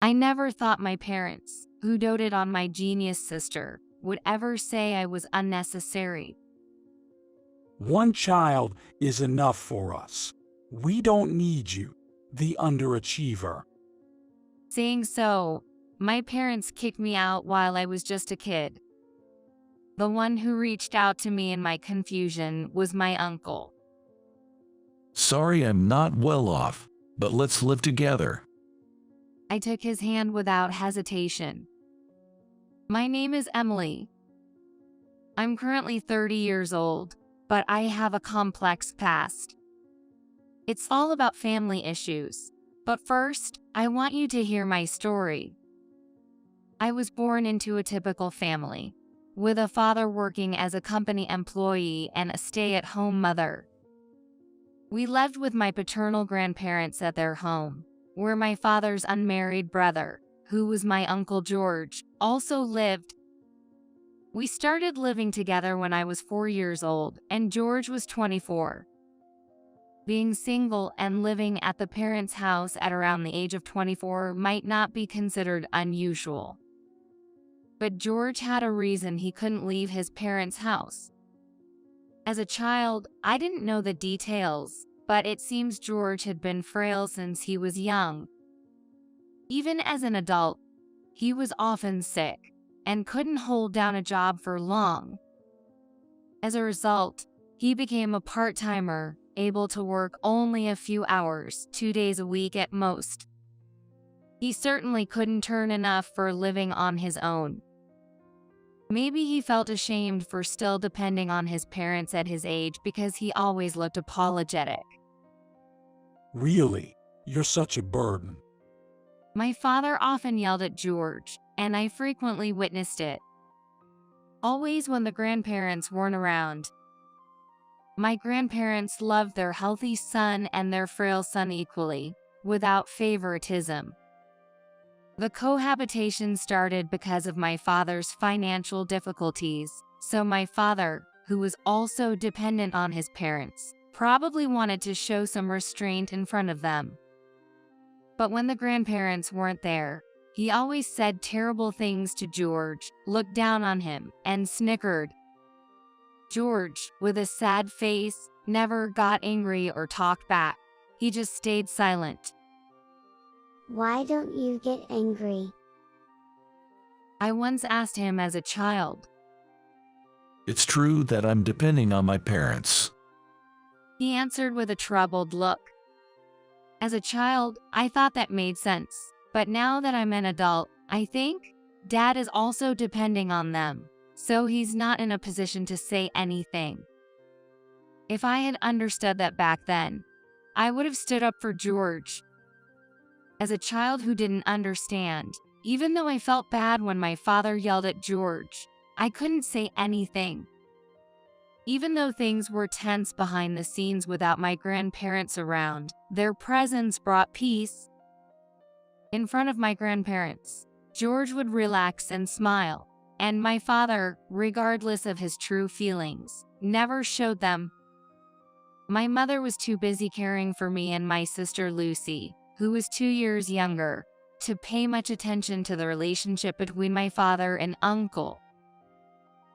I never thought my parents, who doted on my genius sister, would ever say I was unnecessary. One child is enough for us. We don't need you, the underachiever. Saying so, my parents kicked me out while I was just a kid. The one who reached out to me in my confusion was my uncle. Sorry I'm not well off, but let's live together. I took his hand without hesitation. My name is Emily. I'm currently 30 years old, but I have a complex past. It's all about family issues. But first, I want you to hear my story. I was born into a typical family, with a father working as a company employee and a stay-at-home mother. We lived with my paternal grandparents at their home, where my father's unmarried brother, who was my Uncle George, also lived. We started living together when I was 4 years old, and George was 24. Being single and living at the parents' house at around the age of 24 might not be considered unusual. But George had a reason he couldn't leave his parents' house. As a child, I didn't know the details, but it seems George had been frail since he was young. Even as an adult, he was often sick and couldn't hold down a job for long. As a result, he became a part-timer, able to work only a few hours, 2 days a week at most. He certainly couldn't earn enough for living on his own. Maybe he felt ashamed for still depending on his parents at his age because he always looked apologetic. Really, you're such a burden. My father often yelled at George, and I frequently witnessed it. Always when the grandparents weren't around. My grandparents loved their healthy son and their frail son equally, without favoritism. The cohabitation started because of my father's financial difficulties, so my father, who was also dependent on his parents, probably wanted to show some restraint in front of them. But when the grandparents weren't there, he always said terrible things to George, looked down on him, and snickered. George, with a sad face, never got angry or talked back. He just stayed silent. Why don't you get angry? I once asked him as a child. It's true that I'm depending on my parents. He answered with a troubled look. As a child, I thought that made sense, but now that I'm an adult, I think Dad is also depending on them, so he's not in a position to say anything. If I had understood that back then, I would have stood up for George. As a child who didn't understand, even though I felt bad when my father yelled at George, I couldn't say anything. Even though things were tense behind the scenes without my grandparents around, their presence brought peace. In front of my grandparents, George would relax and smile, and my father, regardless of his true feelings, never showed them. My mother was too busy caring for me and my sister Lucy, who was 2 years younger, to pay much attention to the relationship between my father and uncle.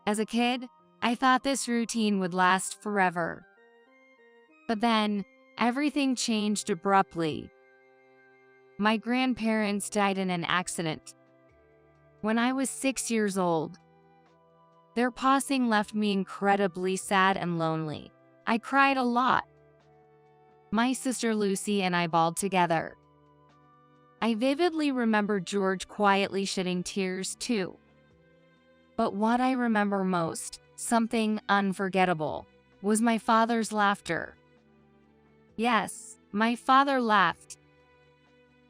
As a kid, I thought this routine would last forever. But then, everything changed abruptly. My grandparents died in an accident when I was 6 years old. Their passing left me incredibly sad and lonely. I cried a lot. My sister Lucy and I bawled together. I vividly remember George quietly shedding tears too. But what I remember most, something unforgettable, was my father's laughter. Yes, my father laughed.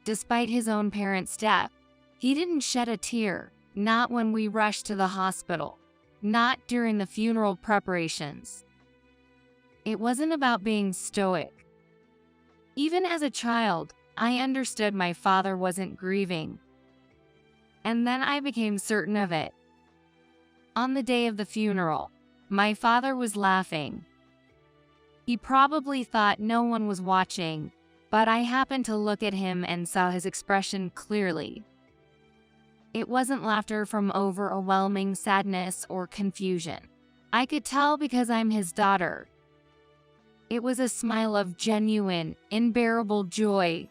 Despite his own parents' death, he didn't shed a tear, not when we rushed to the hospital, not during the funeral preparations. It wasn't about being stoic. Even as a child, I understood my father wasn't grieving. And then I became certain of it. On the day of the funeral, my father was laughing. He probably thought no one was watching, but I happened to look at him and saw his expression clearly. It wasn't laughter from overwhelming sadness or confusion. I could tell because I'm his daughter. It was a smile of genuine, unbearable joy.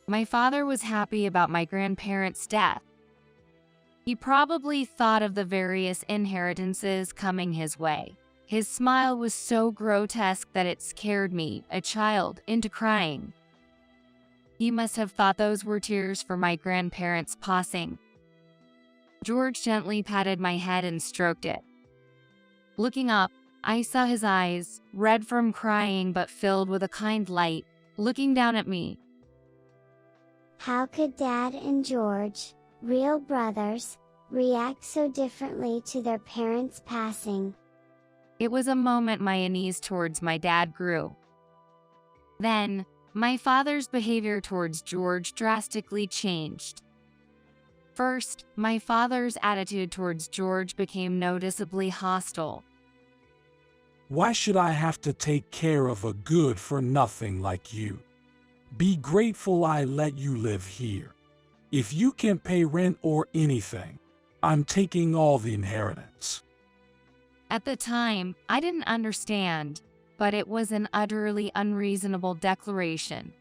My father was happy about my grandparents' death. He probably thought of the various inheritances coming his way. His smile was so grotesque that it scared me, a child, into crying. He must have thought those were tears for my grandparents' passing. George gently patted my head and stroked it. Looking up, I saw his eyes, red from crying but filled with a kind light, looking down at me. How could Dad and George, real brothers, react so differently to their parents' passing? It was a moment my unease towards my dad grew. Then, my father's behavior towards George drastically changed. First, my father's attitude towards George became noticeably hostile. Why should I have to take care of a good-for-nothing like you? Be grateful I let you live here. If you can pay rent or anything, I'm taking all the inheritance. At the time, I didn't understand, but it was an utterly unreasonable declaration.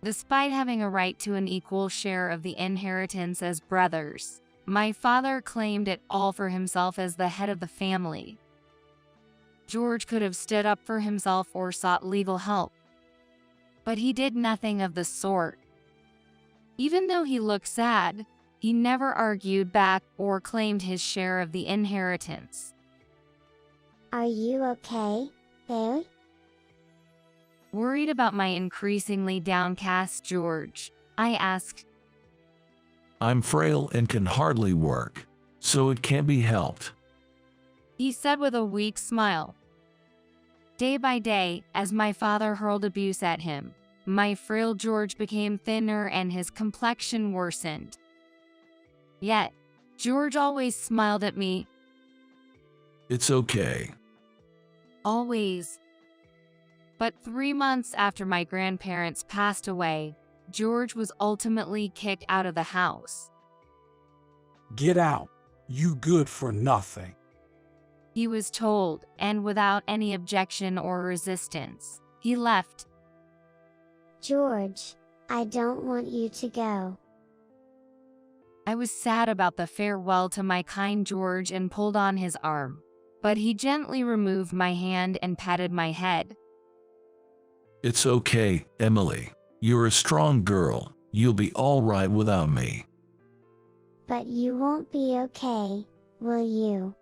Despite having a right to an equal share of the inheritance as brothers, my father claimed it all for himself as the head of the family. George could have stood up for himself or sought legal help, but he did nothing of the sort. Even though he looked sad, he never argued back or claimed his share of the inheritance. Are you okay, babe? Worried about my increasingly downcast George, I asked. I'm frail and can hardly work, so it can't be helped. He said with a weak smile. Day by day, as my father hurled abuse at him, my frail George became thinner and his complexion worsened. Yet, George always smiled at me. It's okay. Always. But 3 months after my grandparents passed away, George was ultimately kicked out of the house. Get out, you good-for-nothing. He was told, and without any objection or resistance, he left. George, I don't want you to go. I was sad about the farewell to my kind George and pulled on his arm, but he gently removed my hand and patted my head. It's okay, Emily. You're a strong girl. You'll be all right without me. But you won't be okay, will you?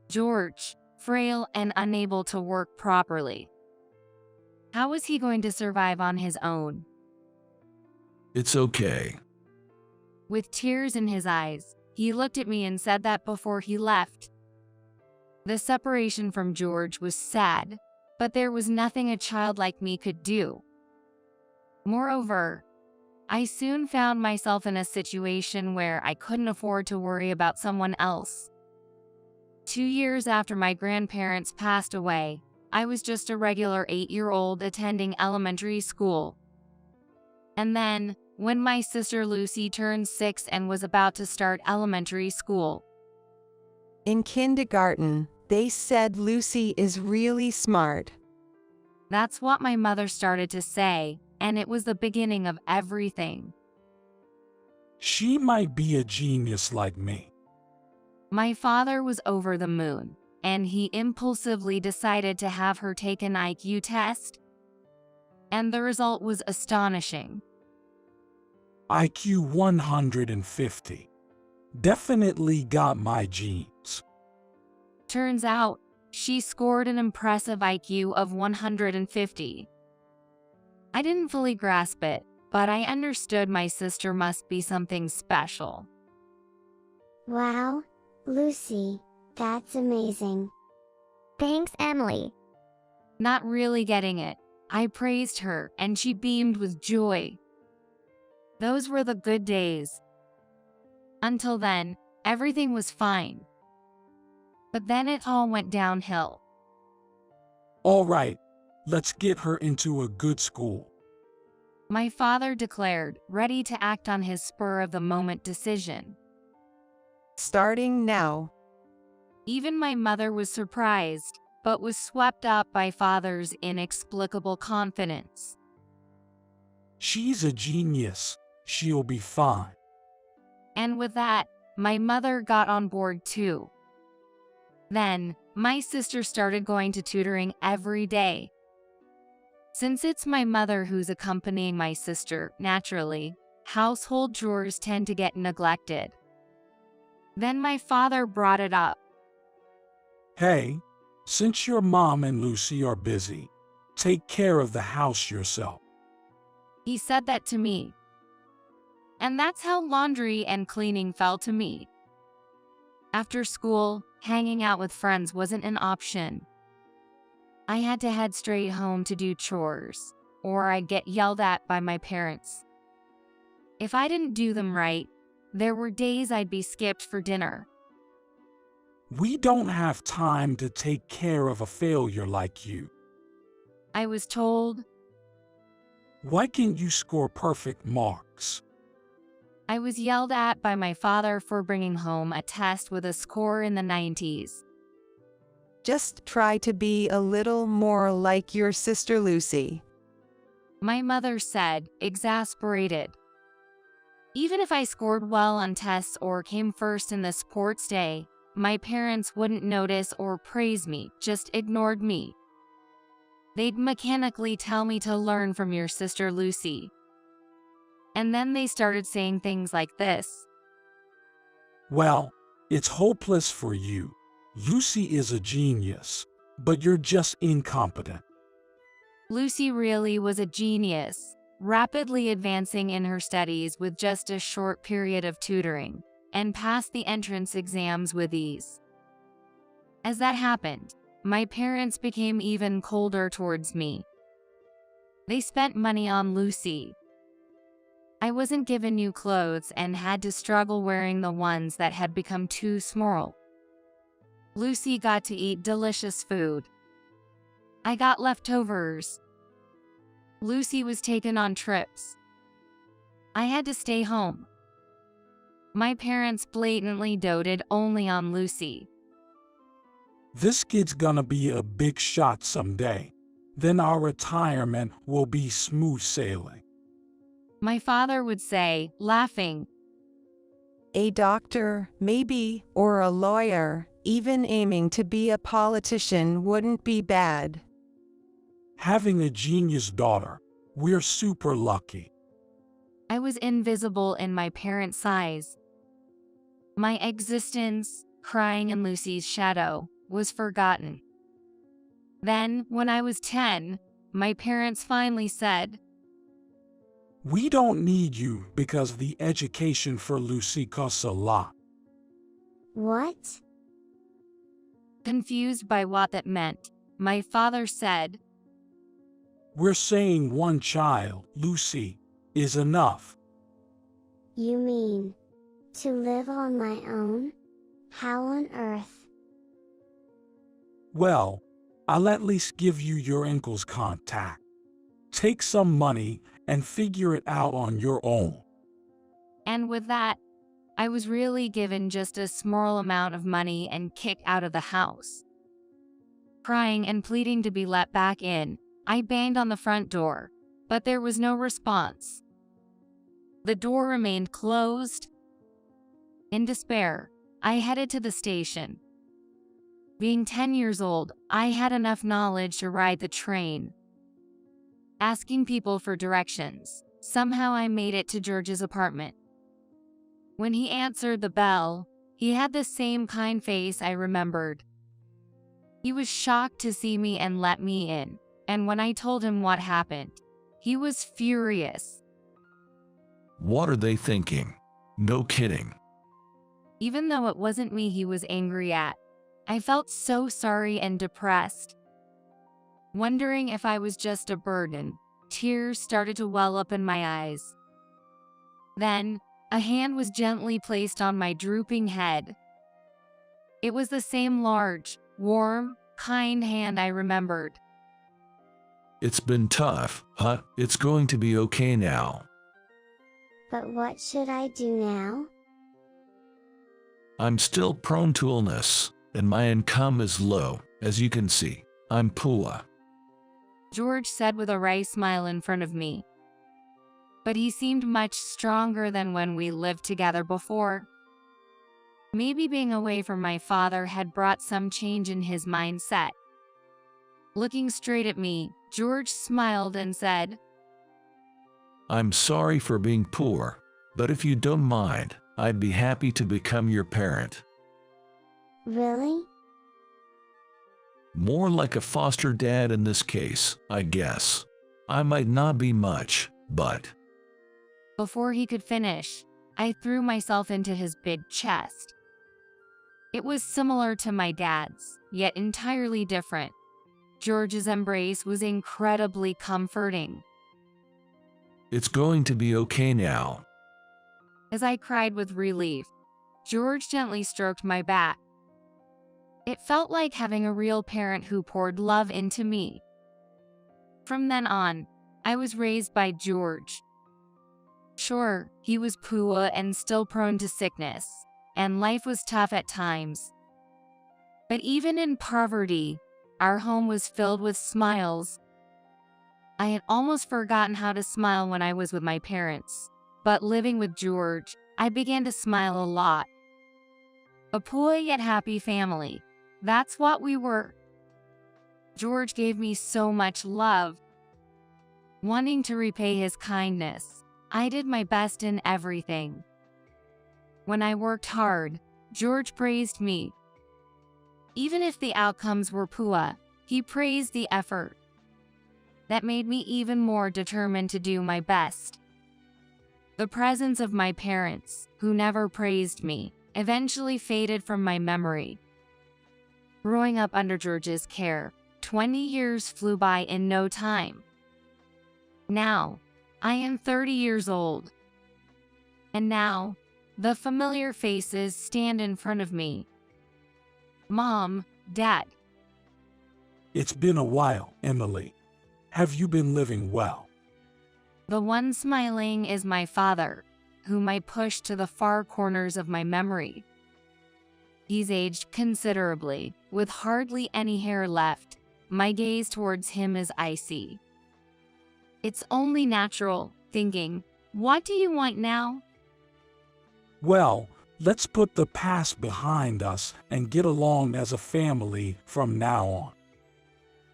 George, frail and unable to work properly. How was he going to survive on his own? It's okay. With tears in his eyes, he looked at me and said that before he left. The separation from George was sad, but there was nothing a child like me could do. Moreover, I soon found myself in a situation where I couldn't afford to worry about someone else. 2 years after my grandparents passed away, I was just a regular 8-year-old attending elementary school. And then, when my sister Lucy turned 6 and was about to start elementary school. In kindergarten, they said Lucy is really smart. That's what my mother started to say, and it was the beginning of everything. She might be a genius like me. My father was over the moon, and he impulsively decided to have her take an IQ test. And the result was astonishing. IQ 150. Definitely got my genes. Turns out, she scored an impressive IQ of 150. I didn't fully grasp it, but I understood my sister must be something special. Wow, Lucy, that's amazing. Thanks, Emily. Not really getting it, I praised her, and she beamed with joy. Those were the good days. Until then, everything was fine. But then it all went downhill. All right, let's get her into a good school. my father declared, ready to act on his spur-of-the-moment decision. Starting now. Even my mother was surprised, but was swept up by father's inexplicable confidence. She's a genius. She'll be fine. And with that, my mother got on board too. Then, my sister started going to tutoring every day. Since it's my mother who's accompanying my sister, naturally, household chores tend to get neglected. Then my father brought it up. Hey, since your mom and Lucy are busy, take care of the house yourself. He said that to me. And that's how laundry and cleaning fell to me. After school, hanging out with friends wasn't an option. I had to head straight home to do chores, or I'd get yelled at by my parents. If I didn't do them right, there were days I'd be skipped for dinner. We don't have time to take care of a failure like you. I was told. Why can't you score perfect marks? I was yelled at by my father for bringing home a test with a score in the 90s. Just try to be a little more like your sister Lucy. My mother said, exasperated. Even if I scored well on tests or came first in the sports day, my parents wouldn't notice or praise me, just ignored me. They'd mechanically tell me to learn from your sister Lucy. And then they started saying things like this. Well, it's hopeless for you. Lucy is a genius, but you're just incompetent. Lucy really was a genius, rapidly advancing in her studies with just a short period of tutoring, and passed the entrance exams with ease. As that happened, my parents became even colder towards me. They spent money on Lucy. I wasn't given new clothes and had to struggle wearing the ones that had become too small. Lucy got to eat delicious food. I got leftovers. Lucy was taken on trips. I had to stay home. My parents blatantly doted only on Lucy. This kid's gonna be a big shot someday. Then our retirement will be smooth sailing. My father would say, laughing. A doctor, maybe, or a lawyer, even aiming to be a politician wouldn't be bad. Having a genius daughter, we're super lucky. I was invisible in my parents' eyes. My existence, crying in Lucy's shadow, was forgotten. Then, when I was 10, my parents finally said, We don't need you because the education for Lucy costs a lot. What? Confused by what that meant, my father said, We're saying one child, Lucy, is enough. You mean to live on my own? How on earth? Well, I'll at least give you your uncle's contact. Take some money and figure it out on your own. And with that, I was really given just a small amount of money and kicked out of the house. Crying and pleading to be let back in, I banged on the front door, but there was no response. The door remained closed. In despair, I headed to the station. Being 10 years old, I had enough knowledge to ride the train. Asking people for directions, somehow I made it to George's apartment. When he answered the bell, he had the same kind face I remembered. He was shocked to see me and let me in, and when I told him what happened, he was furious. What are they thinking? No kidding. Even though it wasn't me he was angry at, I felt so sorry and depressed. Wondering if I was just a burden, tears started to well up in my eyes. Then, a hand was gently placed on my drooping head. It was the same large, warm, kind hand I remembered. It's been tough, but it's going to be okay now. But what should I do now? I'm still prone to illness, and my income is low, as you can see. I'm poor. George said with a wry smile in front of me. But he seemed much stronger than when we lived together before. Maybe being away from my father had brought some change in his mindset. Looking straight at me, George smiled and said, I'm sorry for being poor, but if you don't mind, I'd be happy to become your parent. Really? More like a foster dad in this case, I guess. I might not be much, but... Before he could finish, I threw myself into his big chest. It was similar to my dad's, yet entirely different. George's embrace was incredibly comforting. It's going to be okay now. As I cried with relief, George gently stroked my back. It felt like having a real parent who poured love into me. From then on, I was raised by George. Sure, he was poor and still prone to sickness, and life was tough at times. But even in poverty, our home was filled with smiles. I had almost forgotten how to smile when I was with my parents, but living with George, I began to smile a lot. A poor yet happy family. That's what we were. George gave me so much love. Wanting to repay his kindness, I did my best in everything. When I worked hard, George praised me. Even if the outcomes were poor, he praised the effort. That made me even more determined to do my best. The presence of my parents, who never praised me, eventually faded from my memory. Growing up under George's care, 20 years flew by in no time. Now, I am 30 years old. And now, the familiar faces stand in front of me. Mom, Dad. It's been a while, Emily. Have you been living well? The one smiling is my father, whom I pushed to the far corners of my memory. He's aged considerably, with hardly any hair left. My gaze towards him is icy. It's only natural, thinking, what do you want now? Well, let's put the past behind us and get along as a family from now on.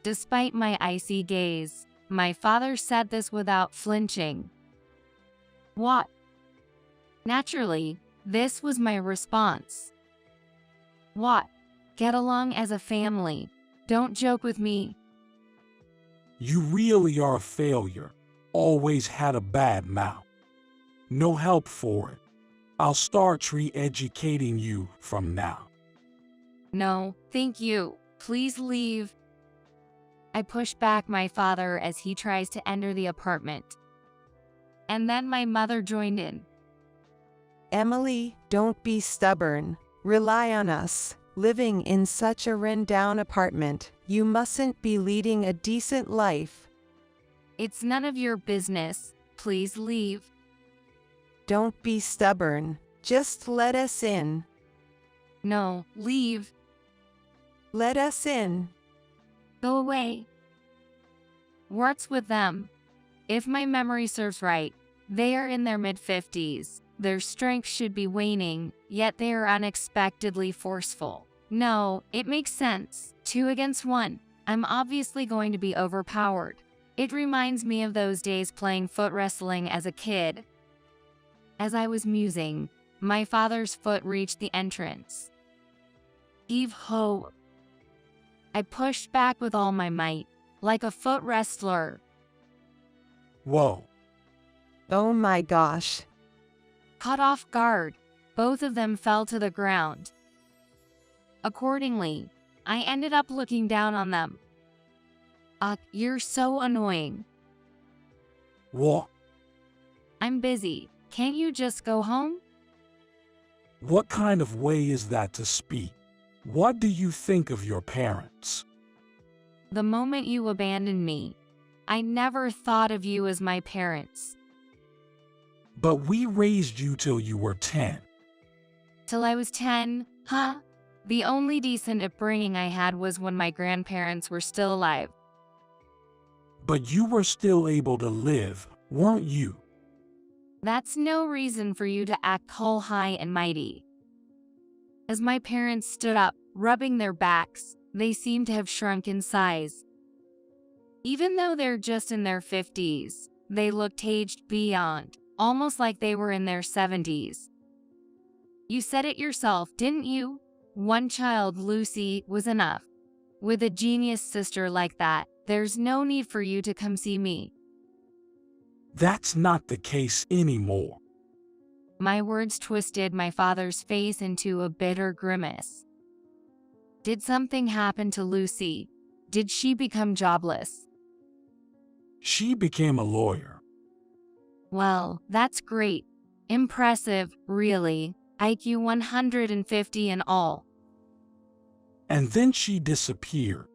Despite my icy gaze, my father said this without flinching. What? Naturally, this was my response. What? Get along as a family. Don't joke with me. You really are a failure. Always had a bad mouth. No help for it. I'll start re-educating you from now. No, thank you. Please leave. I push back my father as he tries to enter the apartment. And then my mother joined in. Emily, don't be stubborn. Rely on us. Living in such a run-down apartment, you mustn't be leading a decent life. It's none of your business. Please leave. Don't be stubborn. Just let us in. No, leave. Let us in. Go away. What's with them? If my memory serves right, they are in their mid-50s. Their strength should be waning, yet they are unexpectedly forceful. No, it makes sense. 2 against 1. I'm obviously going to be overpowered. It reminds me of those days playing foot wrestling as a kid. As I was musing, my father's foot reached the entrance. Heave-ho! I pushed back with all my might, like a foot wrestler. Whoa. Oh my gosh. Caught off guard, both of them fell to the ground. Accordingly, I ended up looking down on them. You're so annoying. What? I'm busy. Can't you just go home? What kind of way is that to speak? What do you think of your parents? The moment you abandoned me, I never thought of you as my parents. But we raised you till you were 10. Till I was 10, huh? The only decent upbringing I had was when my grandparents were still alive. But you were still able to live, weren't you? That's no reason for you to act whole high and mighty. As my parents stood up, rubbing their backs, they seemed to have shrunk in size. Even though they're just in their 50s, they looked aged beyond, almost like they were in their 70s. You said it yourself, didn't you? One child, Lucy, was enough. With a genius sister like that, there's no need for you to come see me. That's not the case anymore. My words twisted my father's face into a bitter grimace. Did something happen to Lucy? Did she become jobless? She became a lawyer. Well, that's great. Impressive, really. IQ 150 and all. And then she disappeared.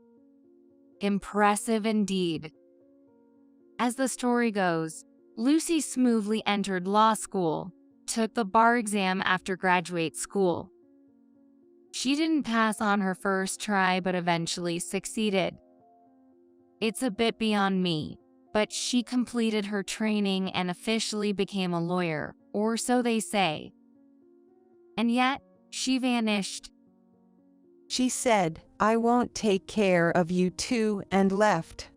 Impressive indeed. As the story goes, Lucy smoothly entered law school, took the bar exam after graduate school. She didn't pass on her first try but eventually succeeded. It's a bit beyond me, but she completed her training and officially became a lawyer, or so they say. And yet, she vanished. She said, "I won't take care of you two," and left.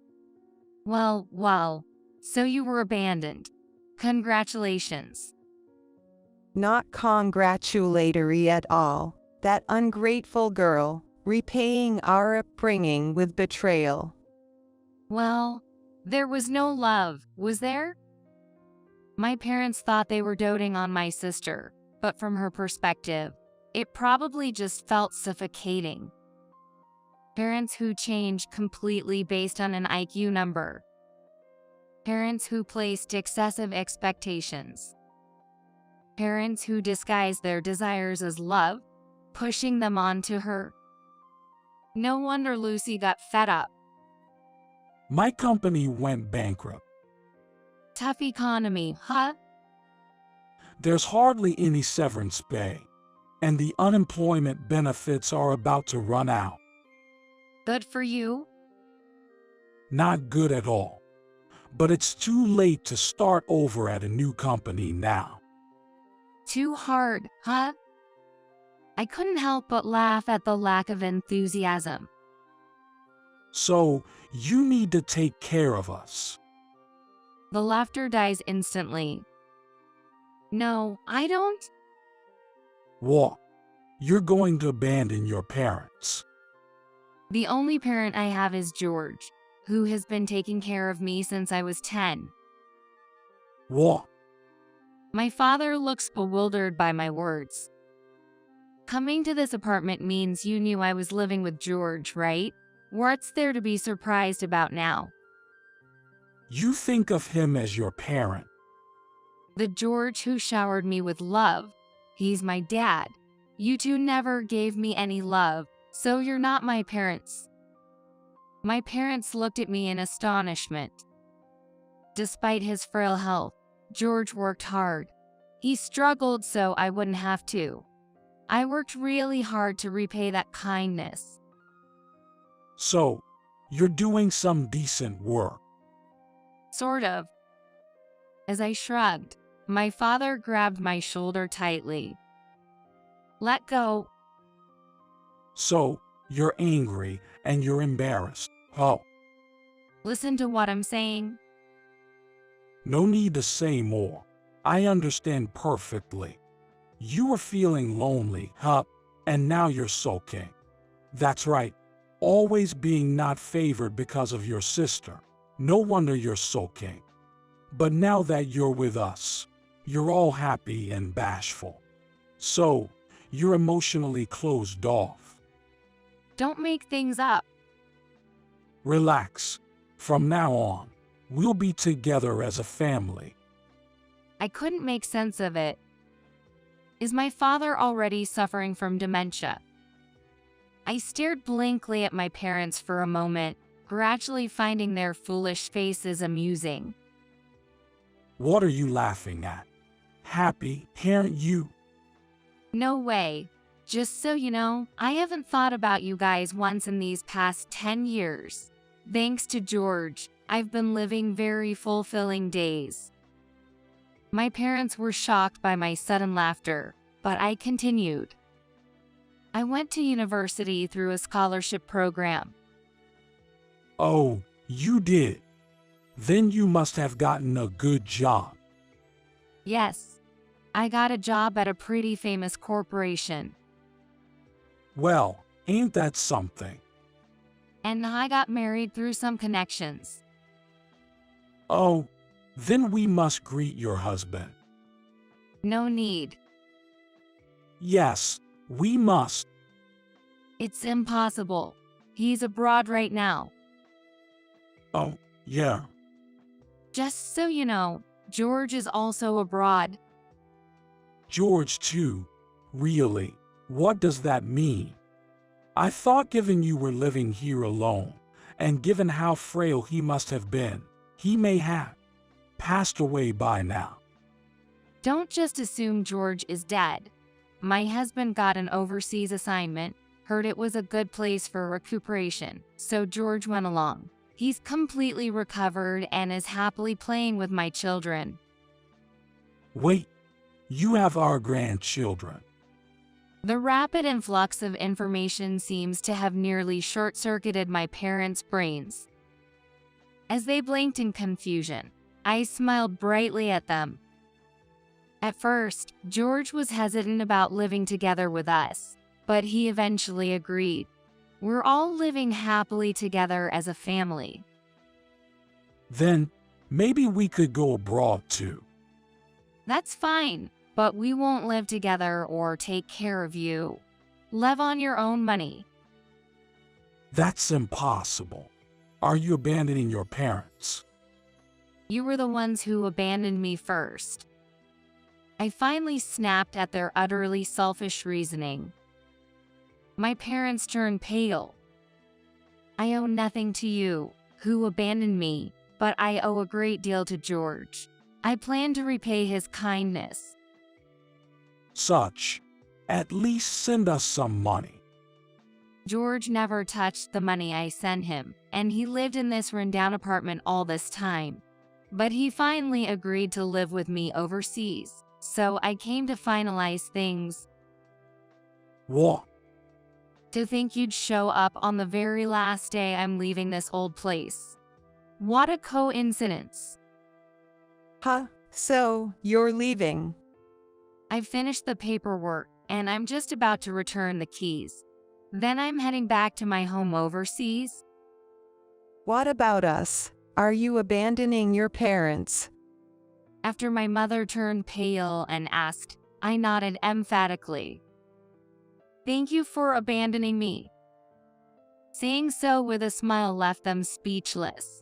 Well, so you were abandoned. Congratulations. Not congratulatory at all. That ungrateful girl, repaying our upbringing with betrayal. Well, there was no love, was there? My parents thought they were doting on my sister, but from her perspective, it probably just felt suffocating. Parents who changed completely based on an IQ number. Parents who placed excessive expectations. Parents who disguised their desires as love, pushing them onto her. No wonder Lucy got fed up. My company went bankrupt. Tough economy, huh? There's hardly any severance pay, and the unemployment benefits are about to run out. Good for you? Not good at all. But it's too late to start over at a new company now. Too hard, huh? I couldn't help but laugh at the lack of enthusiasm. So, you need to take care of us. The laughter dies instantly. No, I don't. What? You're going to abandon your parents. The only parent I have is George, who has been taking care of me since I was 10. What? My father looks bewildered by my words. Coming to this apartment means you knew I was living with George, right? What's there to be surprised about now? You think of him as your parent. The George who showered me with love. He's my dad. You two never gave me any love, so you're not my parents. My parents looked at me in astonishment. Despite his frail health, George worked hard. He struggled so I wouldn't have to. I worked really hard to repay that kindness. So, you're doing some decent work. Sort of. As I shrugged, my father grabbed my shoulder tightly. Let go. So, you're angry and you're embarrassed. Oh, Listen to what I'm saying. no need to say more. I understand perfectly. You were feeling lonely, huh? And now you're sulking. That's right. Always being not favored because of your sister. No wonder you're sulking. But now that you're with us, you're all happy and bashful. So, you're emotionally closed off. Don't make things up. Relax. From now on, we'll be together as a family. I couldn't make sense of it. Is my father already suffering from dementia? I stared blankly at my parents for a moment, gradually finding their foolish faces amusing. What are you laughing at? Happy, aren't you? No way. Just so you know, I haven't thought about you guys once in these past 10 years. Thanks to George, I've been living very fulfilling days. My parents were shocked by my sudden laughter, but I continued. I went to university through a scholarship program. Oh, you did. Then you must have gotten a good job. Yes, I got a job at a pretty famous corporation. Well, ain't that something? And I got married through some connections. Oh, then we must greet your husband. No need. Yes, we must. It's impossible. He's abroad right now. Oh, yeah. Just so you know, George is also abroad. George too. Really? What does that mean? I thought given you were living here alone, and given how frail he must have been, he may have passed away by now. Don't just assume George is dead. My husband got an overseas assignment, heard it was a good place for recuperation, so George went along. He's completely recovered and is happily playing with my children. Wait, you have our grandchildren. The rapid influx of information seems to have nearly short-circuited my parents' brains. As they blinked in confusion, I smiled brightly at them. At first, George was hesitant about living together with us, but he eventually agreed. We're all living happily together as a family. Then, maybe we could go abroad too. That's fine, but we won't live together or take care of you. Live on your own money. That's impossible. Are you abandoning your parents? You were the ones who abandoned me first. I finally snapped at their utterly selfish reasoning. My parents turned pale. I owe nothing to you, who abandoned me, but I owe a great deal to George. I plan to repay his kindness. Such. At least send us some money. George never touched the money I sent him, and he lived in this rundown apartment all this time. But he finally agreed to live with me overseas, so I came to finalize things. What? To think you'd show up on the very last day I'm leaving this old place. What a coincidence. Huh, so you're leaving? I've finished the paperwork, and I'm just about to return the keys. Then I'm heading back to my home overseas. What about us? Are you abandoning your parents? After my mother turned pale and asked, I nodded emphatically. Thank you for abandoning me. Saying so with a smile left them speechless.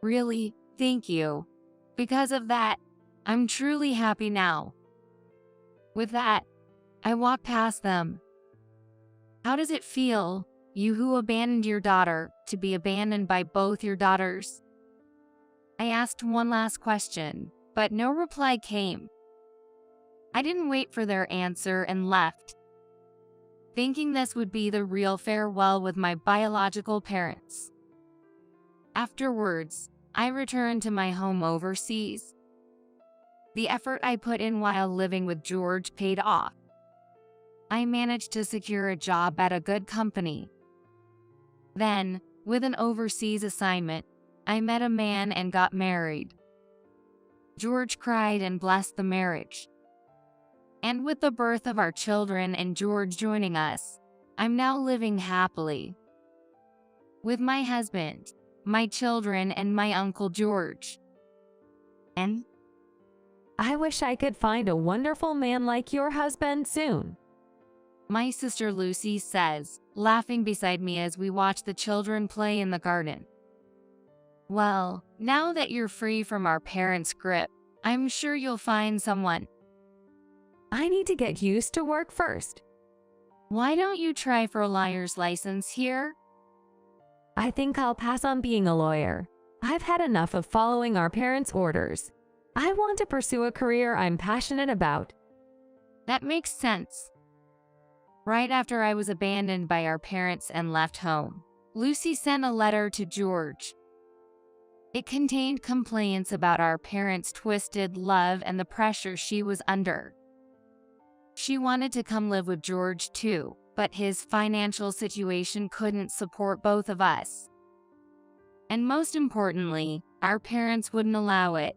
Really, thank you. Because of that, I'm truly happy now. With that, I walked past them. How does it feel, you who abandoned your daughter, to be abandoned by both your daughters? I asked one last question, but no reply came. I didn't wait for their answer and left, thinking this would be the real farewell with my biological parents. Afterwards, I returned to my home overseas. The effort I put in while living with George paid off. I managed to secure a job at a good company. Then, with an overseas assignment, I met a man and got married. George cried and blessed the marriage. And with the birth of our children and George joining us, I'm now living happily with my husband, my children, and my Uncle George. And I wish I could find a wonderful man like your husband soon. My sister Lucy says, laughing beside me as we watch the children play in the garden. Well, now that you're free from our parents' grip, I'm sure you'll find someone. I need to get used to work first. Why don't you try for a liar's license here? I think I'll pass on being a lawyer. I've had enough of following our parents' orders. I want to pursue a career I'm passionate about. That makes sense. Right after I was abandoned by our parents and left home, Lucy sent a letter to George. It contained complaints about our parents' twisted love and the pressure she was under. She wanted to come live with George too, but his financial situation couldn't support both of us. And most importantly, our parents wouldn't allow it.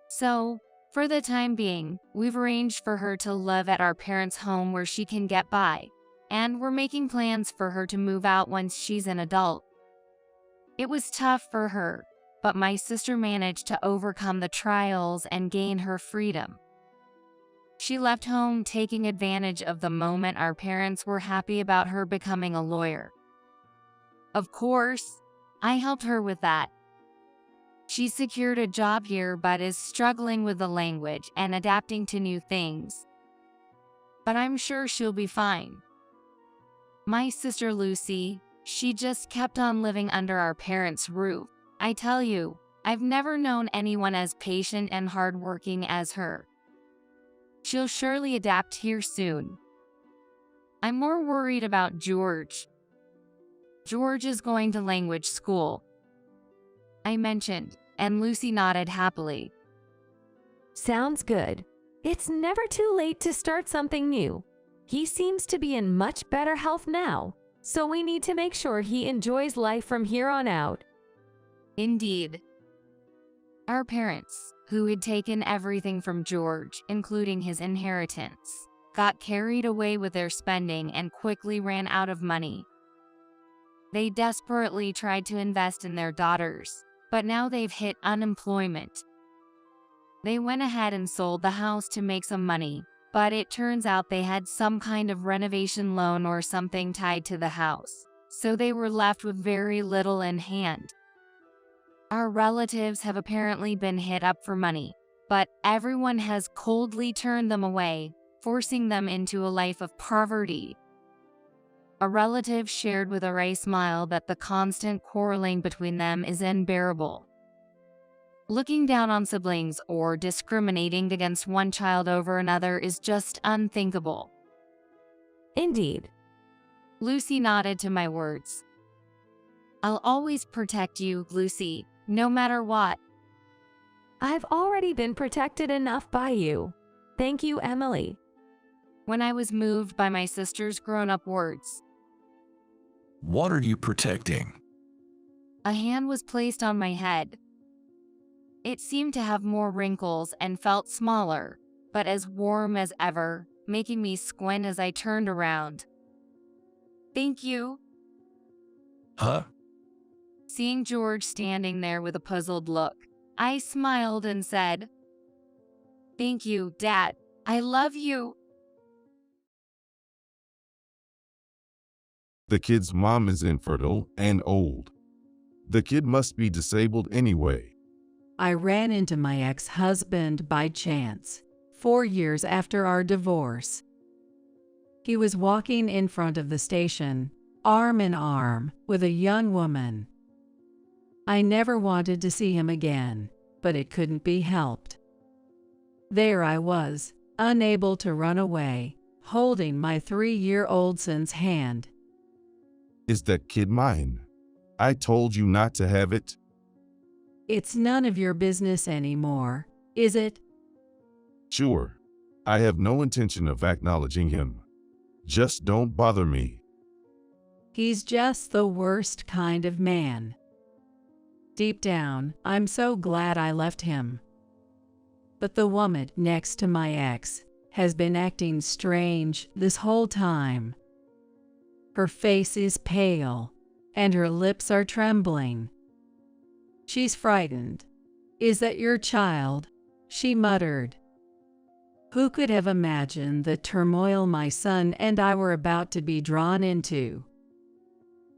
So, for the time being, we've arranged for her to live at our parents' home where she can get by, and we're making plans for her to move out once she's an adult. It was tough for her, but my sister managed to overcome the trials and gain her freedom. She left home taking advantage of the moment our parents were happy about her becoming a lawyer. Of course, I helped her with that. She secured a job here but is struggling with the language and adapting to new things. But I'm sure she'll be fine. My sister Lucy, she just kept on living under our parents' roof. I tell you, I've never known anyone as patient and hardworking as her. She'll surely adapt here soon. I'm more worried about George. George is going to language school, I mentioned, and Lucy nodded happily. Sounds good. It's never too late to start something new. He seems to be in much better health now, so we need to make sure he enjoys life from here on out. Indeed. Our parents, who had taken everything from George, including his inheritance, got carried away with their spending and quickly ran out of money. They desperately tried to invest in their daughters, but now they've hit unemployment. They went ahead and sold the house to make some money, but it turns out they had some kind of renovation loan or something tied to the house, so they were left with very little in hand. Our relatives have apparently been hit up for money, but everyone has coldly turned them away, forcing them into a life of poverty. A relative shared with a wry smile that the constant quarreling between them is unbearable. Looking down on siblings or discriminating against one child over another is just unthinkable. Indeed. Lucy nodded to my words. I'll always protect you, Lucy, no matter what. I've already been protected enough by you. Thank you, Emily. When I was moved by my sister's grown-up words. What are you protecting? A hand was placed on my head. It seemed to have more wrinkles and felt smaller, but as warm as ever, making me squint as I turned around. Thank you. Huh? Seeing George standing there with a puzzled look, I smiled and said, Thank you, Dad. I love you. The kid's mom is infertile and old. The kid must be disabled anyway. I ran into my ex-husband by chance, 4 years after our divorce. He was walking in front of the station, arm in arm, with a young woman. I never wanted to see him again, but it couldn't be helped. There I was, unable to run away, holding my 3-year-old son's hand. Is that kid mine? I told you not to have it. It's none of your business anymore, is it? Sure. I have no intention of acknowledging him. Just don't bother me. He's just the worst kind of man. Deep down, I'm so glad I left him. But the woman next to my ex has been acting strange this whole time. Her face is pale, and her lips are trembling. She's frightened. Is that your child? She muttered. Who could have imagined the turmoil my son and I were about to be drawn into?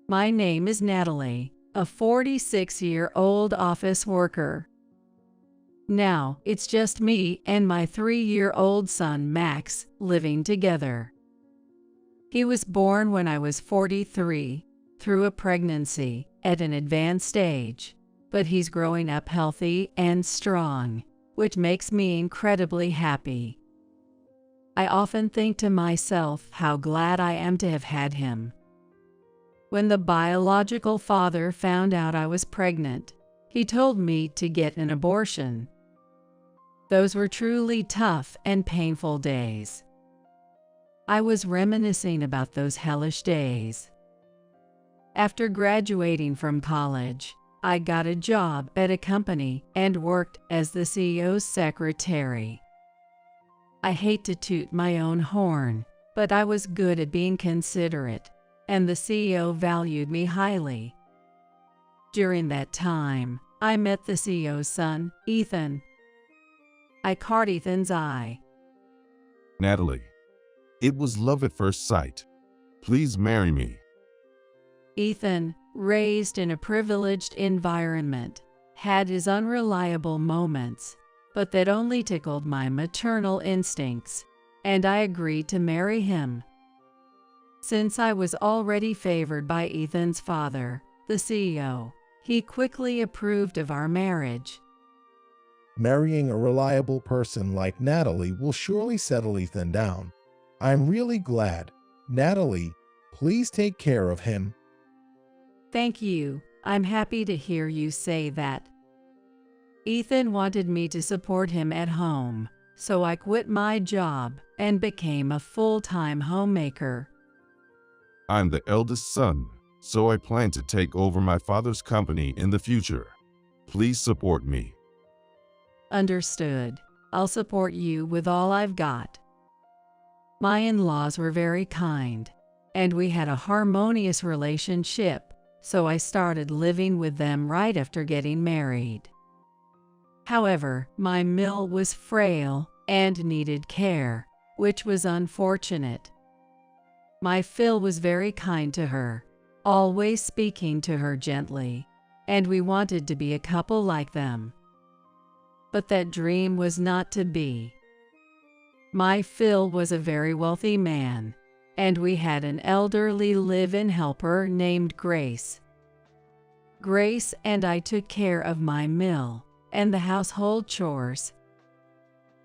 My name is Natalie, a 46-year-old office worker. Now, it's just me and my 3-year-old son Max living together. He was born when I was 43, through a pregnancy at an advanced stage, but he's growing up healthy and strong, which makes me incredibly happy. I often think to myself how glad I am to have had him. When the biological father found out I was pregnant, he told me to get an abortion. Those were truly tough and painful days. I was reminiscing about those hellish days. After graduating from college, I got a job at a company and worked as the CEO's secretary. I hate to toot my own horn, but I was good at being considerate, and the CEO valued me highly. During that time, I met the CEO's son, Ethan. I caught Ethan's eye. Natalie, it was love at first sight. Please marry me. Ethan, raised in a privileged environment, had his unreliable moments, but that only tickled my maternal instincts, and I agreed to marry him. Since I was already favored by Ethan's father, the CEO, he quickly approved of our marriage. Marrying a reliable person like Natalie will surely settle Ethan down. I'm really glad. Natalie, please take care of him. Thank you. I'm happy to hear you say that. Ethan wanted me to support him at home, so I quit my job and became a full-time homemaker. I'm the eldest son, so I plan to take over my father's company in the future. Please support me. Understood. I'll support you with all I've got. My in-laws were very kind, and we had a harmonious relationship, so I started living with them right after getting married. However, my mill was frail and needed care, which was unfortunate. My Phil was very kind to her, always speaking to her gently, and we wanted to be a couple like them. But that dream was not to be. My Phil was a very wealthy man, and we had an elderly live-in helper named Grace. Grace and I took care of my mill and the household chores.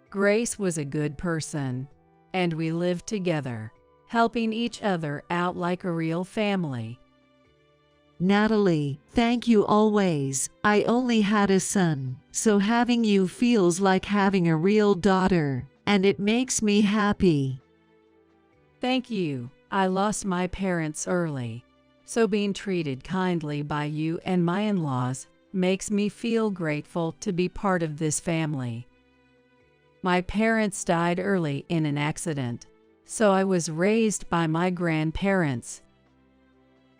Grace was a good person, and we lived together, helping each other out like a real family. Natalie, thank you always. I only had a son, so having you feels like having a real daughter, and it makes me happy. Thank you. I lost my parents early, so being treated kindly by you and my in-laws makes me feel grateful to be part of this family. My parents died early in an accident, so I was raised by my grandparents.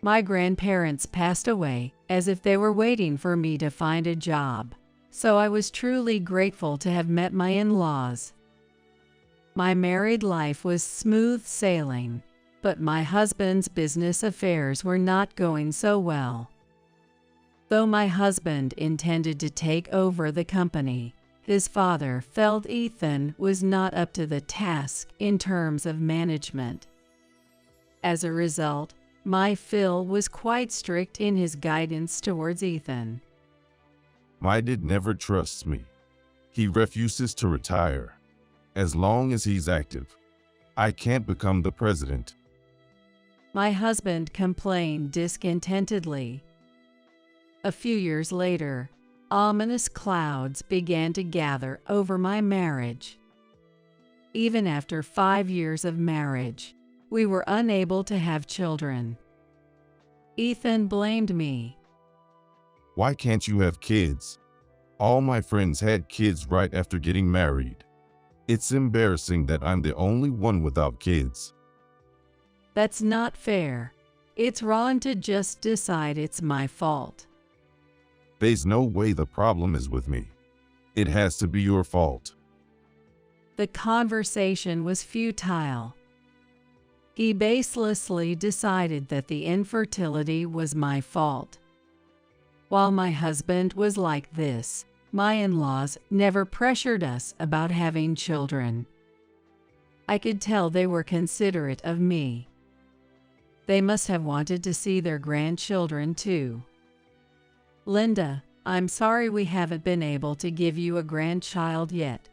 My grandparents passed away as if they were waiting for me to find a job, so I was truly grateful to have met my in-laws. My married life was smooth sailing, but my husband's business affairs were not going so well. Though my husband intended to take over the company, his father felt Ethan was not up to the task in terms of management. As a result, my Phil was quite strict in his guidance towards Ethan. My dad never trusts me. He refuses to retire. As long as he's active, I can't become the president. My husband complained discontentedly. A few years later, ominous clouds began to gather over my marriage. Even after 5 years of marriage, we were unable to have children. Ethan blamed me. Why can't you have kids? All my friends had kids right after getting married. It's embarrassing that I'm the only one without kids. That's not fair. It's wrong to just decide it's my fault. There's no way the problem is with me. It has to be your fault. The conversation was futile. He baselessly decided that the infertility was my fault. While my husband was like this, my in-laws never pressured us about having children. I could tell they were considerate of me. They must have wanted to see their grandchildren too. Linda, I'm sorry we haven't been able to give you a grandchild yet.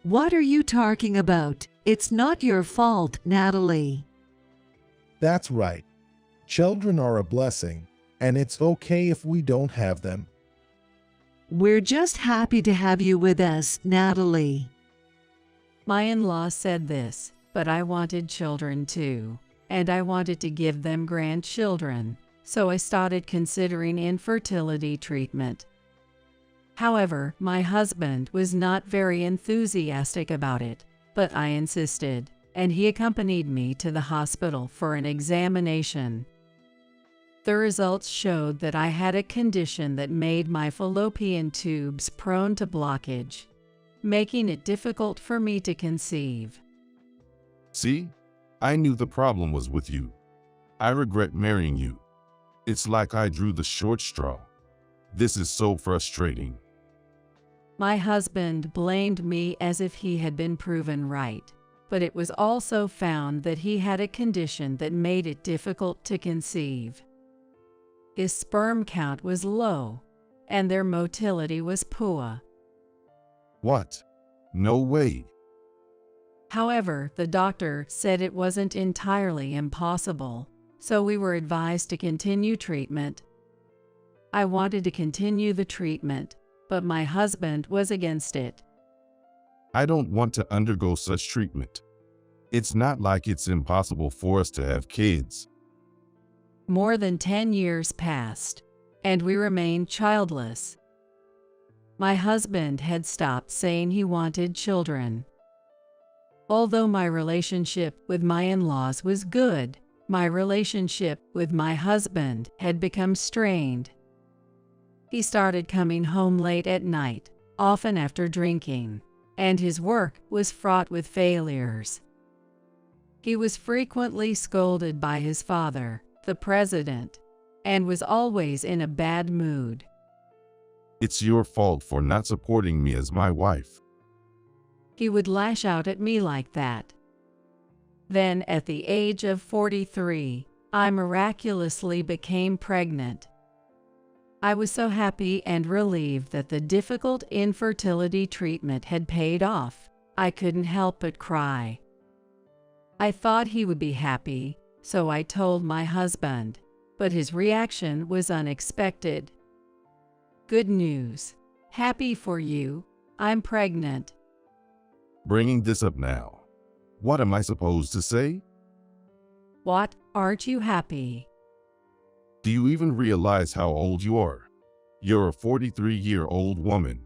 What are you talking about? It's not your fault, Natalie. That's right. Children are a blessing, and it's okay if we don't have them. We're just happy to have you with us, Natalie. My in-law said this, but I wanted children too, and I wanted to give them grandchildren, so I started considering infertility treatment. However, my husband was not very enthusiastic about it, but I insisted, and he accompanied me to the hospital for an examination. The results showed that I had a condition that made my fallopian tubes prone to blockage, making it difficult for me to conceive. See? I knew the problem was with you. I regret marrying you. It's like I drew the short straw. This is so frustrating. My husband blamed me as if he had been proven right, but it was also found that he had a condition that made it difficult to conceive. His sperm count was low, and their motility was poor. What? No way. However, the doctor said it wasn't entirely impossible, so we were advised to continue treatment. I wanted to continue the treatment, but my husband was against it. I don't want to undergo such treatment. It's not like it's impossible for us to have kids. More than 10 years passed, and we remained childless. My husband had stopped saying he wanted children. Although my relationship with my in-laws was good, my relationship with my husband had become strained. He started coming home late at night, often after drinking, and his work was fraught with failures. He was frequently scolded by his father, the president, and was always in a bad mood. It's your fault for not supporting me as my wife. He would lash out at me like that. Then, at the age of 43, I miraculously became pregnant. I was so happy and relieved that the difficult infertility treatment had paid off, I couldn't help but cry. I thought he would be happy, so I told my husband, but his reaction was unexpected. Good news. Happy for you. I'm pregnant. Bringing this up now. What am I supposed to say? What? Aren't you happy? Do you even realize how old you are? You're a 43-year-old woman.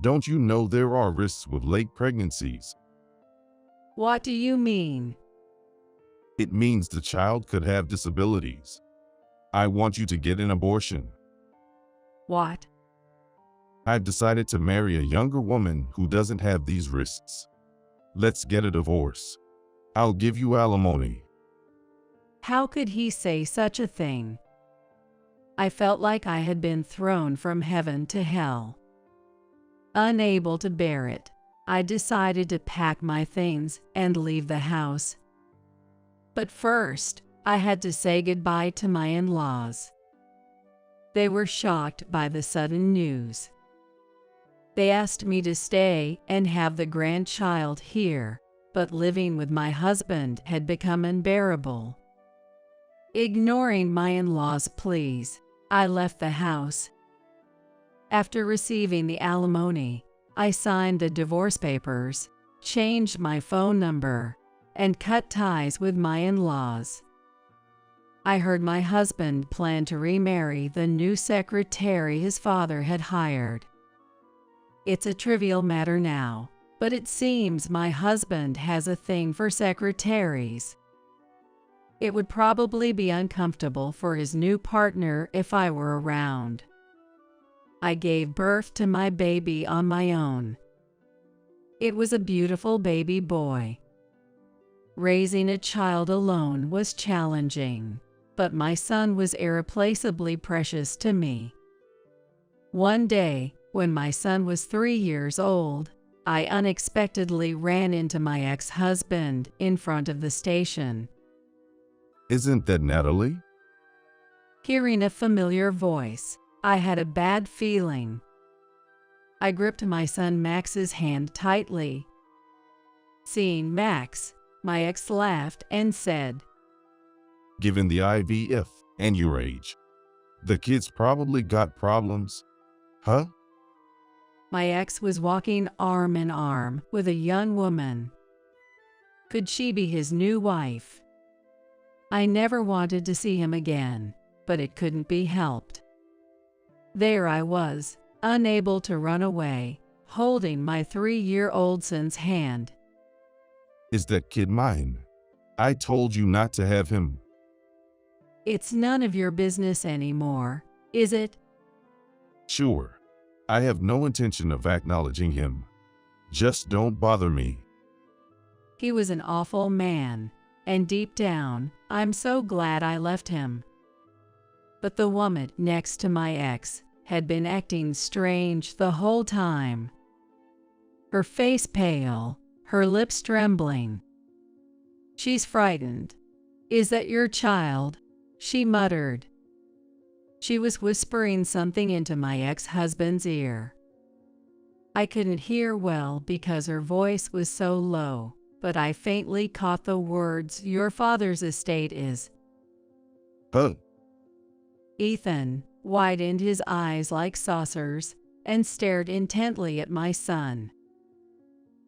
Don't you know there are risks with late pregnancies? What do you mean? It means the child could have disabilities. I want you to get an abortion. What? I've decided to marry a younger woman who doesn't have these risks. Let's get a divorce. I'll give you alimony. How could he say such a thing? I felt like I had been thrown from heaven to hell. Unable to bear it, I decided to pack my things and leave the house. But first, I had to say goodbye to my in-laws. They were shocked by the sudden news. They asked me to stay and have the grandchild here, but living with my husband had become unbearable. Ignoring my in-laws' pleas, I left the house. After receiving the alimony, I signed the divorce papers, changed my phone number, and cut ties with my in-laws. I heard my husband planned to remarry the new secretary his father had hired. It's a trivial matter now, but it seems my husband has a thing for secretaries. It would probably be uncomfortable for his new partner if I were around. I gave birth to my baby on my own. It was a beautiful baby boy. Raising a child alone was challenging, but my son was irreplaceably precious to me. One day, when my son was 3 years old, I unexpectedly ran into my ex-husband in front of the station. Isn't that Natalie? Hearing a familiar voice, I had a bad feeling. I gripped my son Max's hand tightly. Seeing Max, my ex laughed and said, Given the IVF and your age, the kids probably got problems, huh? My ex was walking arm in arm with a young woman. Could she be his new wife? I never wanted to see him again, but it couldn't be helped. There I was, unable to run away, holding my 3-year-old son's hand. Is that kid mine? I told you not to have him. It's none of your business anymore, is it? Sure. I have no intention of acknowledging him. Just don't bother me. He was an awful man, and deep down, I'm so glad I left him. But the woman next to my ex had been acting strange the whole time. Her face pale, her lips trembling. She's frightened. Is that your child? She muttered. She was whispering something into my ex-husband's ear. I couldn't hear well because her voice was so low, but I faintly caught the words, "Your father's estate is." Huh? Ethan widened his eyes like saucers and stared intently at my son.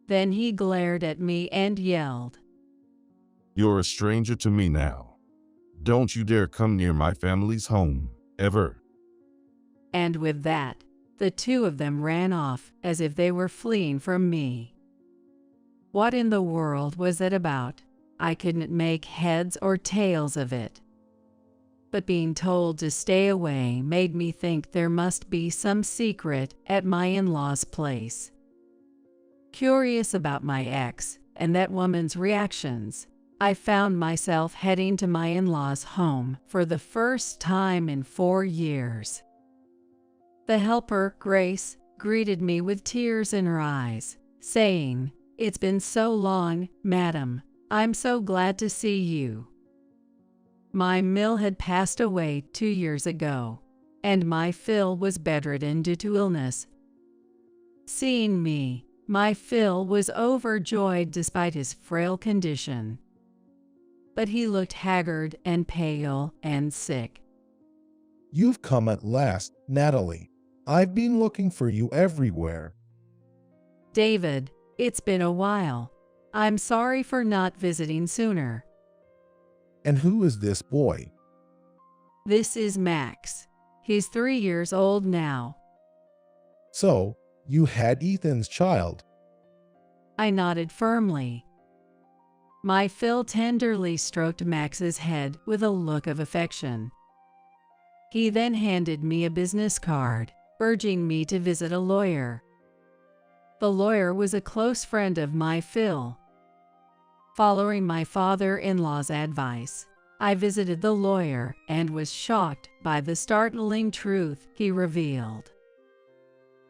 Then he glared at me and yelled, You're a stranger to me now. Don't you dare come near my family's home, ever. And with that, the two of them ran off as if they were fleeing from me. What in the world was it about? I couldn't make heads or tails of it. But being told to stay away made me think there must be some secret at my in-laws' place. Curious about my ex and that woman's reactions, I found myself heading to my in-laws' home for the first time in 4 years. The helper, Grace, greeted me with tears in her eyes, saying, "It's been so long, madam. I'm so glad to see you." My Mill had passed away 2 years ago, and my Phil was bedridden due to illness. Seeing me, my Phil was overjoyed despite his frail condition. But he looked haggard and pale and sick. You've come at last, Natalie. I've been looking for you everywhere. David, it's been a while. I'm sorry for not visiting sooner. And who is this boy? This is Max. He's 3 years old now. So, you had Ethan's child. I nodded firmly. My Phil tenderly stroked Max's head with a look of affection. He then handed me a business card, urging me to visit a lawyer. The lawyer was a close friend of my Phil. Following my father-in-law's advice, I visited the lawyer and was shocked by the startling truth he revealed.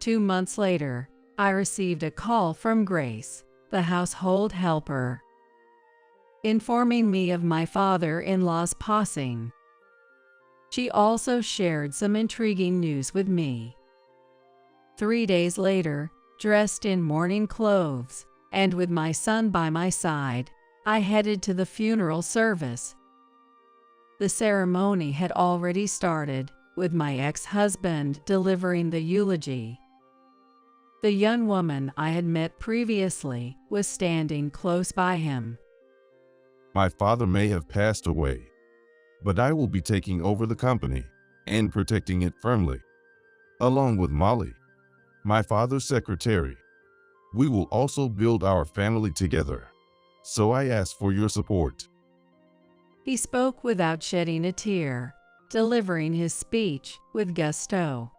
2 months later, I received a call from Grace, the household helper, informing me of my father-in-law's passing. She also shared some intriguing news with me. 3 days later, dressed in mourning clothes, and with my son by my side, I headed to the funeral service. The ceremony had already started, with my ex-husband delivering the eulogy. The young woman I had met previously was standing close by him. My father may have passed away, but I will be taking over the company and protecting it firmly, along with Molly, my father's secretary. We will also build our family together, so I ask for your support. He spoke without shedding a tear, delivering his speech with gusto.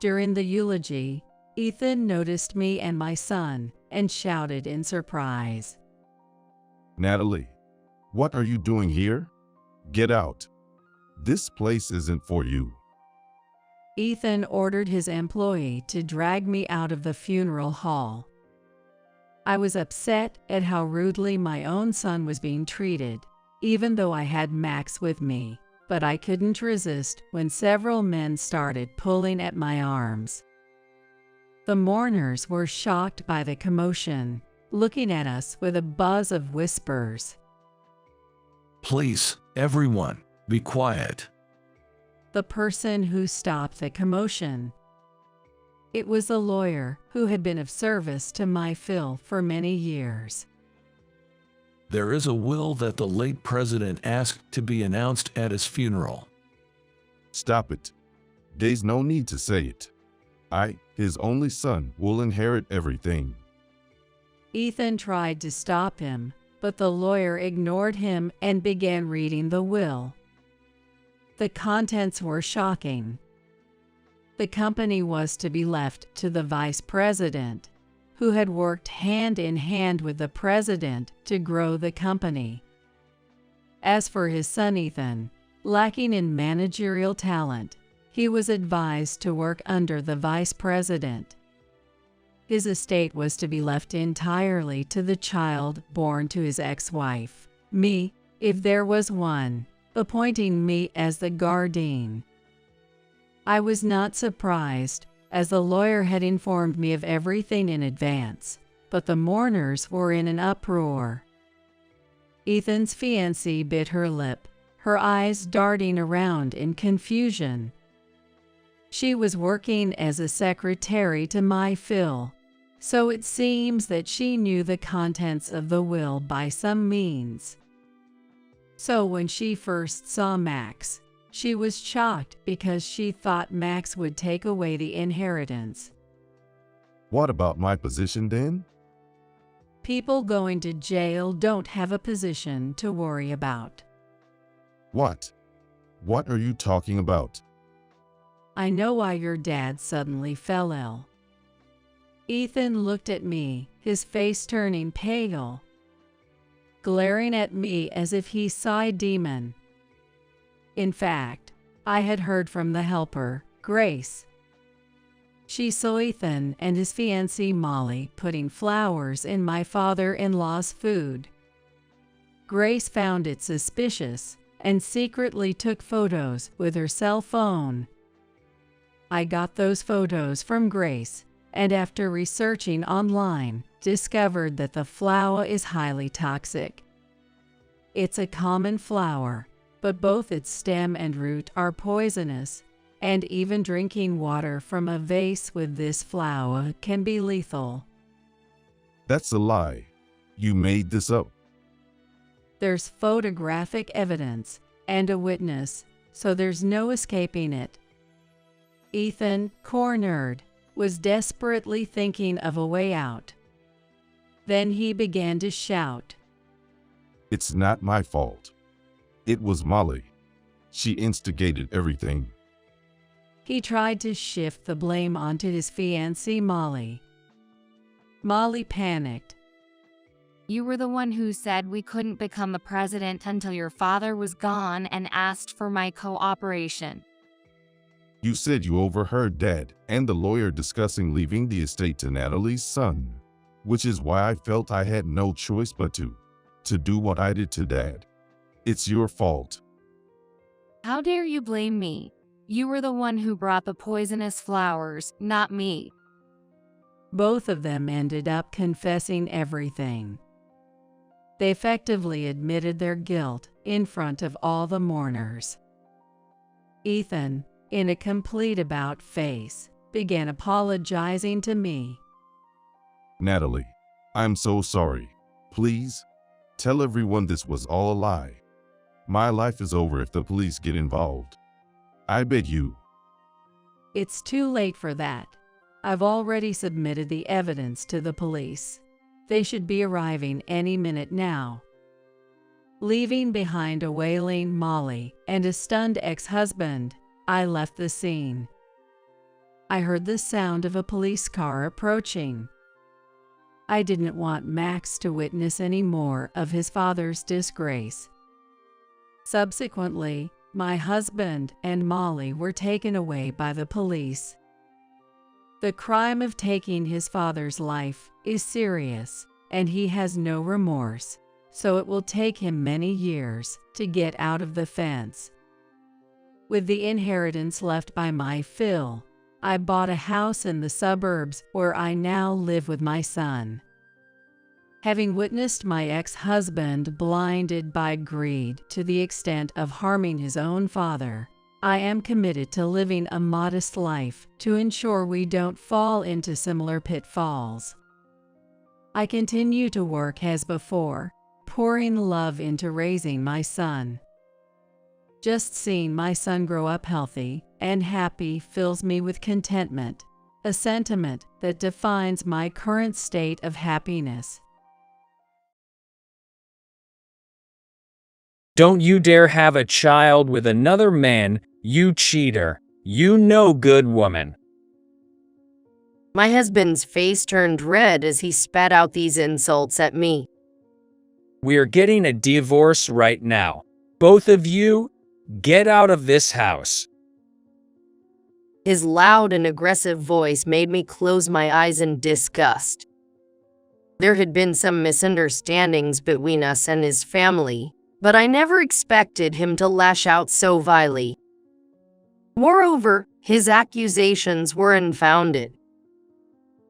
During the eulogy, Ethan noticed me and my son and shouted in surprise, Natalie, what are you doing here? Get out. This place isn't for you. Ethan ordered his employee to drag me out of the funeral hall. I was upset at how rudely my own son was being treated, even though I had Max with me, but I couldn't resist when several men started pulling at my arms. The mourners were shocked by the commotion, looking at us with a buzz of whispers. Please, everyone, be quiet. The person who stopped the commotion. It was a lawyer who had been of service to my Phil for many years. There is a will that the late president asked to be announced at his funeral. Stop it. There's no need to say it. I, his only son, will inherit everything. Ethan tried to stop him, but the lawyer ignored him and began reading the will. The contents were shocking. The company was to be left to the vice president, who had worked hand in hand with the president to grow the company. As for his son Ethan, lacking in managerial talent, he was advised to work under the vice president. His estate was to be left entirely to the child born to his ex-wife, me, if there was one, appointing me as the guardian. I was not surprised, as the lawyer had informed me of everything in advance, but the mourners were in an uproar. Ethan's fiancée bit her lip, her eyes darting around in confusion. She was working as a secretary to my Phil, so it seems that she knew the contents of the will by some means. So when she first saw Max, she was shocked because she thought Max would take away the inheritance. What about my position then? People going to jail don't have a position to worry about. What? What are you talking about? I know why your dad suddenly fell ill. Ethan looked at me, his face turning pale, glaring at me as if he saw a demon. In fact, I had heard from the helper, Grace. She saw Ethan and his fiancée Molly putting flowers in my father-in-law's food. Grace found it suspicious and secretly took photos with her cell phone. I got those photos from Grace, and after researching online, discovered that the flower is highly toxic. It's a common flower, but both its stem and root are poisonous, and even drinking water from a vase with this flower can be lethal. That's a lie. You made this up. There's photographic evidence and a witness, so there's no escaping it. Ethan, cornered, was desperately thinking of a way out. Then he began to shout. It's not my fault. It was Molly. She instigated everything. He tried to shift the blame onto his fiancée Molly. Molly panicked. You were the one who said we couldn't become the president until your father was gone and asked for my cooperation. You said you overheard Dad and the lawyer discussing leaving the estate to Natalie's son, which is why I felt I had no choice but to do what I did to Dad. It's your fault. How dare you blame me? You were the one who brought the poisonous flowers, not me. Both of them ended up confessing everything. They effectively admitted their guilt in front of all the mourners. Ethan, in a complete about face, began apologizing to me. Natalie, I'm so sorry. Please, tell everyone this was all a lie. My life is over if the police get involved. I beg you. It's too late for that. I've already submitted the evidence to the police. They should be arriving any minute now. Leaving behind a wailing Molly and a stunned ex-husband, I left the scene. I heard the sound of a police car approaching. I didn't want Max to witness any more of his father's disgrace. Subsequently, my husband and Molly were taken away by the police. The crime of taking his father's life is serious, and he has no remorse, so it will take him many years to get out of the fence. With the inheritance left by my Phil, I bought a house in the suburbs where I now live with my son. Having witnessed my ex-husband blinded by greed to the extent of harming his own father, I am committed to living a modest life to ensure we don't fall into similar pitfalls. I continue to work as before, pouring love into raising my son. Just seeing my son grow up healthy and happy fills me with contentment, a sentiment that defines my current state of happiness. Don't you dare have a child with another man, you cheater. You no good woman. My husband's face turned red as he spat out these insults at me. We're getting a divorce right now. Both of you, get out of this house. His loud and aggressive voice made me close my eyes in disgust. There had been some misunderstandings between us and his family, but I never expected him to lash out so vilely. Moreover, his accusations were unfounded.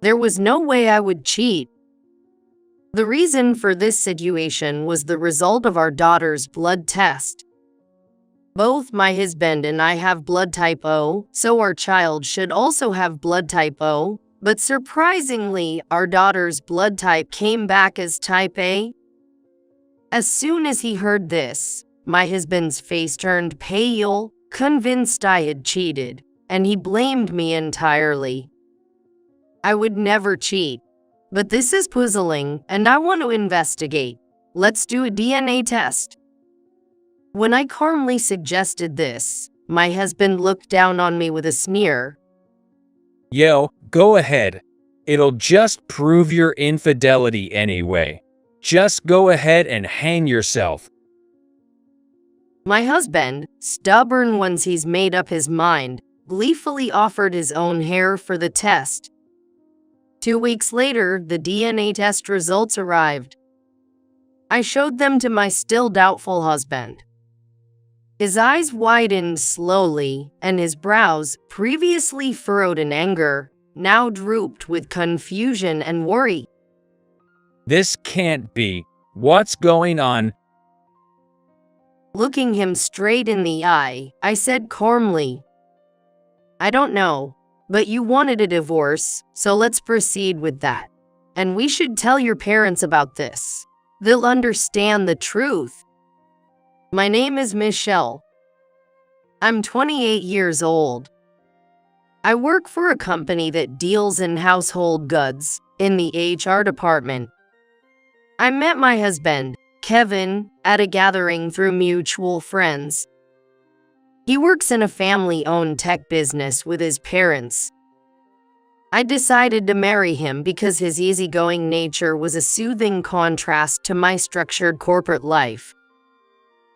There was no way I would cheat. The reason for this situation was the result of our daughter's blood test. Both my husband and I have blood type O, so our child should also have blood type O, but surprisingly, our daughter's blood type came back as type A. As soon as he heard this, my husband's face turned pale, convinced I had cheated, and he blamed me entirely. I would never cheat, but this is puzzling, and I want to investigate. Let's do a DNA test. When I calmly suggested this, my husband looked down on me with a sneer. Yo, go ahead. It'll just prove your infidelity anyway. Just go ahead and hang yourself. My husband, stubborn once he's made up his mind, gleefully offered his own hair for the test. 2 weeks later, the DNA test results arrived. I showed them to my still doubtful husband. His eyes widened slowly, and his brows, previously furrowed in anger, now drooped with confusion and worry. This can't be. What's going on? Looking him straight in the eye, I said calmly, I don't know, but you wanted a divorce, so let's proceed with that. And we should tell your parents about this. They'll understand the truth. My name is Michelle. I'm 28 years old. I work for a company that deals in household goods in the HR department. I met my husband, Kevin, at a gathering through mutual friends. He works in a family-owned tech business with his parents. I decided to marry him because his easygoing nature was a soothing contrast to my structured corporate life.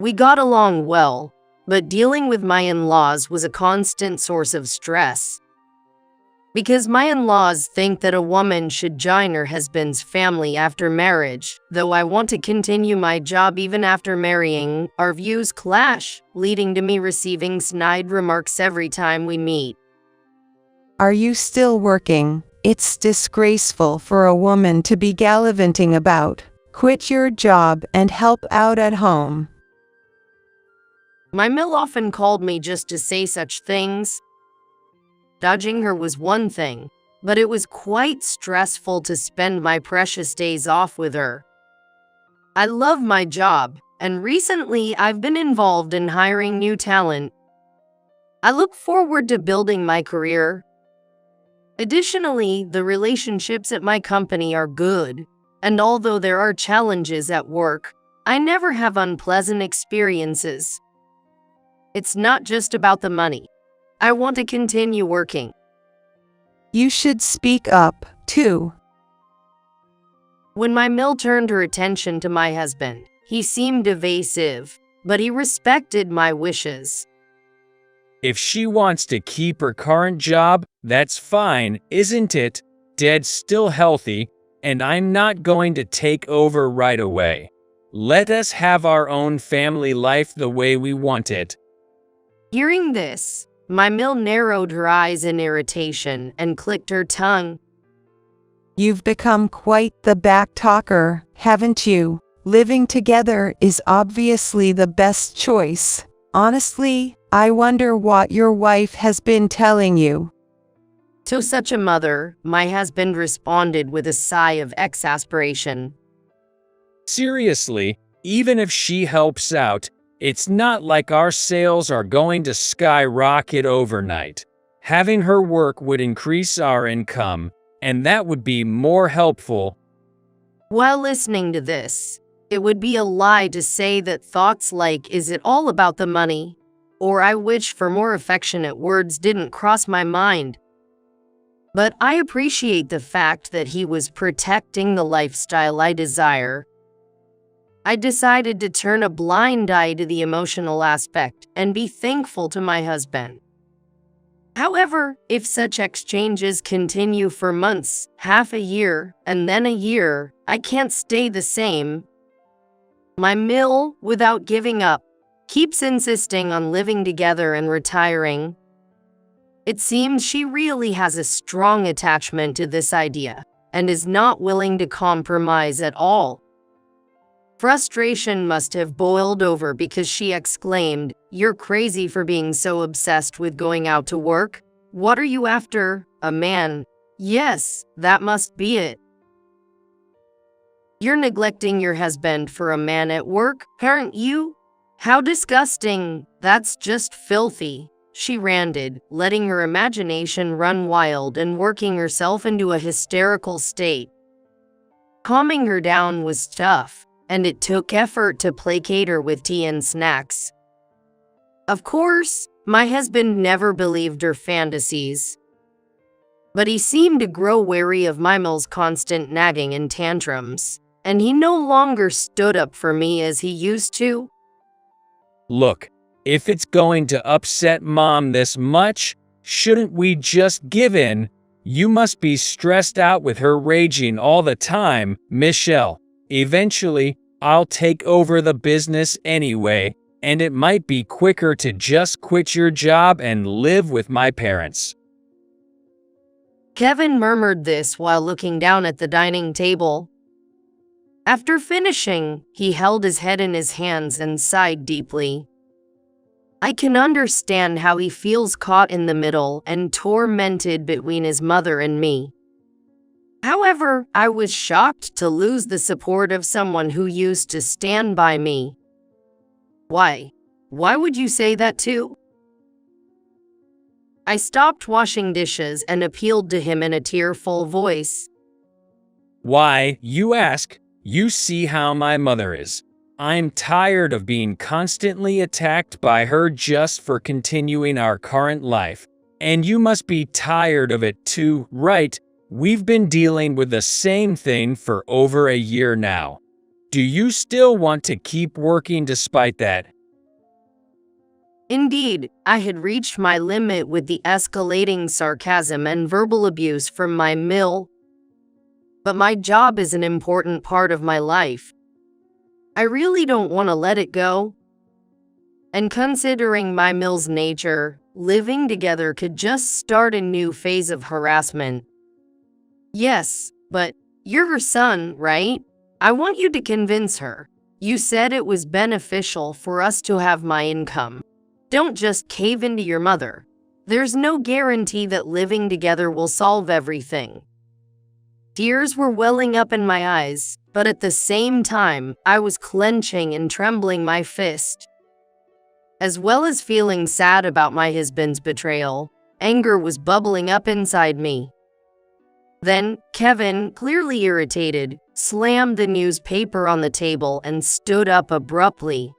We got along well, but dealing with my in-laws was a constant source of stress. Because my in-laws think that a woman should join her husband's family after marriage, though I want to continue my job even after marrying, our views clash, leading to me receiving snide remarks every time we meet. Are you still working? It's disgraceful for a woman to be gallivanting about. Quit your job and help out at home. My mill often called me just to say such things. Dodging her was one thing, but it was quite stressful to spend my precious days off with her. I love my job, and recently I've been involved in hiring new talent. I look forward to building my career. Additionally, the relationships at my company are good, and although there are challenges at work, I never have unpleasant experiences. It's not just about the money. I want to continue working. You should speak up, too. When my mill turned her attention to my husband, he seemed evasive, but he respected my wishes. If she wants to keep her current job, that's fine, isn't it? Dad's still healthy, and I'm not going to take over right away. Let us have our own family life the way we want it. Hearing this, my mill narrowed her eyes in irritation and clicked her tongue. You've become quite the back talker, haven't you? Living together is obviously the best choice. Honestly, I wonder what your wife has been telling you. To such a mother, my husband responded with a sigh of exasperation. Seriously, even if she helps out, it's not like our sales are going to skyrocket overnight. Having her work would increase our income, and that would be more helpful. While listening to this, it would be a lie to say that thoughts like, "Is it all about the money?" or "I wish for more affectionate words" didn't cross my mind. But I appreciate the fact that he was protecting the lifestyle I desire. I decided to turn a blind eye to the emotional aspect and be thankful to my husband. However, if such exchanges continue for months, half a year, and then a year, I can't stay the same. My mill, without giving up, keeps insisting on living together and retiring. It seems she really has a strong attachment to this idea and is not willing to compromise at all. Frustration must have boiled over because she exclaimed, "You're crazy for being so obsessed with going out to work. What are you after? A man? Yes, that must be it. You're neglecting your husband for a man at work, aren't you? How disgusting. That's just filthy," she ranted, letting her imagination run wild and working herself into a hysterical state. Calming her down was tough, and it took effort to placate her with tea and snacks. Of course, my husband never believed her fantasies. But he seemed to grow wary of my mill's constant nagging and tantrums, and he no longer stood up for me as he used to. Look, if it's going to upset Mom this much, shouldn't we just give in? You must be stressed out with her raging all the time, Michelle. Eventually, I'll take over the business anyway, and it might be quicker to just quit your job and live with my parents. Kevin murmured this while looking down at the dining table. After finishing, he held his head in his hands and sighed deeply. I can understand how he feels caught in the middle and tormented between his mother and me. However, I was shocked to lose the support of someone who used to stand by me. Why? Why would you say that too? I stopped washing dishes and appealed to him in a tearful voice. Why, you ask? You see how my mother is. I'm tired of being constantly attacked by her just for continuing our current life. And you must be tired of it too, right? We've been dealing with the same thing for over a year now. Do you still want to keep working despite that? Indeed, I had reached my limit with the escalating sarcasm and verbal abuse from my mill. But my job is an important part of my life. I really don't want to let it go. And considering my mill's nature, living together could just start a new phase of harassment. Yes, but you're her son, right? I want you to convince her. You said it was beneficial for us to have my income. Don't just cave into your mother. There's no guarantee that living together will solve everything. Tears were welling up in my eyes, but at the same time, I was clenching and trembling my fist. As well as feeling sad about my husband's betrayal, anger was bubbling up inside me. Then, Kevin, clearly irritated, slammed the newspaper on the table and stood up abruptly.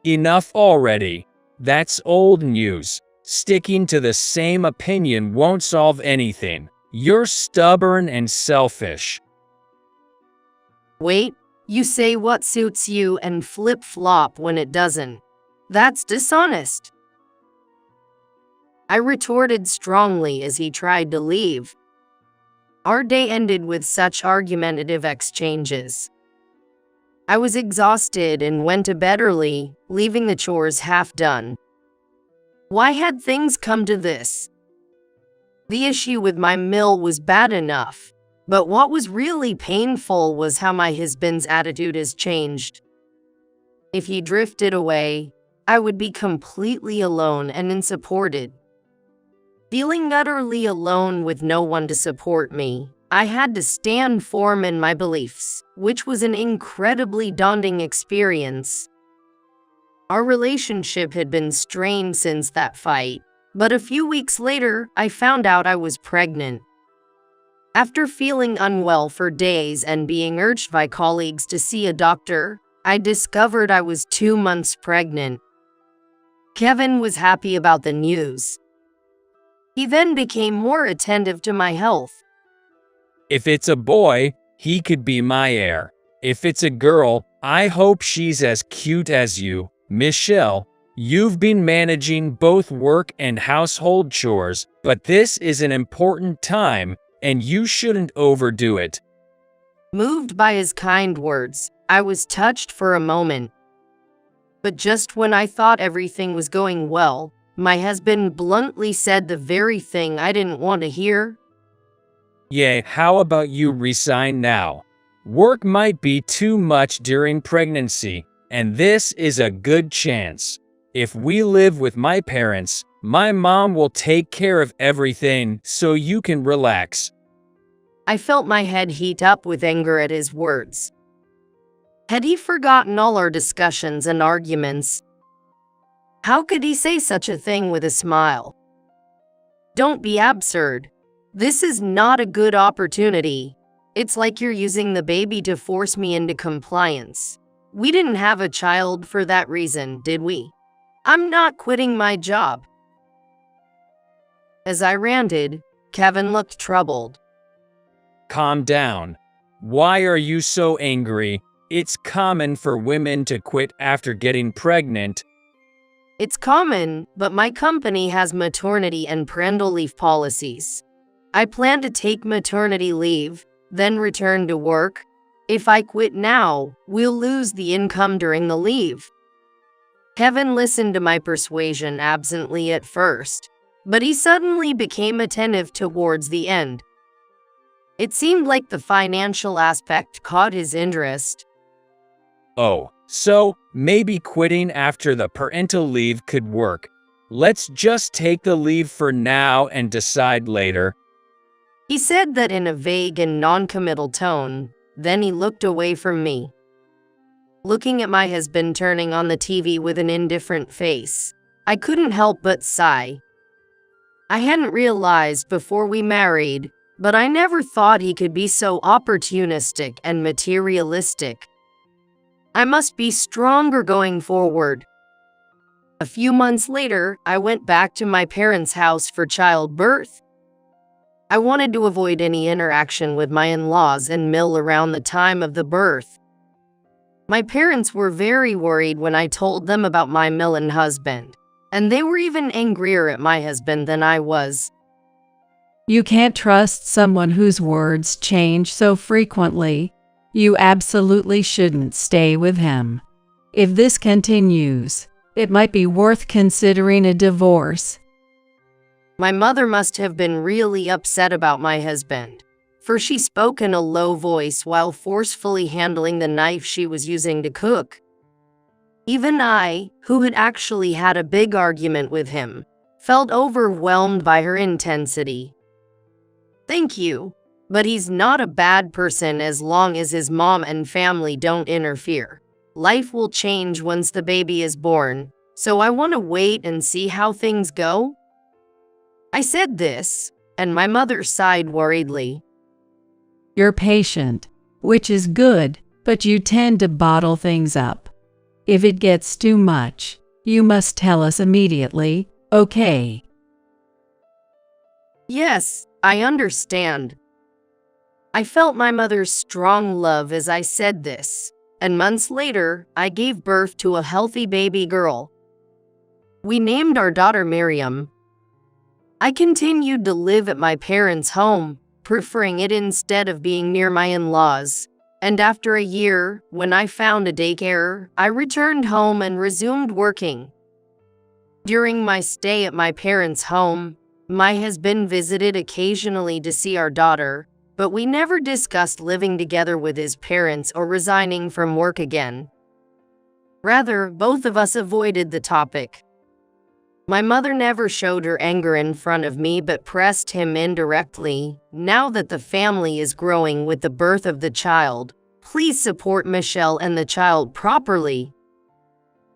Enough already. That's old news. Sticking to the same opinion won't solve anything. You're stubborn and selfish. Wait, you say what suits you and flip-flop when it doesn't. That's dishonest. I retorted strongly as he tried to leave. Our day ended with such argumentative exchanges. I was exhausted and went to bed early, leaving the chores half done. Why had things come to this? The issue with my mill was bad enough, but what was really painful was how my husband's attitude has changed. If he drifted away, I would be completely alone and unsupported. Feeling utterly alone with no one to support me, I had to stand firm in my beliefs, which was an incredibly daunting experience. Our relationship had been strained since that fight, but a few weeks later, I found out I was pregnant. After feeling unwell for days and being urged by colleagues to see a doctor, I discovered I was 2 months pregnant. Kevin was happy about the news. He then became more attentive to my health. If it's a boy, he could be my heir. If it's a girl, I hope she's as cute as you. Michelle, you've been managing both work and household chores, but this is an important time, and you shouldn't overdo it. Moved by his kind words, I was touched for a moment. But just when I thought everything was going well, my husband bluntly said the very thing I didn't want to hear. Yeah, how about you resign now? Work might be too much during pregnancy, and this is a good chance. If we live with my parents, my mom will take care of everything so you can relax. I felt my head heat up with anger at his words. Had he forgotten all our discussions and arguments? How could he say such a thing with a smile? Don't be absurd. This is not a good opportunity. It's like you're using the baby to force me into compliance. We didn't have a child for that reason, did we? I'm not quitting my job. As I ranted, Kevin looked troubled. Calm down. Why are you so angry? It's common for women to quit after getting pregnant. It's common, but my company has maternity and parental leave policies. I plan to take maternity leave, then return to work. If I quit now, we'll lose the income during the leave. Kevin listened to my persuasion absently at first, but he suddenly became attentive towards the end. It seemed like the financial aspect caught his interest. Oh, so maybe quitting after the parental leave could work. Let's just take the leave for now and decide later. He said that in a vague and non-committal tone, then he looked away from me. Looking at my husband turning on the TV with an indifferent face, I couldn't help but sigh. I hadn't realized before we married, but I never thought he could be so opportunistic and materialistic. I must be stronger going forward. A few months later, I went back to my parents' house for childbirth. I wanted to avoid any interaction with my in-laws and mill around the time of the birth. My parents were very worried when I told them about my mill and husband, and they were even angrier at my husband than I was. You can't trust someone whose words change so frequently. You absolutely shouldn't stay with him. If this continues, it might be worth considering a divorce. My mother must have been really upset about my husband, for she spoke in a low voice while forcefully handling the knife she was using to cook. Even I, who had actually had a big argument with him, felt overwhelmed by her intensity. Thank you, but he's not a bad person as long as his mom and family don't interfere. Life will change once the baby is born, so I want to wait and see how things go. I said this, and my mother sighed worriedly. You're patient, which is good, but you tend to bottle things up. If it gets too much, you must tell us immediately, okay? Yes, I understand. I felt my mother's strong love as I said this, and months later, I gave birth to a healthy baby girl. We named our daughter Miriam. I continued to live at my parents' home, preferring it instead of being near my in-laws. And after a year, when I found a daycare, I returned home and resumed working. During my stay at my parents' home, my husband visited occasionally to see our daughter, but we never discussed living together with his parents or resigning from work again. Rather, both of us avoided the topic. My mother never showed her anger in front of me but pressed him indirectly. Now that the family is growing with the birth of the child, please support Michelle and the child properly.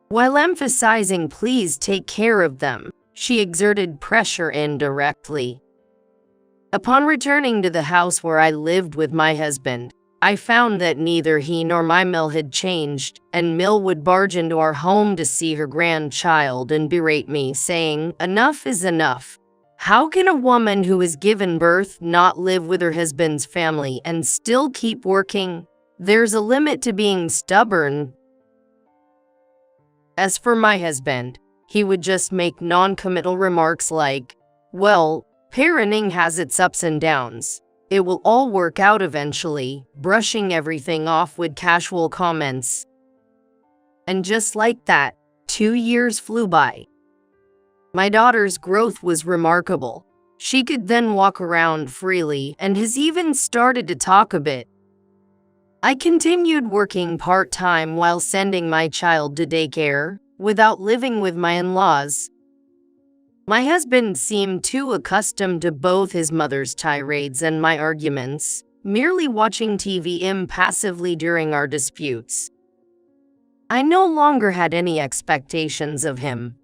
While emphasizing please take care of them, she exerted pressure indirectly. Upon returning to the house where I lived with my husband, I found that neither he nor my Mill had changed, and Mill would barge into our home to see her grandchild and berate me, saying, "Enough is enough. How can a woman who has given birth not live with her husband's family and still keep working? There's a limit to being stubborn." As for my husband, he would just make non-committal remarks like, "Well, parenting has its ups and downs. It will all work out eventually," brushing everything off with casual comments. And just like that, 2 years flew by. My daughter's growth was remarkable. She could then walk around freely and has even started to talk a bit. I continued working part-time while sending my child to daycare, without living with my in-laws. My husband seemed too accustomed to both his mother's tirades and my arguments, merely watching TV impassively during our disputes. I no longer had any expectations of him.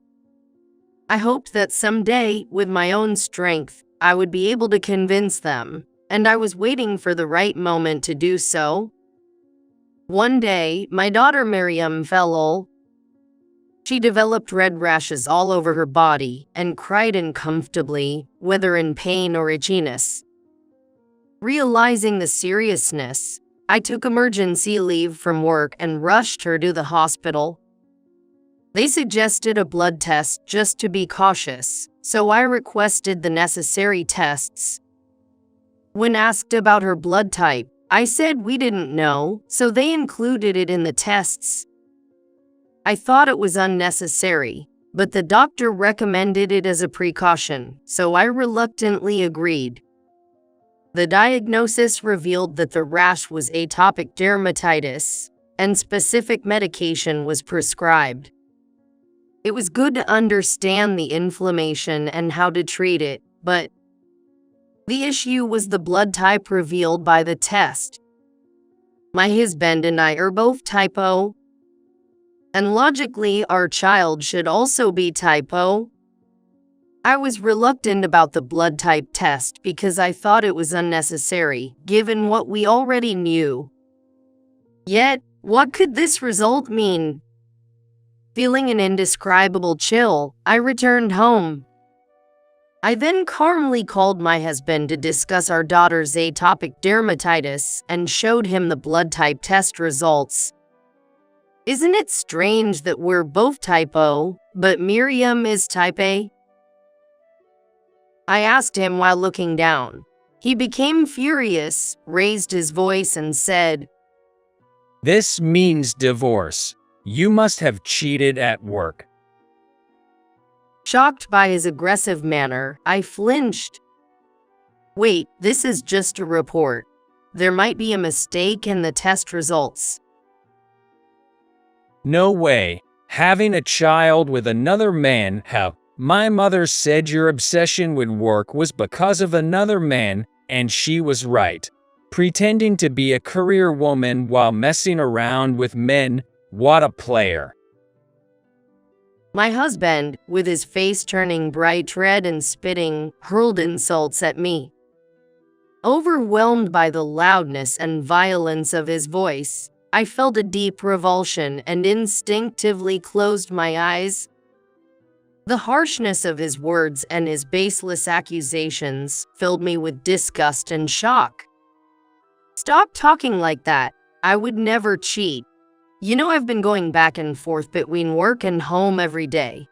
I hoped that someday, with my own strength, I would be able to convince them, and I was waiting for the right moment to do so. One day, my daughter Miriam fell ill. She developed red rashes all over her body and cried uncomfortably, whether in pain or itchiness. Realizing the seriousness, I took emergency leave from work and rushed her to the hospital. They suggested a blood test just to be cautious, so I requested the necessary tests. When asked about her blood type, I said we didn't know, so they included it in the tests. I thought it was unnecessary, but the doctor recommended it as a precaution, so I reluctantly agreed. The diagnosis revealed that the rash was atopic dermatitis, and specific medication was prescribed. It was good to understand the inflammation and how to treat it, but the issue was the blood type revealed by the test. My husband and I are both type O, and logically our child should also be type O. I was reluctant about the blood type test because I thought it was unnecessary, given what we already knew. Yet, what could this result mean? Feeling an indescribable chill, I returned home. I then calmly called my husband to discuss our daughter's atopic dermatitis and showed him the blood type test results. Isn't it strange that we're both type O, but Miriam is type A? I asked him while looking down. He became furious, raised his voice and said, "This means divorce. You must have cheated at work." Shocked by his aggressive manner, I flinched. Wait, this is just a report. There might be a mistake in the test results. No way. Having a child with another man, how? My mother said your obsession with work was because of another man, and she was right. Pretending to be a career woman while messing around with men, what a player. My husband, with his face turning bright red and spitting, hurled insults at me. Overwhelmed by the loudness and violence of his voice, I felt a deep revulsion and instinctively closed my eyes. The harshness of his words and his baseless accusations filled me with disgust and shock. Stop talking like that. I would never cheat. You know I've been going back and forth between work and home every day.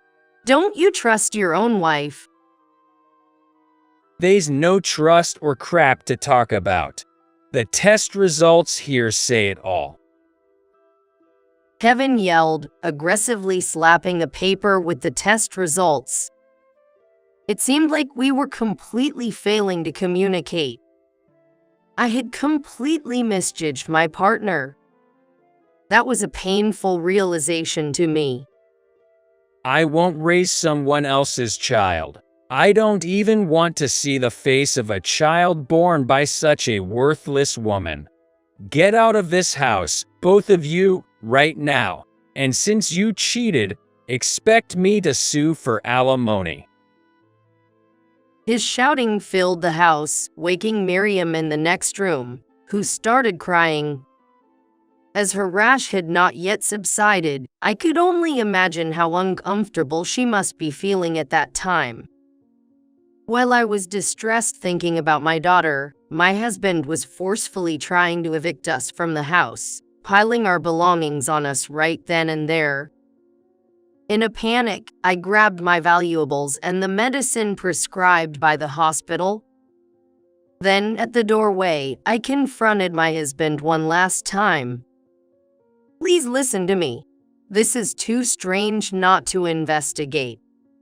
Don't you trust your own wife? There's no trust or crap to talk about. The test results here say it all. Kevin yelled, aggressively slapping the paper with the test results. It seemed like we were completely failing to communicate. I had completely misjudged my partner. That was a painful realization to me. I won't raise someone else's child. I don't even want to see the face of a child born by such a worthless woman. Get out of this house, both of you, right now. And since you cheated, expect me to sue for alimony. His shouting filled the house, waking Miriam in the next room, who started crying. As her rash had not yet subsided, I could only imagine how uncomfortable she must be feeling at that time. While I was distressed thinking about my daughter, my husband was forcefully trying to evict us from the house, piling our belongings on us right then and there. In a panic, I grabbed my valuables and the medicine prescribed by the hospital. Then, at the doorway, I confronted my husband one last time. Please listen to me. This is too strange not to investigate.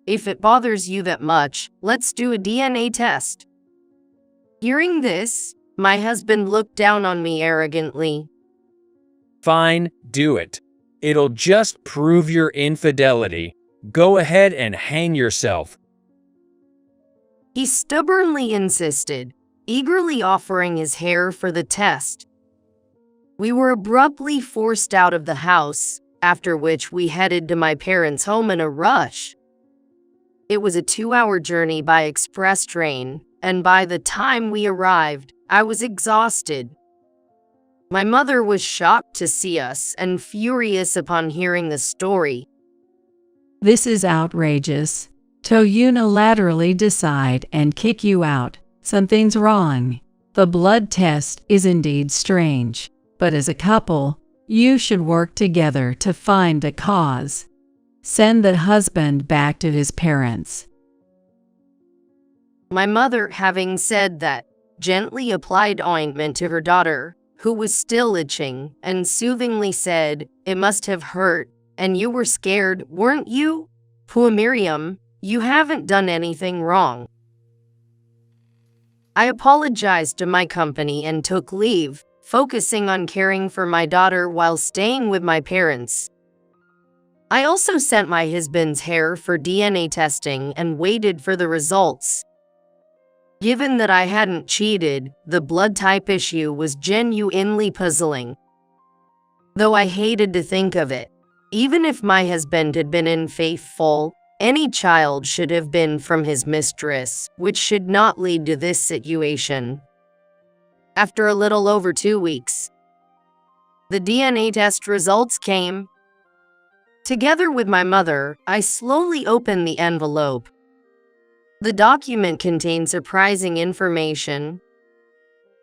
If it bothers you that much, let's do a DNA test. Hearing this, my husband looked down on me arrogantly. Fine, do it. It'll just prove your infidelity. Go ahead and hang yourself. He stubbornly insisted, eagerly offering his hair for the test. We were abruptly forced out of the house, after which we headed to my parents' home in a rush. It was a 2-hour journey by express train, and by the time we arrived, I was exhausted. My mother was shocked to see us and furious upon hearing the story. This is outrageous. To unilaterally decide and kick you out. Something's wrong. The blood test is indeed strange, but as a couple, you should work together to find a cause. Send the husband back to his parents. My mother, having said that, gently applied ointment to her daughter, who was still itching, and soothingly said, "It must have hurt, and you were scared, weren't you? Poor Miriam, you haven't done anything wrong." I apologized to my company and took leave, focusing on caring for my daughter while staying with my parents. I also sent my husband's hair for DNA testing and waited for the results. Given that I hadn't cheated, the blood type issue was genuinely puzzling. Though I hated to think of it, even if my husband had been unfaithful, any child should have been from his mistress, which should not lead to this situation. After a little over 2 weeks, the DNA test results came. Together with my mother, I slowly opened the envelope. The document contained surprising information.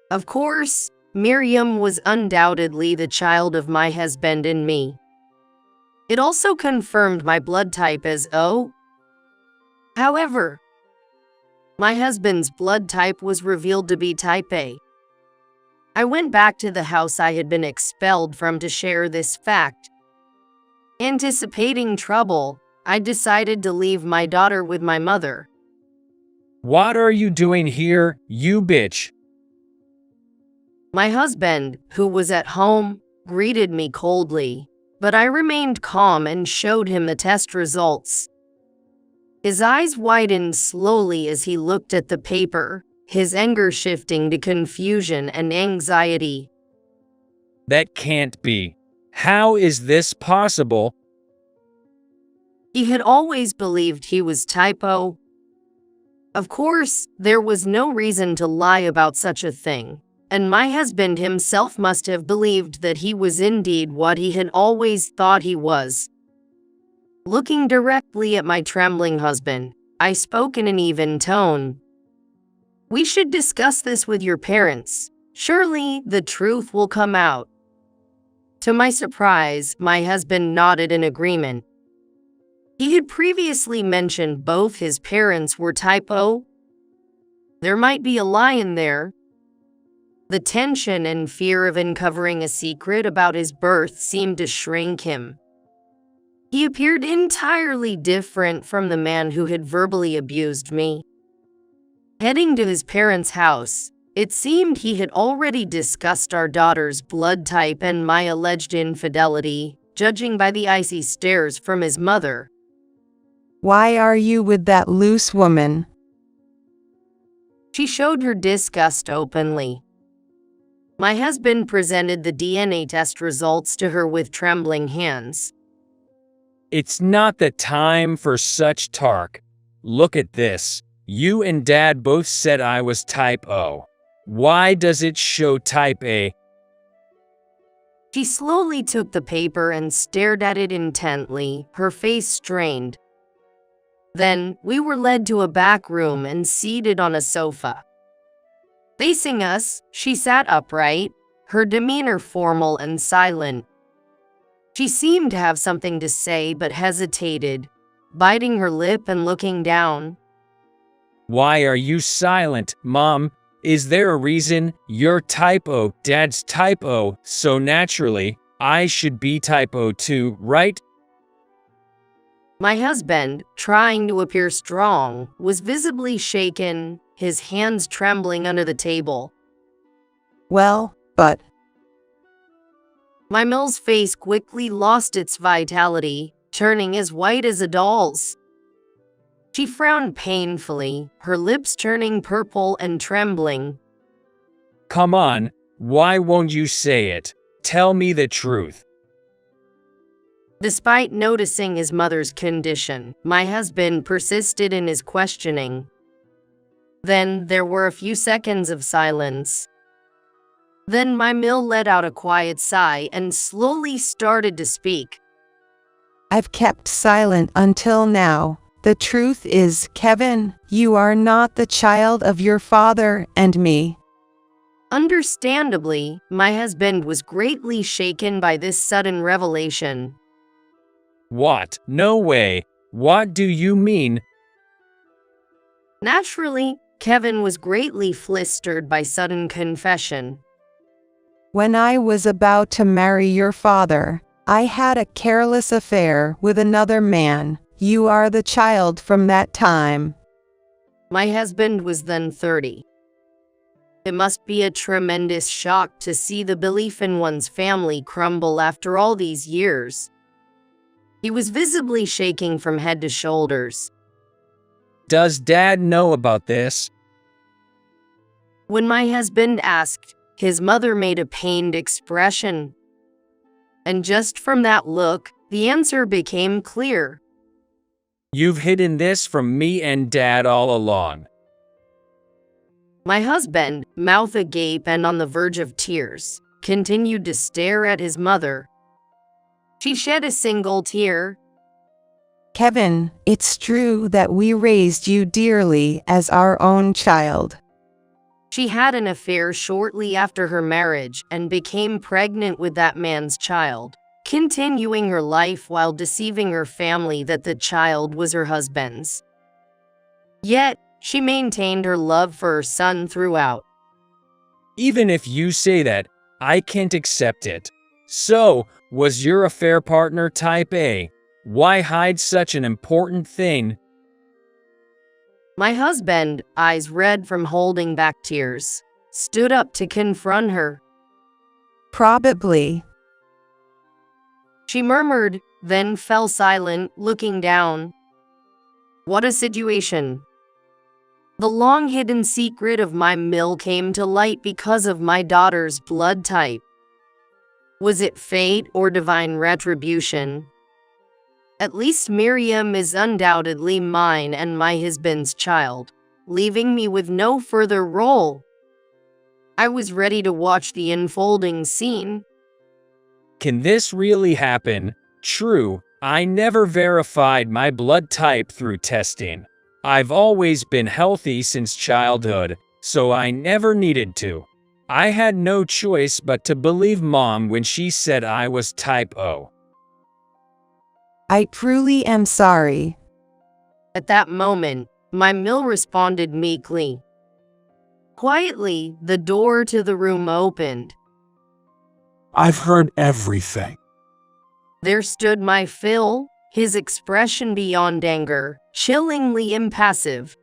Of course, Miriam was undoubtedly the child of my husband and me. It also confirmed my blood type as O. However, my husband's blood type was revealed to be type A. I went back to the house I had been expelled from to share this fact. Anticipating trouble, I decided to leave my daughter with my mother. What are you doing here, you bitch? My husband, who was at home, greeted me coldly, but I remained calm and showed him the test results. His eyes widened slowly as he looked at the paper, his anger shifting to confusion and anxiety. That can't be. How is this possible? He had always believed he was type O. Of course, there was no reason to lie about such a thing, and my husband himself must have believed that he was indeed what he had always thought he was. Looking directly at my trembling husband, I spoke in an even tone. "We should discuss this with your parents. Surely the truth will come out." To my surprise, my husband nodded in agreement. He had previously mentioned both his parents were type O. There might be a lie in there. The tension and fear of uncovering a secret about his birth seemed to shrink him. He appeared entirely different from the man who had verbally abused me. Heading to his parents' house, it seemed he had already discussed our daughter's blood type and my alleged infidelity, judging by the icy stares from his mother. Why are you with that loose woman? She showed her disgust openly. My husband presented the DNA test results to her with trembling hands. It's not the time for such talk. Look at this. You and Dad both said I was type O. Why does it show type A? She slowly took the paper and stared at it intently, her face strained. Then, we were led to a back room and seated on a sofa. Facing us, she sat upright, her demeanor formal and silent. She seemed to have something to say but hesitated, biting her lip and looking down. Why are you silent, Mom? Is there a reason? You're type O, Dad's type O, so naturally, I should be type O too, right? My husband, trying to appear strong, was visibly shaken, his hands trembling under the table. Well, but... My Mill's face quickly lost its vitality, turning as white as a doll's. She frowned painfully, her lips turning purple and trembling. Come on, why won't you say it? Tell me the truth. Despite noticing his mother's condition, my husband persisted in his questioning. Then there were a few seconds of silence. Then my Mill let out a quiet sigh and slowly started to speak. I've kept silent until now. The truth is, Kevin, you are not the child of your father and me. Understandably, my husband was greatly shaken by this sudden revelation. What? No way. What do you mean? Naturally, Kevin was greatly flustered by sudden confession. When I was about to marry your father, I had a careless affair with another man. You are the child from that time. My husband was then 30. It must be a tremendous shock to see the belief in one's family crumble after all these years. He was visibly shaking from head to shoulders. Does Dad know about this? When my husband asked, his mother made a pained expression. And just from that look, the answer became clear. You've hidden this from me and Dad all along. My husband, mouth agape and on the verge of tears, continued to stare at his mother. She shed a single tear. Kevin, it's true that we raised you dearly as our own child. She had an affair shortly after her marriage and became pregnant with that man's child, continuing her life while deceiving her family that the child was her husband's. Yet, she maintained her love for her son throughout. Even if you say that, I can't accept it. So, was your affair partner type A? Why hide such an important thing? My husband, eyes red from holding back tears, stood up to confront her. Probably. She murmured, then fell silent, looking down. What a situation. The long-hidden secret of my Mill came to light because of my daughter's blood type. Was it fate or divine retribution? At least Miriam is undoubtedly mine and my husband's child, leaving me with no further role. I was ready to watch the unfolding scene. Can this really happen? True, I never verified my blood type through testing. I've always been healthy since childhood, so I never needed to. I had no choice but to believe Mom when she said I was type O. I truly am sorry. At that moment, my Mill responded meekly. Quietly, the door to the room opened. I've heard everything. There stood my Phil, his expression beyond anger, chillingly impassive.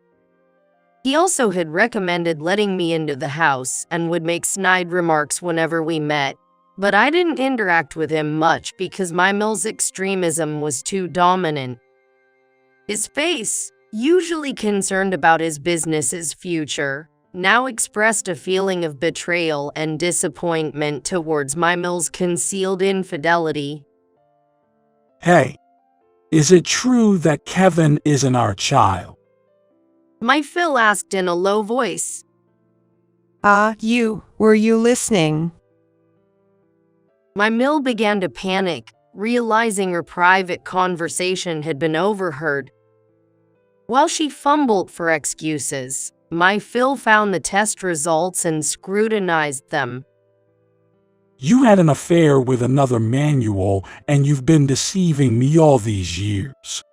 He also had recommended letting me into the house and would make snide remarks whenever we met, but I didn't interact with him much because my Mill's extremism was too dominant. His face, usually concerned about his business's future, now expressed a feeling of betrayal and disappointment towards my Mill's concealed infidelity. Hey, is it true that Kevin isn't our child? My Phil asked in a low voice. Were you listening? My Mill began to panic, realizing her private conversation had been overheard. While she fumbled for excuses, my Phil found the test results and scrutinized them. You had an affair with another Manuel, and you've been deceiving me all these years.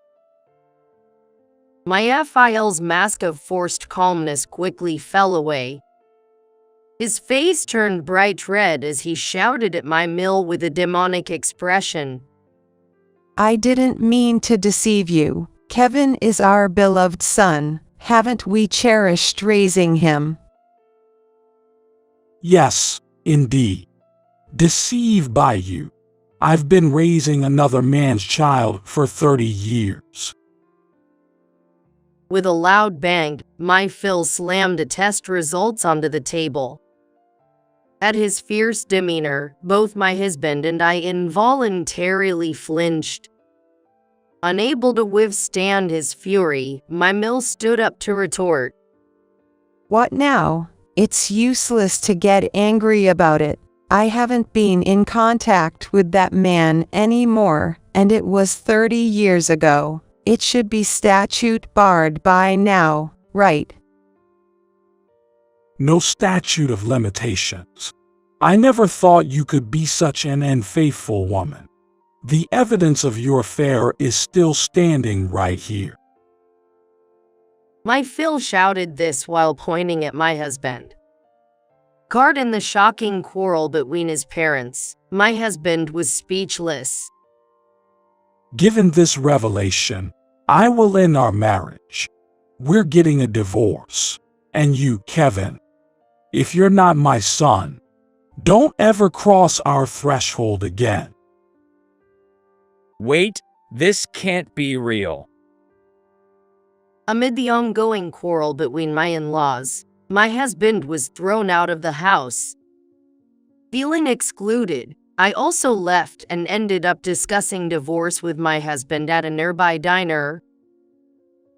My FIL's mask of forced calmness quickly fell away. His face turned bright red as he shouted at my Mill with a demonic expression. I didn't mean to deceive you. Kevin is our beloved son. Haven't we cherished raising him? Yes, indeed. Deceived by you. I've been raising another man's child for 30 years. With a loud bang, my Phil slammed the test results onto the table. At his fierce demeanor, both my husband and I involuntarily flinched. Unable to withstand his fury, my Mill stood up to retort. What now? It's useless to get angry about it. I haven't been in contact with that man anymore, and it was 30 years ago. It should be statute barred by now, right? No statute of limitations. I never thought you could be such an unfaithful woman. The evidence of your affair is still standing right here. My Phil shouted this while pointing at my husband. Caught in the shocking quarrel between his parents, my husband was speechless. Given this revelation, I will end our marriage. We're getting a divorce. And you, Kevin, if you're not my son, don't ever cross our threshold again. Wait, this can't be real. Amid the ongoing quarrel between my in-laws, my husband was thrown out of the house. Feeling excluded, I also left and ended up discussing divorce with my husband at a nearby diner.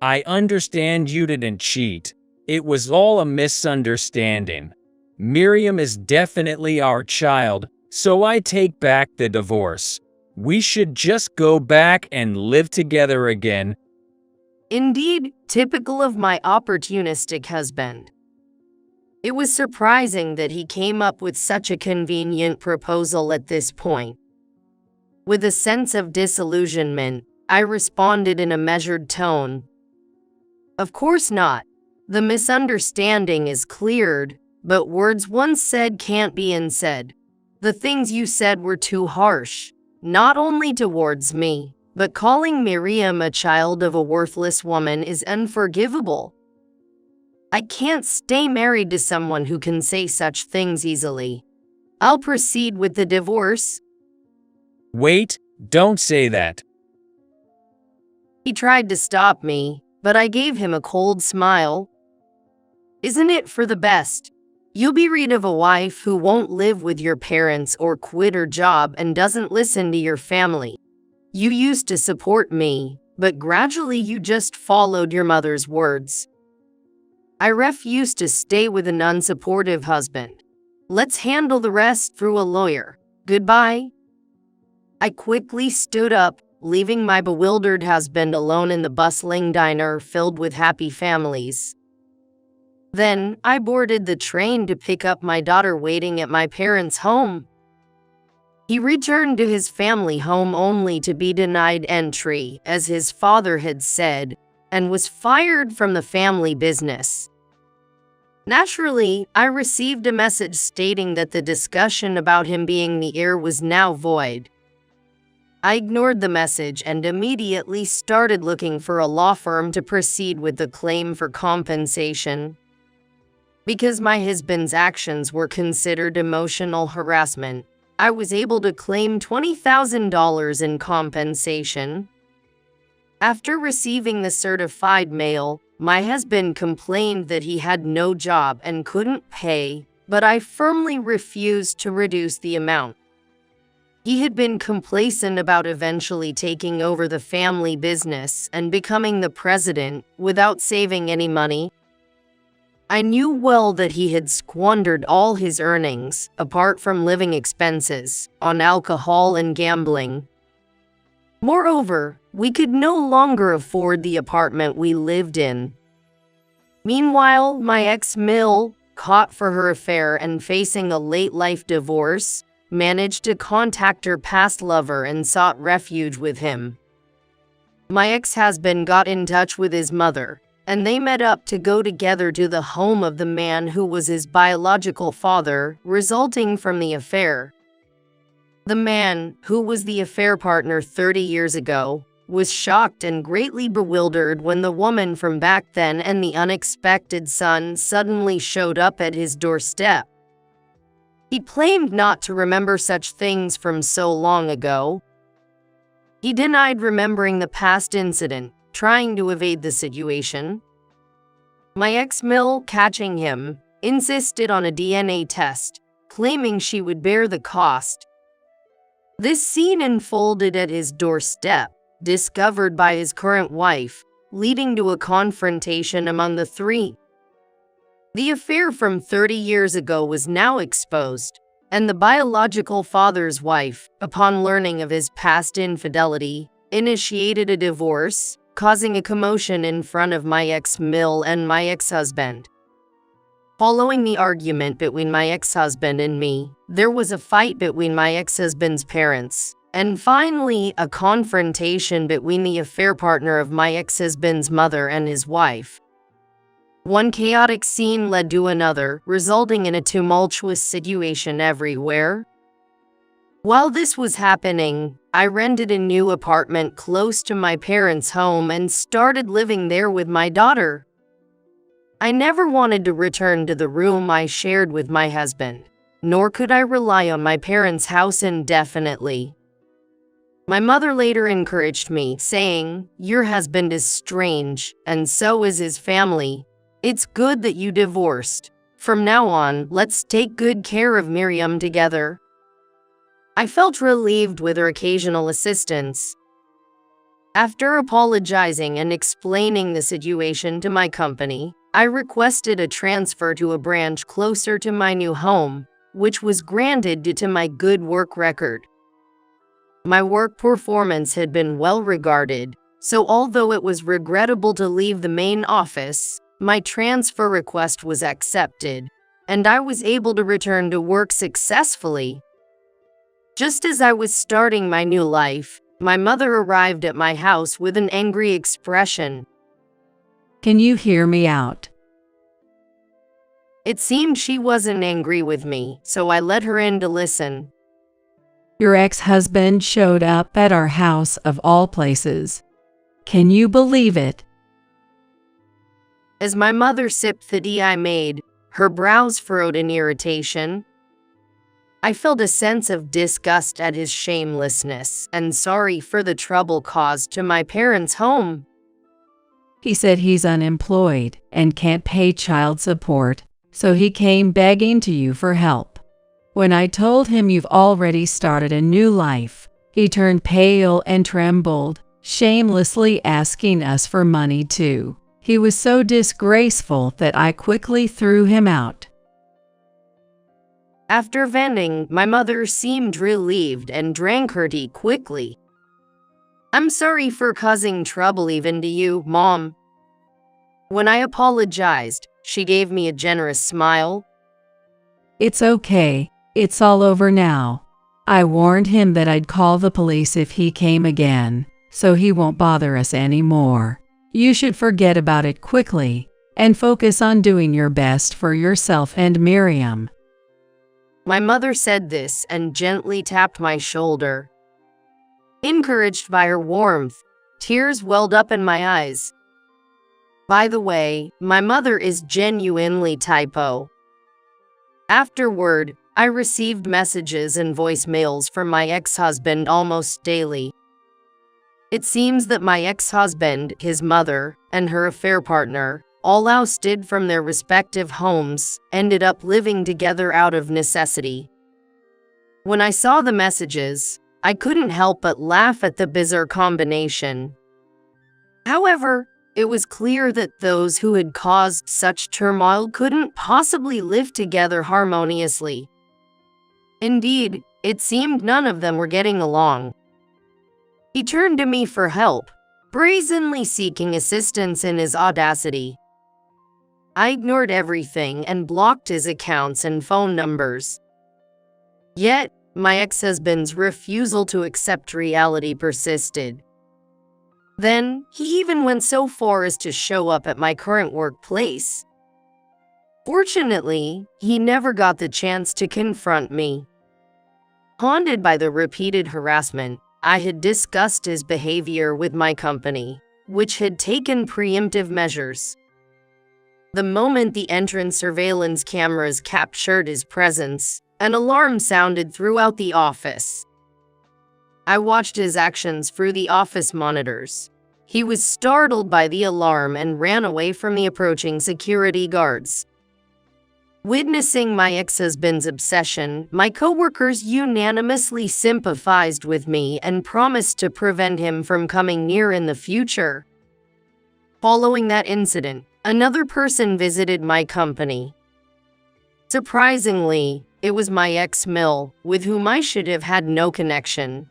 I understand you didn't cheat. It was all a misunderstanding. Miriam is definitely our child, so I take back the divorce. We should just go back and live together again. Indeed, typical of my opportunistic husband. It was surprising that he came up with such a convenient proposal at this point. With a sense of disillusionment, I responded in a measured tone. Of course not. The misunderstanding is cleared, but words once said can't be unsaid. The things you said were too harsh, not only towards me, but calling Miriam a child of a worthless woman is unforgivable. I can't stay married to someone who can say such things easily. I'll proceed with the divorce. Wait, don't say that. He tried to stop me, but I gave him a cold smile. Isn't it for the best? You'll be rid of a wife who won't live with your parents or quit her job and doesn't listen to your family. You used to support me, but gradually you just followed your mother's words. I refuse to stay with an unsupportive husband. Let's handle the rest through a lawyer. Goodbye. I quickly stood up, leaving my bewildered husband alone in the bustling diner filled with happy families. Then, I boarded the train to pick up my daughter waiting at my parents' home. He returned to his family home only to be denied entry, as his father had said, and was fired from the family business. Naturally, I received a message stating that the discussion about him being the heir was now void. I ignored the message and immediately started looking for a law firm to proceed with the claim for compensation. Because my husband's actions were considered emotional harassment, I was able to claim $20,000 in compensation. After receiving the certified mail, my husband complained that he had no job and couldn't pay, but I firmly refused to reduce the amount. He had been complacent about eventually taking over the family business and becoming the president without saving any money. I knew well that he had squandered all his earnings, apart from living expenses, on alcohol and gambling. Moreover, we could no longer afford the apartment we lived in. Meanwhile, my ex-Mill, caught for her affair and facing a late-life divorce, managed to contact her past lover and sought refuge with him. My ex-husband got in touch with his mother, and they met up to go together to the home of the man who was his biological father, resulting from the affair. The man, who was the affair partner 30 years ago, was shocked and greatly bewildered when the woman from back then and the unexpected son suddenly showed up at his doorstep. He claimed not to remember such things from so long ago. He denied remembering the past incident, trying to evade the situation. My ex-Mill, catching him, insisted on a DNA test, claiming she would bear the cost. This scene unfolded at his doorstep, discovered by his current wife, leading to a confrontation among the three. The affair from 30 years ago was now exposed, and the biological father's wife, upon learning of his past infidelity, initiated a divorce, causing a commotion in front of my ex-Mill and my ex-husband. Following the argument between my ex-husband and me, there was a fight between my ex-husband's parents, and finally a confrontation between the affair partner of my ex-husband's mother and his wife. One chaotic scene led to another, resulting in a tumultuous situation everywhere. While this was happening, I rented a new apartment close to my parents' home and started living there with my daughter. I never wanted to return to the room I shared with my husband, nor could I rely on my parents' house indefinitely. My mother later encouraged me, saying, "Your husband is strange, and so is his family. It's good that you divorced. From now on, let's take good care of Miriam together." I felt relieved with her occasional assistance. After apologizing and explaining the situation to my company, I requested a transfer to a branch closer to my new home, which was granted due to my good work record. My work performance had been well regarded, so although it was regrettable to leave the main office, my transfer request was accepted, and I was able to return to work successfully. Just as I was starting my new life, my mother arrived at my house with an angry expression. Can you hear me out? It seemed she wasn't angry with me, so I let her in to listen. Your ex-husband showed up at our house of all places. Can you believe it? As my mother sipped the tea I made, her brows furrowed in irritation. I felt a sense of disgust at his shamelessness and sorry for the trouble caused to my parents' home. He said he's unemployed and can't pay child support, so he came begging to you for help. When I told him you've already started a new life, he turned pale and trembled, shamelessly asking us for money too. He was so disgraceful that I quickly threw him out. After venting, my mother seemed relieved and drank her tea quickly. "I'm sorry for causing trouble even to you, Mom." When I apologized, she gave me a generous smile. It's okay. It's all over now. I warned him that I'd call the police if he came again, so he won't bother us anymore. You should forget about it quickly and focus on doing your best for yourself and Miriam. My mother said this and gently tapped my shoulder. Encouraged by her warmth, tears welled up in my eyes. By the way, my mother is genuinely typo. Afterward, I received messages and voicemails from my ex-husband almost daily. It seems that my ex-husband, his mother, and her affair partner, all ousted from their respective homes, ended up living together out of necessity. When I saw the messages, I couldn't help but laugh at the bizarre combination. However, it was clear that those who had caused such turmoil couldn't possibly live together harmoniously. Indeed, it seemed none of them were getting along. He turned to me for help, brazenly seeking assistance in his audacity. I ignored everything and blocked his accounts and phone numbers. Yet, my ex-husband's refusal to accept reality persisted. Then, he even went so far as to show up at my current workplace. Fortunately, he never got the chance to confront me. Haunted by the repeated harassment, I had discussed his behavior with my company, which had taken preemptive measures. The moment the entrance surveillance cameras captured his presence, an alarm sounded throughout the office. I watched his actions through the office monitors. He was startled by the alarm and ran away from the approaching security guards. Witnessing my ex-husband's obsession, my coworkers unanimously sympathized with me and promised to prevent him from coming near in the future. Following that incident, another person visited my company. Surprisingly, it was my ex-Mill, with whom I should have had no connection.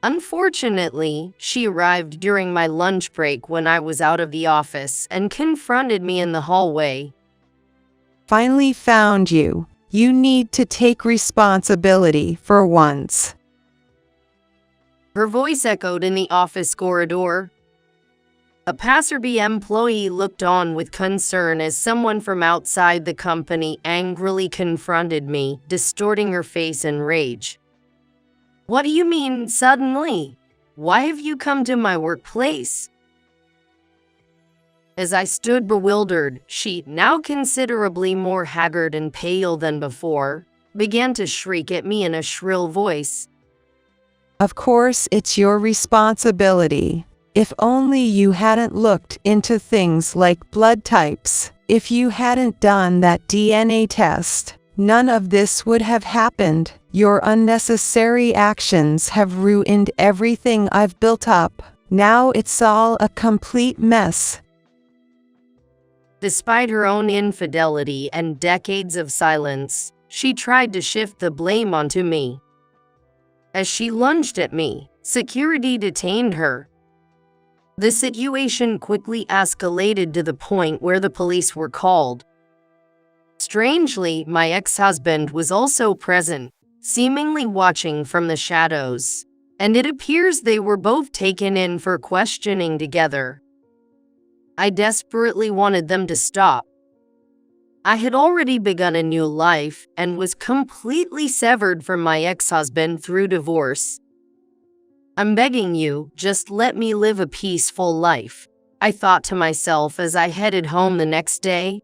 Unfortunately, she arrived during my lunch break when I was out of the office and confronted me in the hallway. Finally found you. You need to take responsibility for once. Her voice echoed in the office corridor. A passerby employee looked on with concern as someone from outside the company angrily confronted me, distorting her face in rage. "What do you mean, suddenly? Why have you come to my workplace?" As I stood bewildered, she, now considerably more haggard and pale than before, began to shriek at me in a shrill voice. Of course, it's your responsibility. If only you hadn't looked into things like blood types. If you hadn't done that DNA test, none of this would have happened. Your unnecessary actions have ruined everything I've built up. Now it's all a complete mess. Despite her own infidelity and decades of silence, she tried to shift the blame onto me. As she lunged at me, security detained her. The situation quickly escalated to the point where the police were called. Strangely, my ex-husband was also present, seemingly watching from the shadows, and it appears they were both taken in for questioning together. I desperately wanted them to stop. I had already begun a new life and was completely severed from my ex-husband through divorce. "I'm begging you, just let me live a peaceful life," I thought to myself as I headed home the next day.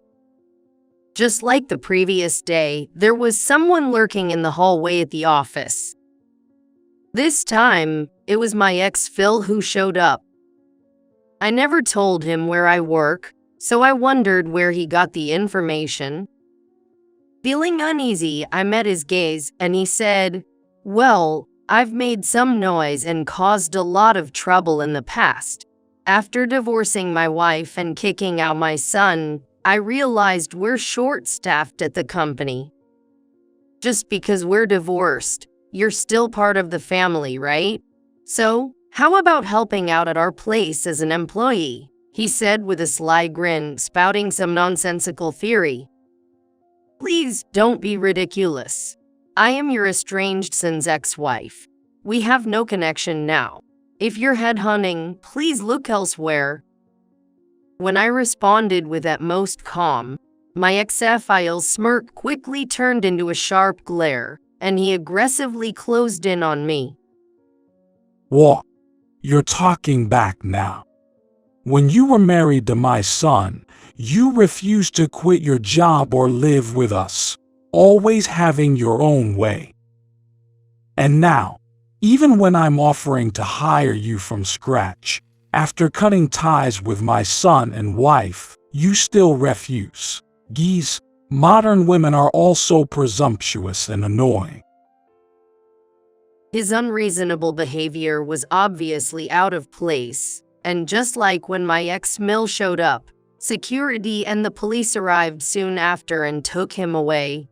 Just like the previous day, there was someone lurking in the hallway at the office. This time, it was my ex-Phil who showed up. I never told him where I work, so I wondered where he got the information. Feeling uneasy, I met his gaze and he said, "Well, I've made some noise and caused a lot of trouble in the past. After divorcing my wife and kicking out my son, I realized we're short-staffed at the company. Just because we're divorced, you're still part of the family, right? So, how about helping out at our place as an employee?" he said with a sly grin, spouting some nonsensical theory. "Please don't be ridiculous. I am your estranged son's ex-wife. We have no connection now. If you're headhunting, please look elsewhere." When I responded with at most calm, my ex-filial's smirk quickly turned into a sharp glare, and he aggressively closed in on me. What? You're talking back now. When you were married to my son, you refused to quit your job or live with us, always having your own way. And now, even when I'm offering to hire you from scratch, after cutting ties with my son and wife, you still refuse. Geez, modern women are also presumptuous and annoying. His unreasonable behavior was obviously out of place, and just like when my ex-mill showed up, security and the police arrived soon after and took him away.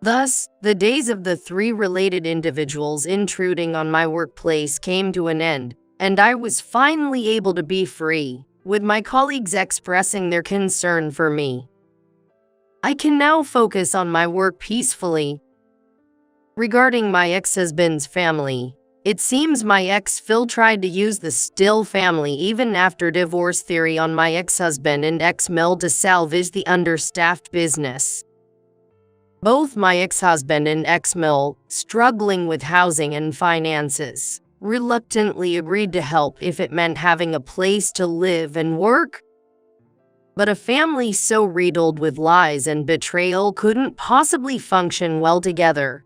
Thus, the days of the three related individuals intruding on my workplace came to an end, and I was finally able to be free, with my colleagues expressing their concern for me. I can now focus on my work peacefully. Regarding my ex-husband's family, it seems my ex-Phil tried to use the still family even after divorce theory on my ex-husband and ex-Mill to salvage the understaffed business. Both my ex-husband and ex-Mill, struggling with housing and finances, reluctantly agreed to help if it meant having a place to live and work. But a family so riddled with lies and betrayal couldn't possibly function well together.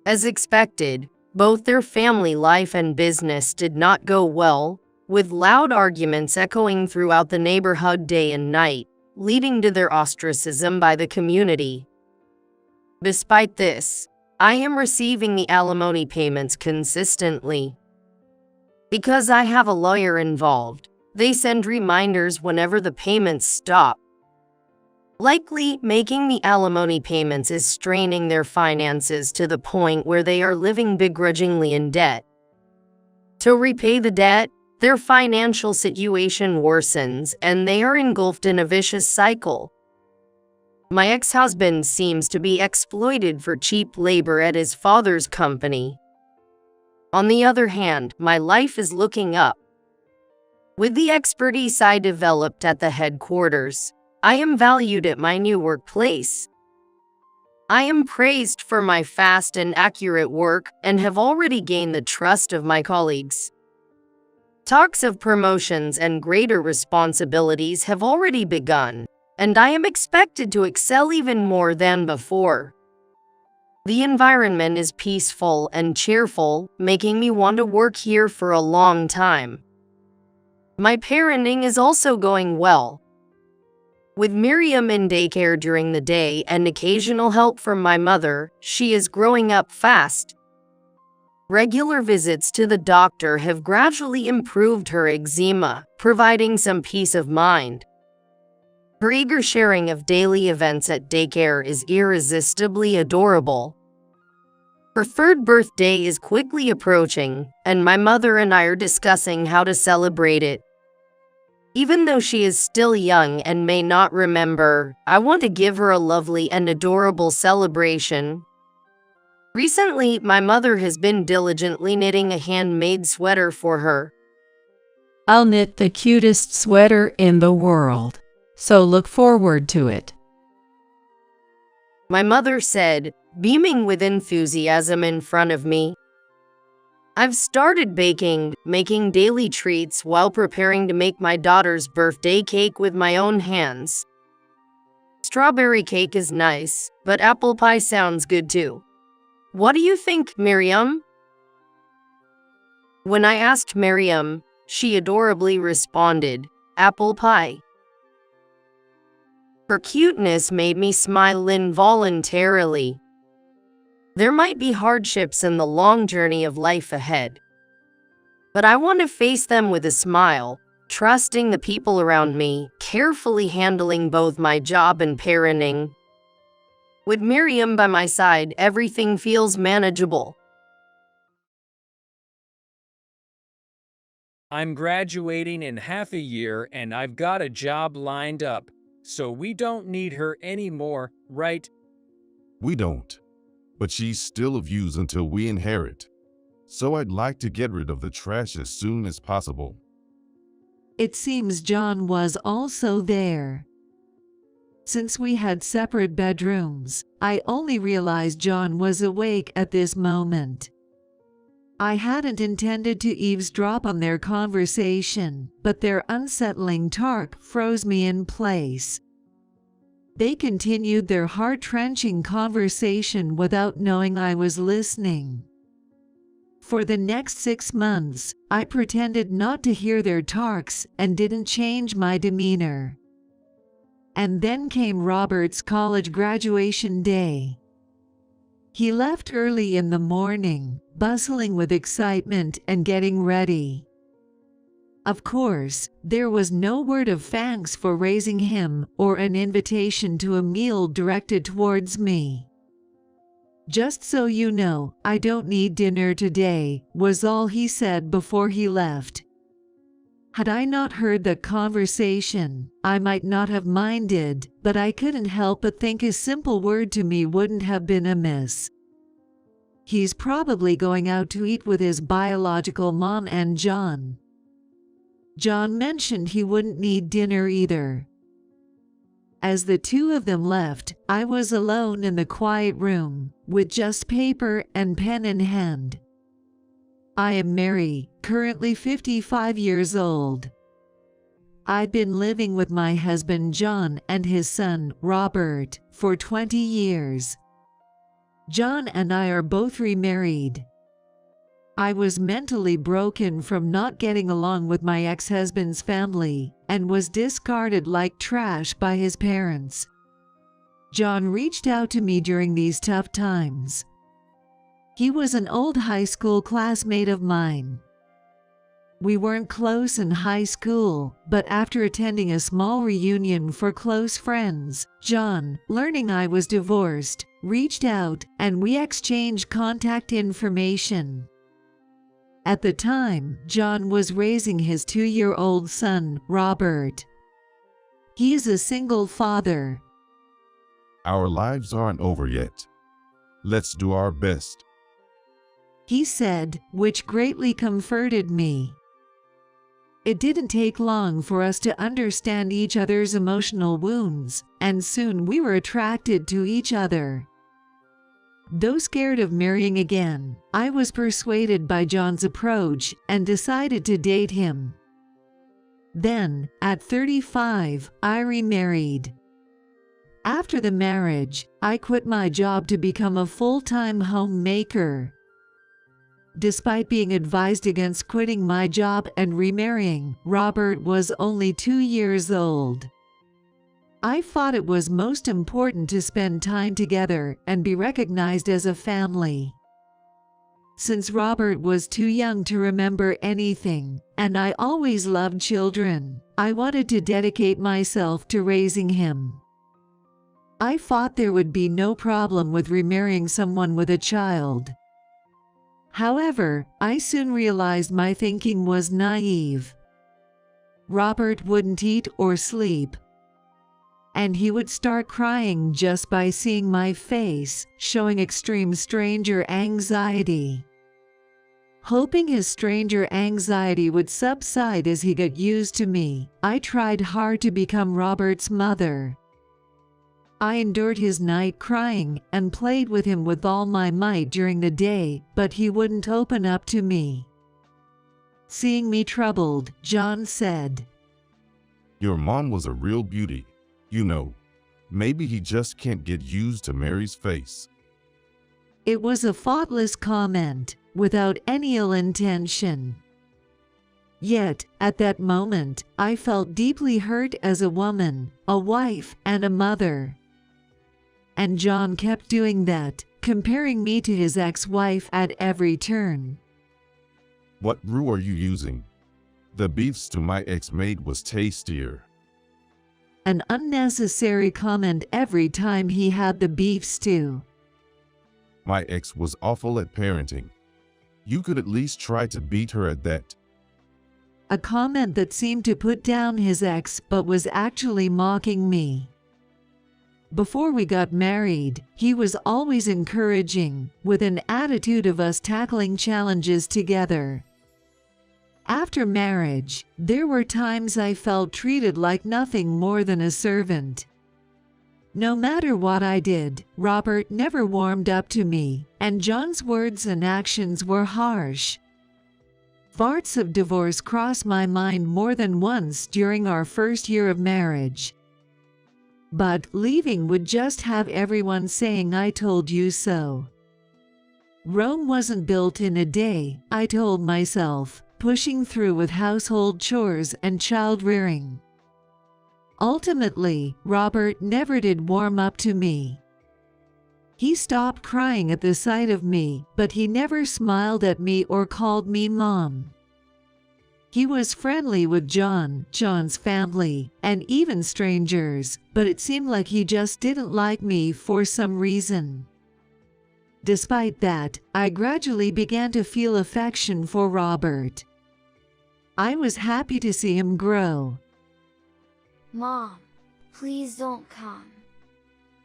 As expected, both their family life and business did not go well, with loud arguments echoing throughout the neighborhood day and night, leading to their ostracism by the community. Despite this, I am receiving the alimony payments consistently. Because I have a lawyer involved, they send reminders whenever the payments stop. Likely, making the alimony payments is straining their finances to the point where they are living begrudgingly in debt. To repay the debt, their financial situation worsens and they are engulfed in a vicious cycle. My ex-husband seems to be exploited for cheap labor at his father's company. On the other hand, my life is looking up. With the expertise I developed at the headquarters, I am valued at my new workplace. I am praised for my fast and accurate work and have already gained the trust of my colleagues. Talks of promotions and greater responsibilities have already begun, and I am expected to excel even more than before. The environment is peaceful and cheerful, making me want to work here for a long time. My parenting is also going well. With Miriam in daycare during the day and occasional help from my mother, she is growing up fast. Regular visits to the doctor have gradually improved her eczema, providing some peace of mind. Her eager sharing of daily events at daycare is irresistibly adorable. Her third birthday is quickly approaching, and my mother and I are discussing how to celebrate it. Even though she is still young and may not remember, I want to give her a lovely and adorable celebration. Recently, my mother has been diligently knitting a handmade sweater for her. I'll knit the cutest sweater in the world, so look forward to it. My mother said, beaming with enthusiasm in front of me. I've started baking, making daily treats while preparing to make my daughter's birthday cake with my own hands. Strawberry cake is nice, but apple pie sounds good too. What do you think, Miriam? When I asked Miriam, she adorably responded, apple pie. Her cuteness made me smile involuntarily. There might be hardships in the long journey of life ahead, but I want to face them with a smile, trusting the people around me, carefully handling both my job and parenting. With Miriam by my side, everything feels manageable. I'm graduating in half a year and I've got a job lined up, so we don't need her anymore, right? We don't. But she's still of use until we inherit. So I'd like to get rid of the trash as soon as possible. It seems John was also there. Since we had separate bedrooms, I only realized John was awake at this moment. I hadn't intended to eavesdrop on their conversation, but their unsettling talk froze me in place. They continued their heart-wrenching conversation without knowing I was listening. For the next 6 months, I pretended not to hear their talks and didn't change my demeanor. And then came Robert's college graduation day. He left early in the morning, bustling with excitement and getting ready. Of course, there was no word of thanks for raising him or an invitation to a meal directed towards me. "Just so you know, I don't need dinner today," was all he said before he left. Had I not heard the conversation, I might not have minded, but I couldn't help but think a simple word to me wouldn't have been amiss. He's probably going out to eat with his biological mom and John. John mentioned he wouldn't need dinner either. As the two of them left, I was alone in the quiet room, with just paper and pen in hand. I am Mary, currently 55 years old. I've been living with my husband John and his son, Robert, for 20 years. John and I are both remarried. I was mentally broken from not getting along with my ex-husband's family and was discarded like trash by his parents. John reached out to me during these tough times. He was an old high school classmate of mine. We weren't close in high school, but after attending a small reunion for close friends, John, learning I was divorced, reached out and we exchanged contact information. At the time, John was raising his 2-year-old son, Robert. He is a single father. Our lives aren't over yet. Let's do our best, he said, which greatly comforted me. It didn't take long for us to understand each other's emotional wounds, and soon we were attracted to each other. Though scared of marrying again, I was persuaded by John's approach and decided to date him. Then, at 35, I remarried. After the marriage, I quit my job to become a full-time homemaker. Despite being advised against quitting my job and remarrying, Robert was only 2 years old. I thought it was most important to spend time together and be recognized as a family. Since Robert was too young to remember anything, and I always loved children, I wanted to dedicate myself to raising him. I thought there would be no problem with remarrying someone with a child. However, I soon realized my thinking was naive. Robert wouldn't eat or sleep, and he would start crying just by seeing my face, showing extreme stranger anxiety. Hoping his stranger anxiety would subside as he got used to me, I tried hard to become Robert's mother. I endured his night crying and played with him with all my might during the day, but he wouldn't open up to me. Seeing me troubled, John said, "Your mom was a real beauty. You know, maybe he just can't get used to Mary's face." It was a thoughtless comment, without any ill intention. Yet, at that moment, I felt deeply hurt as a woman, a wife, and a mother. And John kept doing that, comparing me to his ex-wife at every turn. "What brew are you using? The beef stew my ex made was tastier." An unnecessary comment every time he had the beef stew. "My ex was awful at parenting. You could at least try to beat her at that." A comment that seemed to put down his ex but was actually mocking me. Before we got married, he was always encouraging, with an attitude of us tackling challenges together. After marriage, there were times I felt treated like nothing more than a servant. No matter what I did, Robert never warmed up to me, and John's words and actions were harsh. Thoughts of divorce crossed my mind more than once during our first year of marriage. But leaving would just have everyone saying I told you so. Rome wasn't built in a day, I told myself, pushing through with household chores and child rearing. Ultimately, Robert never did warm up to me. He stopped crying at the sight of me, but he never smiled at me or called me Mom. He was friendly with John's family, and even strangers, but it seemed like he just didn't like me for some reason. Despite that, I gradually began to feel affection for Robert. I was happy to see him grow. Mom, please don't come.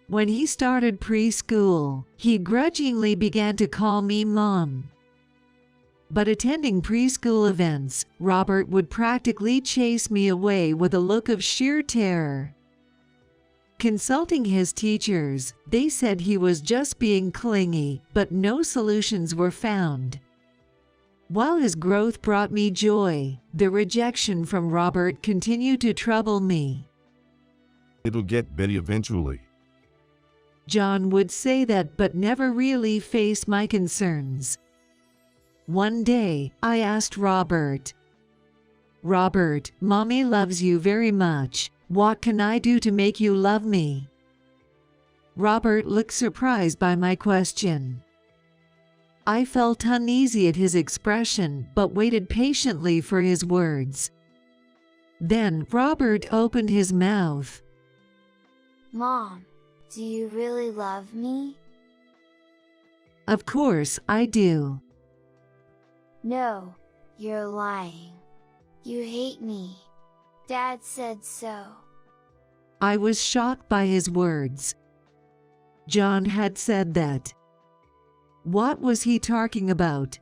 When he started preschool, he grudgingly began to call me Mom. But attending preschool events, Robert would practically chase me away with a look of sheer terror. Consulting his teachers, they said he was just being clingy, but no solutions were found. While his growth brought me joy, the rejection from Robert continued to trouble me. It'll get better eventually. John would say that but never really faced my concerns. One day, I asked Robert, Mommy loves you very much. What can I do to make you love me? Robert looked surprised by my question. I felt uneasy at his expression, but waited patiently for his words. Then Robert opened his mouth. Mom, do you really love me? Of course I do. No, you're lying. You hate me. Dad said so. I was shocked by his words. John had said that. What was he talking about?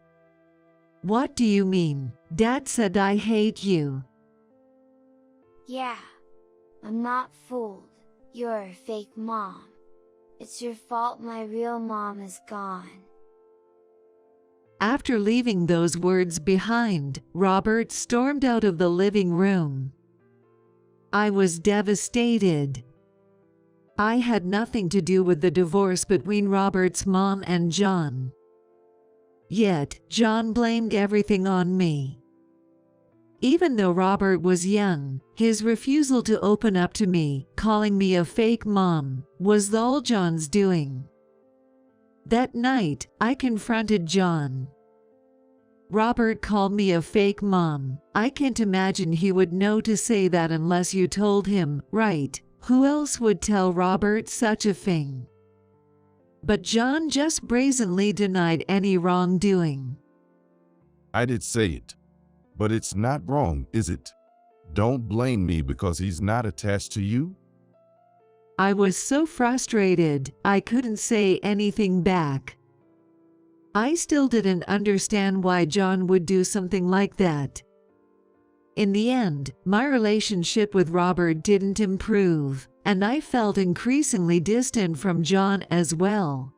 What do you mean? Dad said I hate you. Yeah, I'm not fooled. You're a fake mom. It's your fault my real mom is gone. After leaving those words behind, Robert stormed out of the living room. I was devastated. I had nothing to do with the divorce between Robert's mom and John. Yet, John blamed everything on me. Even though Robert was young, his refusal to open up to me, calling me a fake mom, was all John's doing. That night, I confronted John. Robert called me a fake mom. I can't imagine he would know to say that unless you told him, right? Who else would tell Robert such a thing? But John just brazenly denied any wrongdoing. I did say it. But it's not wrong, is it? Don't blame me because he's not attached to you. I was so frustrated, I couldn't say anything back. I still didn't understand why John would do something like that. In the end, my relationship with Robert didn't improve, and I felt increasingly distant from John as well.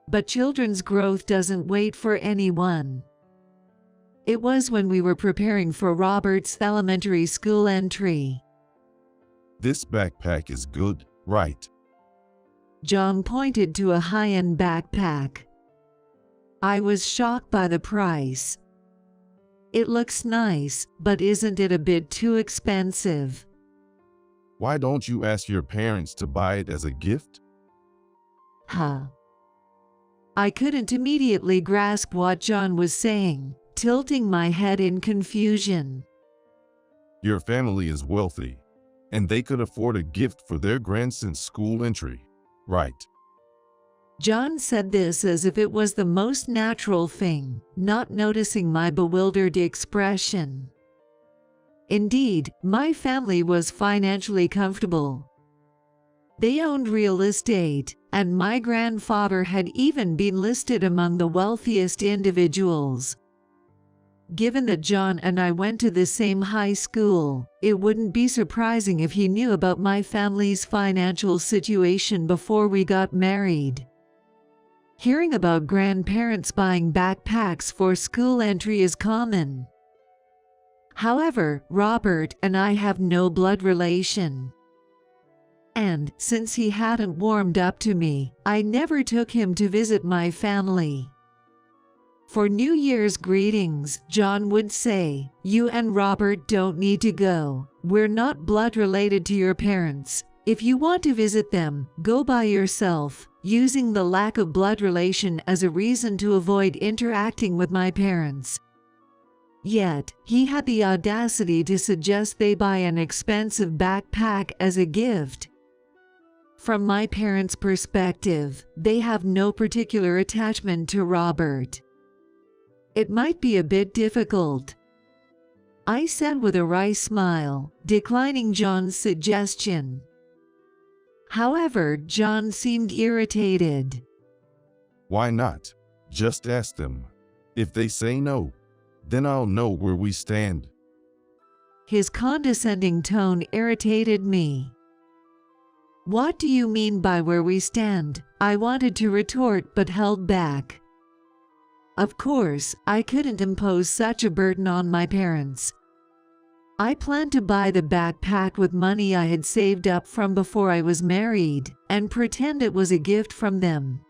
But children's growth doesn't wait for anyone. It was when we were preparing for Robert's elementary school entry. This backpack is good, right? John pointed to a high-end backpack. I was shocked by the price. It looks nice, but isn't it a bit too expensive? Why don't you ask your parents to buy it as a gift? I couldn't immediately grasp what John was saying, tilting my head in confusion. Your family is wealthy, and they could afford a gift for their grandson's school entry, right? John said this as if it was the most natural thing, not noticing my bewildered expression. Indeed, my family was financially comfortable. They owned real estate, and my grandfather had even been listed among the wealthiest individuals. given that John and I went to the same high school, it wouldn't be surprising if he knew about my family's financial situation before we got married. Hearing about grandparents buying backpacks for school entry is common. However, Robert and I have no blood relation. And since he hadn't warmed up to me, I never took him to visit my family. For New Year's greetings, John would say, "You and Robert don't need to go. We're not blood related to your parents. If you want to visit them, go by yourself," using the lack of blood relation as a reason to avoid interacting with my parents. Yet, he had the audacity to suggest they buy an expensive backpack as a gift. From my parents' perspective, they have no particular attachment to Robert. It might be a bit difficult, I said with a wry smile, declining John's suggestion. However, John seemed irritated. Why not? Just ask them. If they say no, then I'll know where we stand. His condescending tone irritated me. What do you mean by where we stand? I wanted to retort but held back. Of course, I couldn't impose such a burden on my parents. I planned to buy the backpack with money I had saved up from before I was married and pretend it was a gift from them.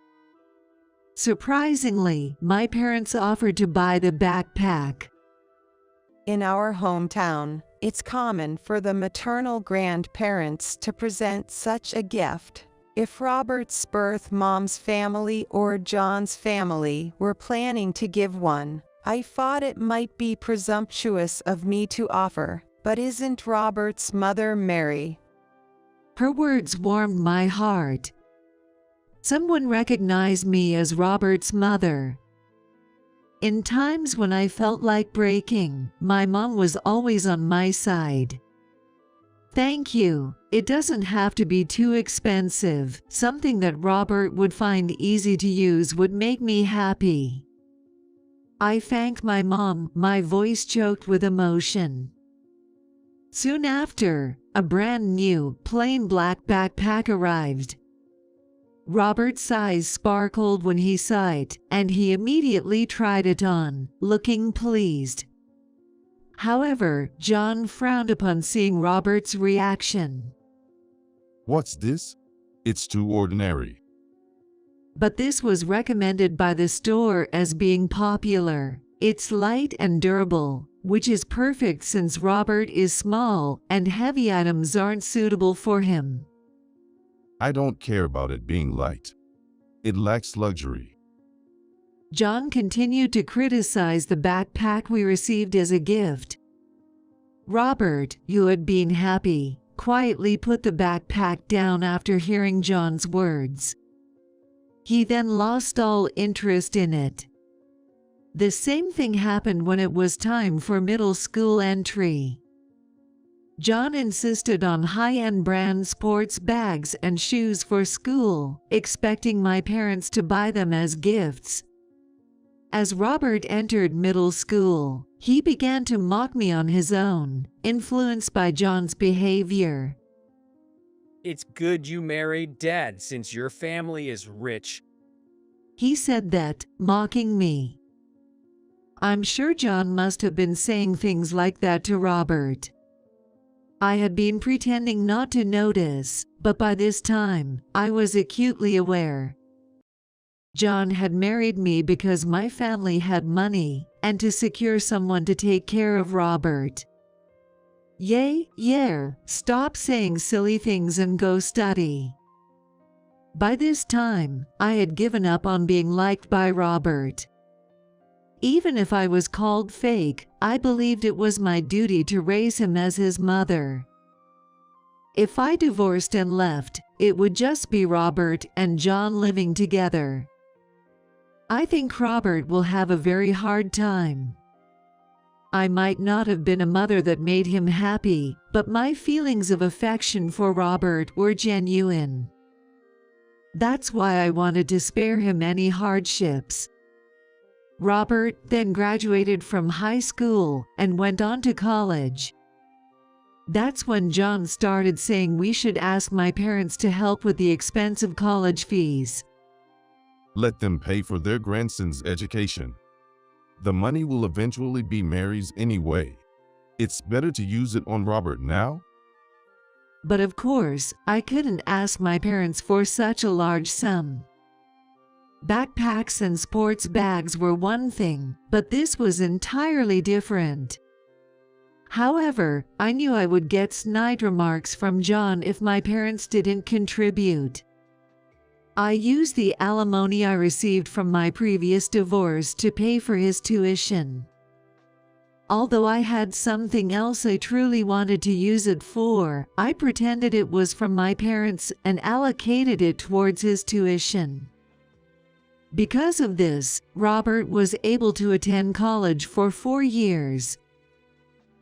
Surprisingly, my parents offered to buy the backpack. In our hometown, it's common for the maternal grandparents to present such a gift. If Robert's birth mom's family or John's family were planning to give one, I thought it might be presumptuous of me to offer, but isn't Robert's mother Mary? Her words warmed my heart. Someone recognized me as Robert's mother. In times when I felt like breaking, my mom was always on my side. Thank you. It doesn't have to be too expensive. Something that Robert would find easy to use would make me happy. I thanked my mom, my voice choked with emotion. Soon after, a brand new, plain black backpack arrived. Robert's eyes sparkled when he saw it, and he immediately tried it on, looking pleased. However, John frowned upon seeing Robert's reaction. What's this? It's too ordinary. But this was recommended by the store as being popular. It's light and durable, which is perfect since Robert is small and heavy items aren't suitable for him. I don't care about it being light. It lacks luxury. John continued to criticize the backpack we received as a gift. Robert, who had been happy, quietly put the backpack down after hearing John's words. He then lost all interest in it. The same thing happened when it was time for middle school entry. John insisted on high-end brand sports bags and shoes for school, expecting my parents to buy them as gifts. As Robert entered middle school, he began to mock me on his own, influenced by John's behavior. It's good you married Dad since your family is rich. He said that, mocking me. I'm sure John must have been saying things like that to Robert. I had been pretending not to notice, but by this time, I was acutely aware. John had married me because my family had money and to secure someone to take care of Robert. Stop saying silly things and go study. By this time, I had given up on being liked by Robert. Even if I was called fake, I believed it was my duty to raise him as his mother. If I divorced and left, it would just be Robert and John living together. I think Robert will have a very hard time. I might not have been a mother that made him happy, but my feelings of affection for Robert were genuine. That's why I wanted to spare him any hardships. Robert then graduated from high school and went on to college. That's when John started saying we should ask my parents to help with the expensive college fees. Let them pay for their grandson's education. The money will eventually be Mary's anyway. It's better to use it on Robert now. But of course, I couldn't ask my parents for such a large sum. Backpacks and sports bags were one thing, but this was entirely different. However, I knew I would get snide remarks from John if my parents didn't contribute. I used the alimony I received from my previous divorce to pay for his tuition. Although I had something else I truly wanted to use it for, I pretended it was from my parents and allocated it towards his tuition. Because of this, Robert was able to attend college for 4 years.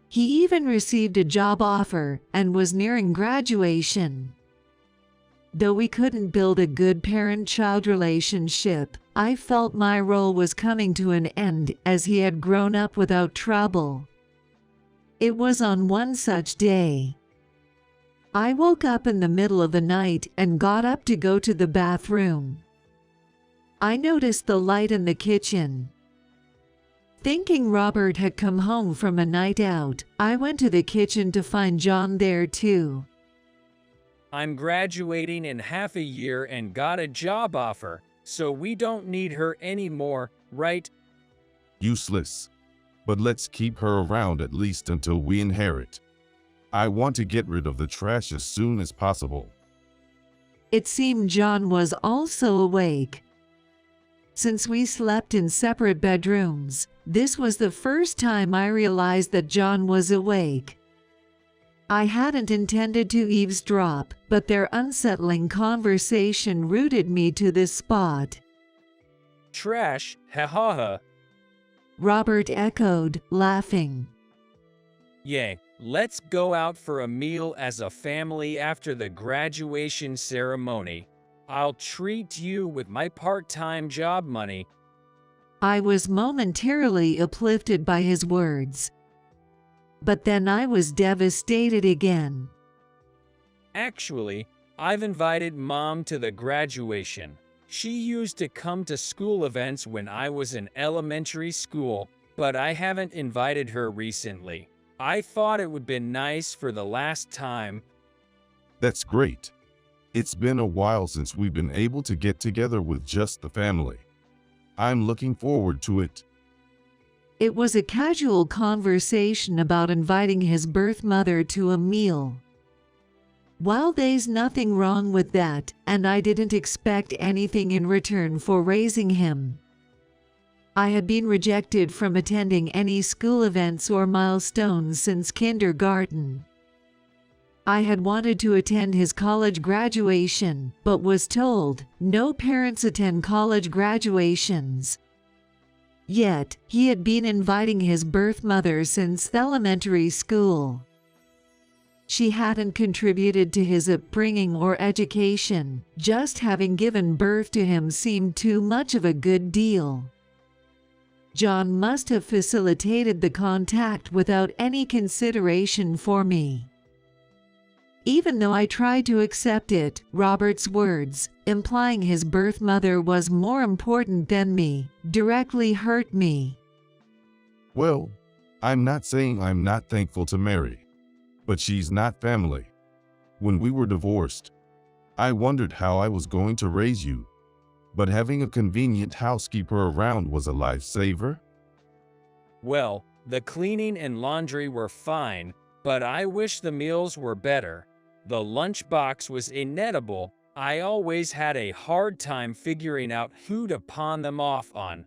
He even received a job offer and was nearing graduation. Though we couldn't build a good parent-child relationship, I felt my role was coming to an end as he had grown up without trouble. It was on one such day. I woke up in the middle of the night and got up to go to the bathroom. I noticed the light in the kitchen. Thinking Robert had come home from a night out, I went to the kitchen to find John there too. I'm graduating in half a year and got a job offer, so we don't need her anymore, right? Useless. But let's keep her around at least until we inherit. I want to get rid of the trash as soon as possible. It seemed John was also awake. Since we slept in separate bedrooms, this was the first time I realized that John was awake. I hadn't intended to eavesdrop, but their unsettling conversation rooted me to this spot. Trash, ha ha ha. Robert echoed, laughing. Yay, let's go out for a meal as a family after the graduation ceremony. I'll treat you with my part-time job money. I was momentarily uplifted by his words. But then I was devastated again. Actually, I've invited Mom to the graduation. She used to come to school events when I was in elementary school, but I haven't invited her recently. I thought it would be nice for the last time. That's great. It's been a while since we've been able to get together with just the family. I'm looking forward to it. It was a casual conversation about inviting his birth mother to a meal. While there's nothing wrong with that, and I didn't expect anything in return for raising him, I had been rejected from attending any school events or milestones since kindergarten. I had wanted to attend his college graduation, but was told, no parents attend college graduations. Yet, he had been inviting his birth mother since elementary school. She hadn't contributed to his upbringing or education, just having given birth to him seemed too much of a good deal. John must have facilitated the contact without any consideration for me. Even though I tried to accept it, Robert's words, implying his birth mother was more important than me, directly hurt me. Well, I'm not saying I'm not thankful to Mary, but she's not family. When we were divorced, I wondered how I was going to raise you, but having a convenient housekeeper around was a lifesaver. Well, the cleaning and laundry were fine, but I wish the meals were better. The lunchbox was inedible. I always had a hard time figuring out who to pawn them off on.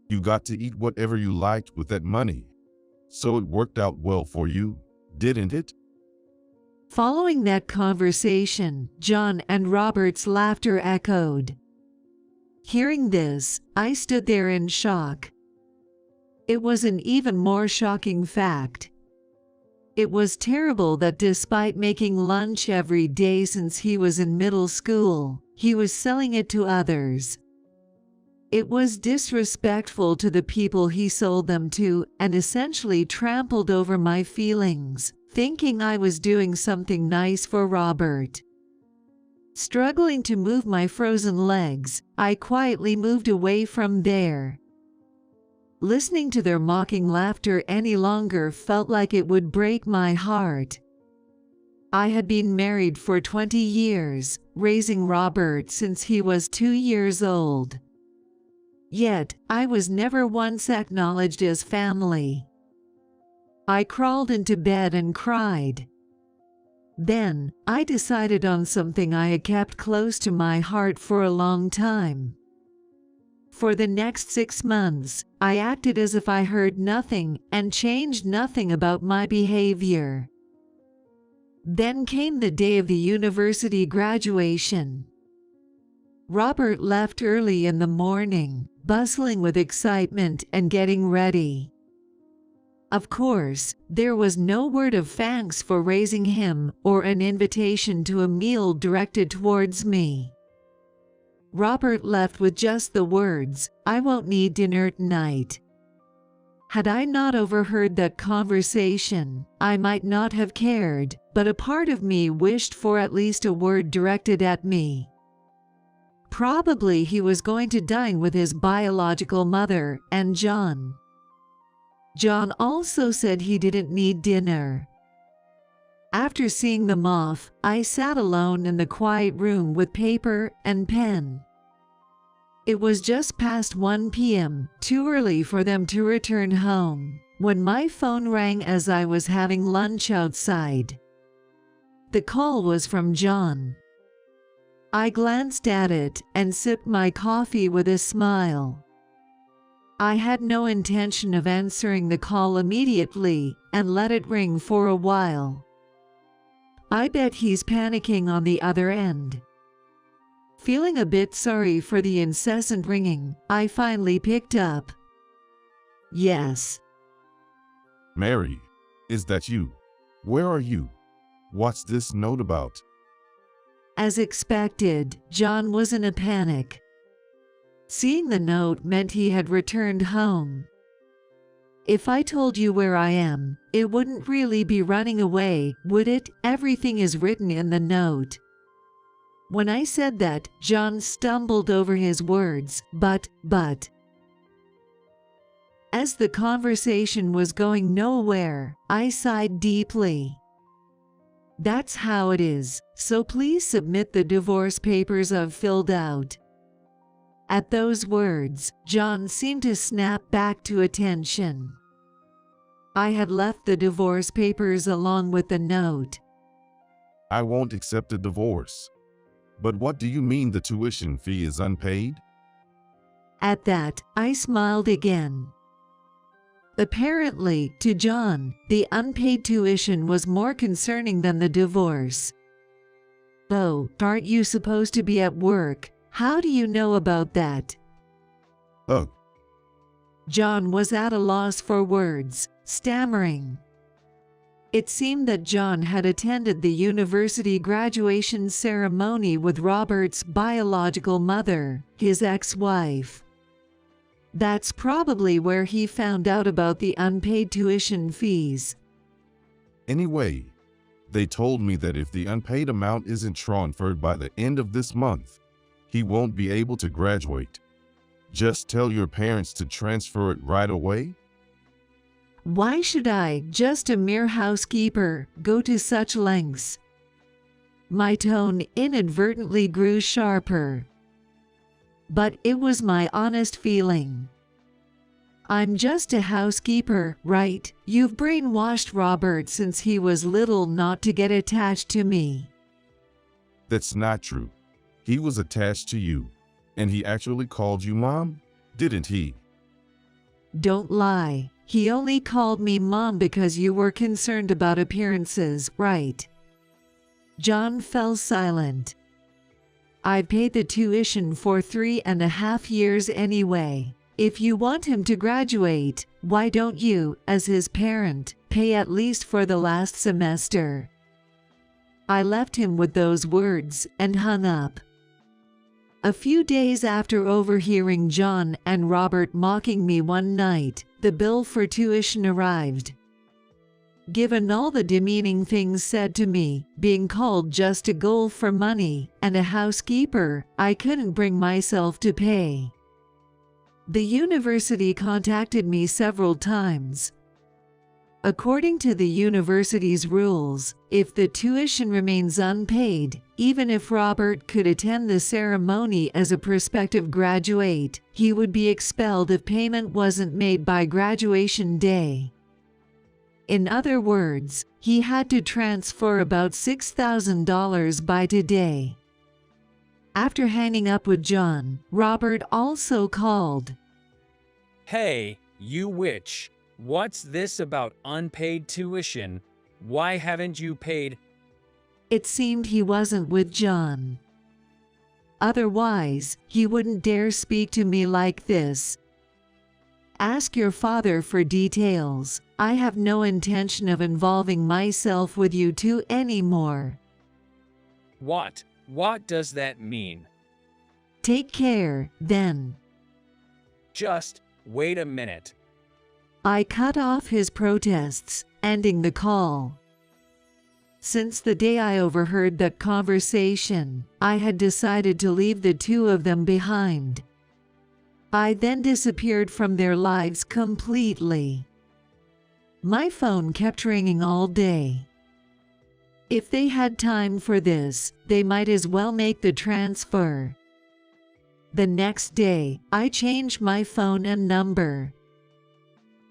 You got to eat whatever you liked with that money. So it worked out well for you, didn't it? Following that conversation, John and Robert's laughter echoed. Hearing this, I stood there in shock. It was an even more shocking fact. It was terrible that despite making lunch every day since he was in middle school, he was selling it to others. It was disrespectful to the people he sold them to and essentially trampled over my feelings, thinking I was doing something nice for Robert. Struggling to move my frozen legs, I quietly moved away from there. Listening to their mocking laughter any longer felt like it would break my heart. I had been married for 20 years, raising Robert since he was 2 years old. Yet, I was never once acknowledged as family. I crawled into bed and cried. Then, I decided on something I had kept close to my heart for a long time. For the next 6 months, I acted as if I heard nothing and changed nothing about my behavior. Then came the day of the university graduation. Robert left early in the morning, bustling with excitement and getting ready. Of course, there was no word of thanks for raising him or an invitation to a meal directed towards me. Robert left with just the words, "I won't need dinner tonight." Had I not overheard that conversation, I might not have cared, but a part of me wished for at least a word directed at me. Probably he was going to dine with his biological mother and John. John also said he didn't need dinner. After seeing them off, I sat alone in the quiet room with paper and pen. It was just past 1 p.m., too early for them to return home, when my phone rang as I was having lunch outside. The call was from John. I glanced at it and sipped my coffee with a smile. I had no intention of answering the call immediately and let it ring for a while. I bet he's panicking on the other end. Feeling a bit sorry for the incessant ringing, I finally picked up. Yes. Mary, is that you? Where are you? What's this note about? As expected, John was in a panic. Seeing the note meant he had returned home. If I told you where I am, it wouldn't really be running away, would it? Everything is written in the note. When I said that, John stumbled over his words, but. As the conversation was going nowhere, I sighed deeply. That's how it is, so please submit the divorce papers I've filled out. At those words, John seemed to snap back to attention. I had left the divorce papers along with the note. I won't accept a divorce. But what do you mean the tuition fee is unpaid? At that, I smiled again. Apparently, to John, the unpaid tuition was more concerning than the divorce. Oh, aren't you supposed to be at work? How do you know about that? Oh. John was at a loss for words, stammering. It seemed that John had attended the university graduation ceremony with Robert's biological mother, his ex-wife. That's probably where he found out about the unpaid tuition fees. Anyway, they told me that if the unpaid amount isn't transferred by the end of this month, he won't be able to graduate. Just tell your parents to transfer it right away? Why should I, just a mere housekeeper, go to such lengths? My tone inadvertently grew sharper. But it was my honest feeling. I'm just a housekeeper, right? You've brainwashed Robert since he was little not to get attached to me. That's not true. He was attached to you, and he actually called you Mom, didn't he? Don't lie. He only called me Mom because you were concerned about appearances, right? John fell silent. I paid the tuition for 3.5 years anyway. If you want him to graduate, why don't you, as his parent, pay at least for the last semester? I left him with those words and hung up. A few days after overhearing John and Robert mocking me one night, the bill for tuition arrived. Given all the demeaning things said to me, being called just a goal for money and a housekeeper, I couldn't bring myself to pay. The university contacted me several times. According to the university's rules, if the tuition remains unpaid, even if Robert could attend the ceremony as a prospective graduate, he would be expelled if payment wasn't made by graduation day. In other words, he had to transfer about $6,000 by today. After hanging up with John, Robert also called. Hey, you witch. What's this about unpaid tuition? Why haven't you paid? It seemed he wasn't with John. Otherwise, he wouldn't dare speak to me like this. Ask your father for details. I have no intention of involving myself with you two anymore. What? What does that mean? Take care, then. Just wait a minute. I cut off his protests, ending the call. Since the day I overheard that conversation, I had decided to leave the two of them behind. I then disappeared from their lives completely. My phone kept ringing all day. If they had time for this, they might as well make the transfer. The next day, I changed my phone and number.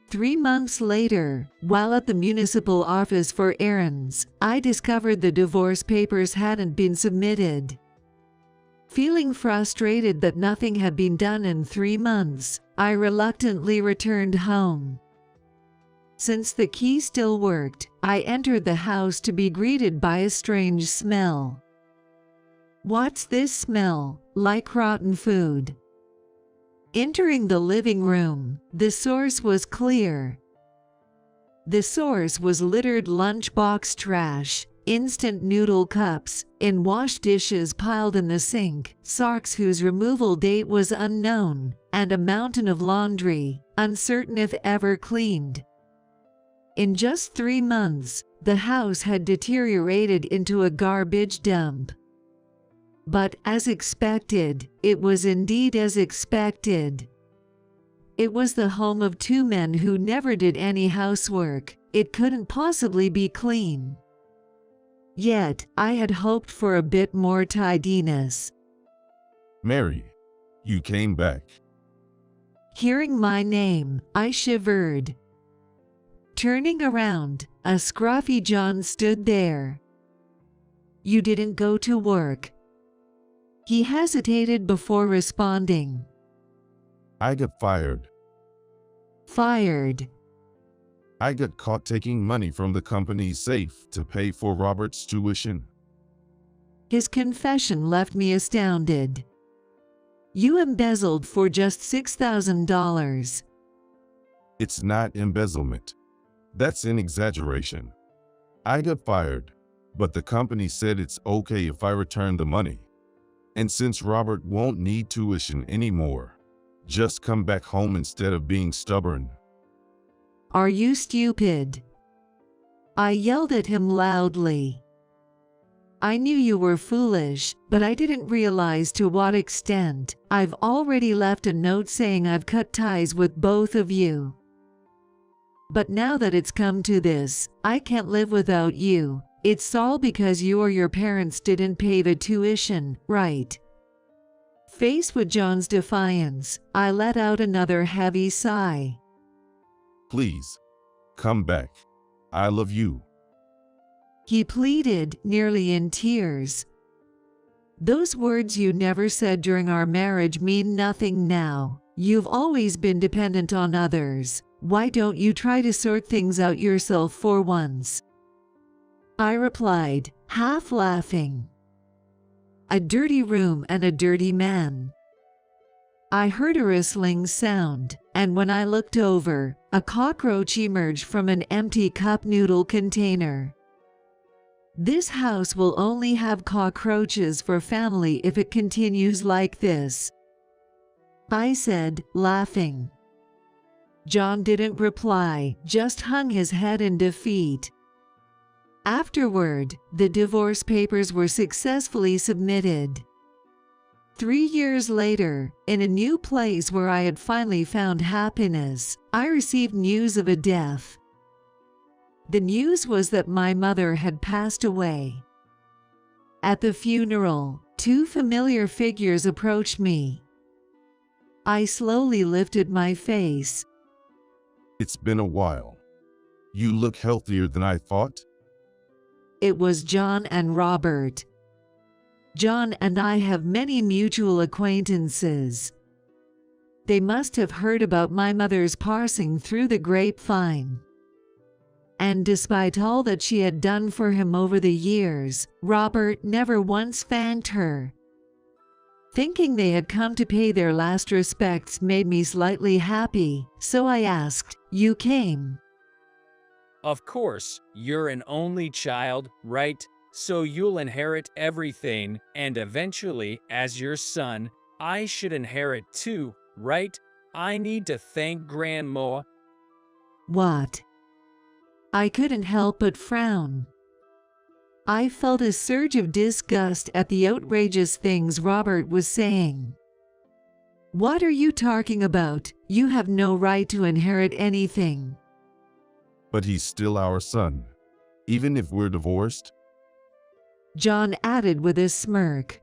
3 months later, while at the municipal office for errands, I discovered the divorce papers hadn't been submitted. Feeling frustrated that nothing had been done in 3 months, I reluctantly returned home. Since the key still worked, I entered the house to be greeted by a strange smell. What's this smell? Like rotten food. Entering the living room, the source was clear. The source was littered lunchbox trash, instant noodle cups, and wash dishes piled in the sink, socks whose removal date was unknown, and a mountain of laundry, uncertain if ever cleaned. In just 3 months, the house had deteriorated into a garbage dump. But as expected, it was indeed as expected. It was the home of 2 men who never did any housework. It couldn't possibly be clean. Yet, I had hoped for a bit more tidiness. Mary, you came back. Hearing my name, I shivered. Turning around, a scruffy John stood there. You didn't go to work. He hesitated before responding. I got fired. Fired. I got caught taking money from the company's safe to pay for Robert's tuition. His confession left me astounded. You embezzled for just $6,000. It's not embezzlement. That's an exaggeration. I got fired, but the company said it's okay if I return the money. And since Robert won't need tuition anymore, just come back home instead of being stubborn. Are you stupid? I yelled at him loudly. I knew you were foolish, but I didn't realize to what extent. I've already left a note saying I've cut ties with both of you. But now that it's come to this, I can't live without you. It's all because you or your parents didn't pay the tuition, right? Faced with John's defiance, I let out another heavy sigh. Please, come back. I love you. He pleaded, nearly in tears. Those words you never said during our marriage mean nothing now. You've always been dependent on others. Why don't you try to sort things out yourself for once? I replied, half laughing. A dirty room and a dirty man. I heard a rustling sound, and when I looked over, a cockroach emerged from an empty cup noodle container. This house will only have cockroaches for family if it continues like this, I said, laughing. John didn't reply, just hung his head in defeat. Afterward, the divorce papers were successfully submitted. 3 years later, in a new place where I had finally found happiness, I received news of a death. The news was that my mother had passed away. At the funeral, 2 familiar figures approached me. I slowly lifted my face. It's been a while. You look healthier than I thought. It was John and Robert. John and I have many mutual acquaintances. They must have heard about my mother's passing through the grapevine. And despite all that she had done for him over the years, Robert never once thanked her. Thinking they had come to pay their last respects made me slightly happy, so I asked, "You came?" Of course, you're an only child, right? So you'll inherit everything, and eventually, as your son, I should inherit too, right? I need to thank Grandma. What? I couldn't help but frown. I felt a surge of disgust at the outrageous things Robert was saying. What are you talking about? You have no right to inherit anything. But he's still our son, even if we're divorced. John added with a smirk.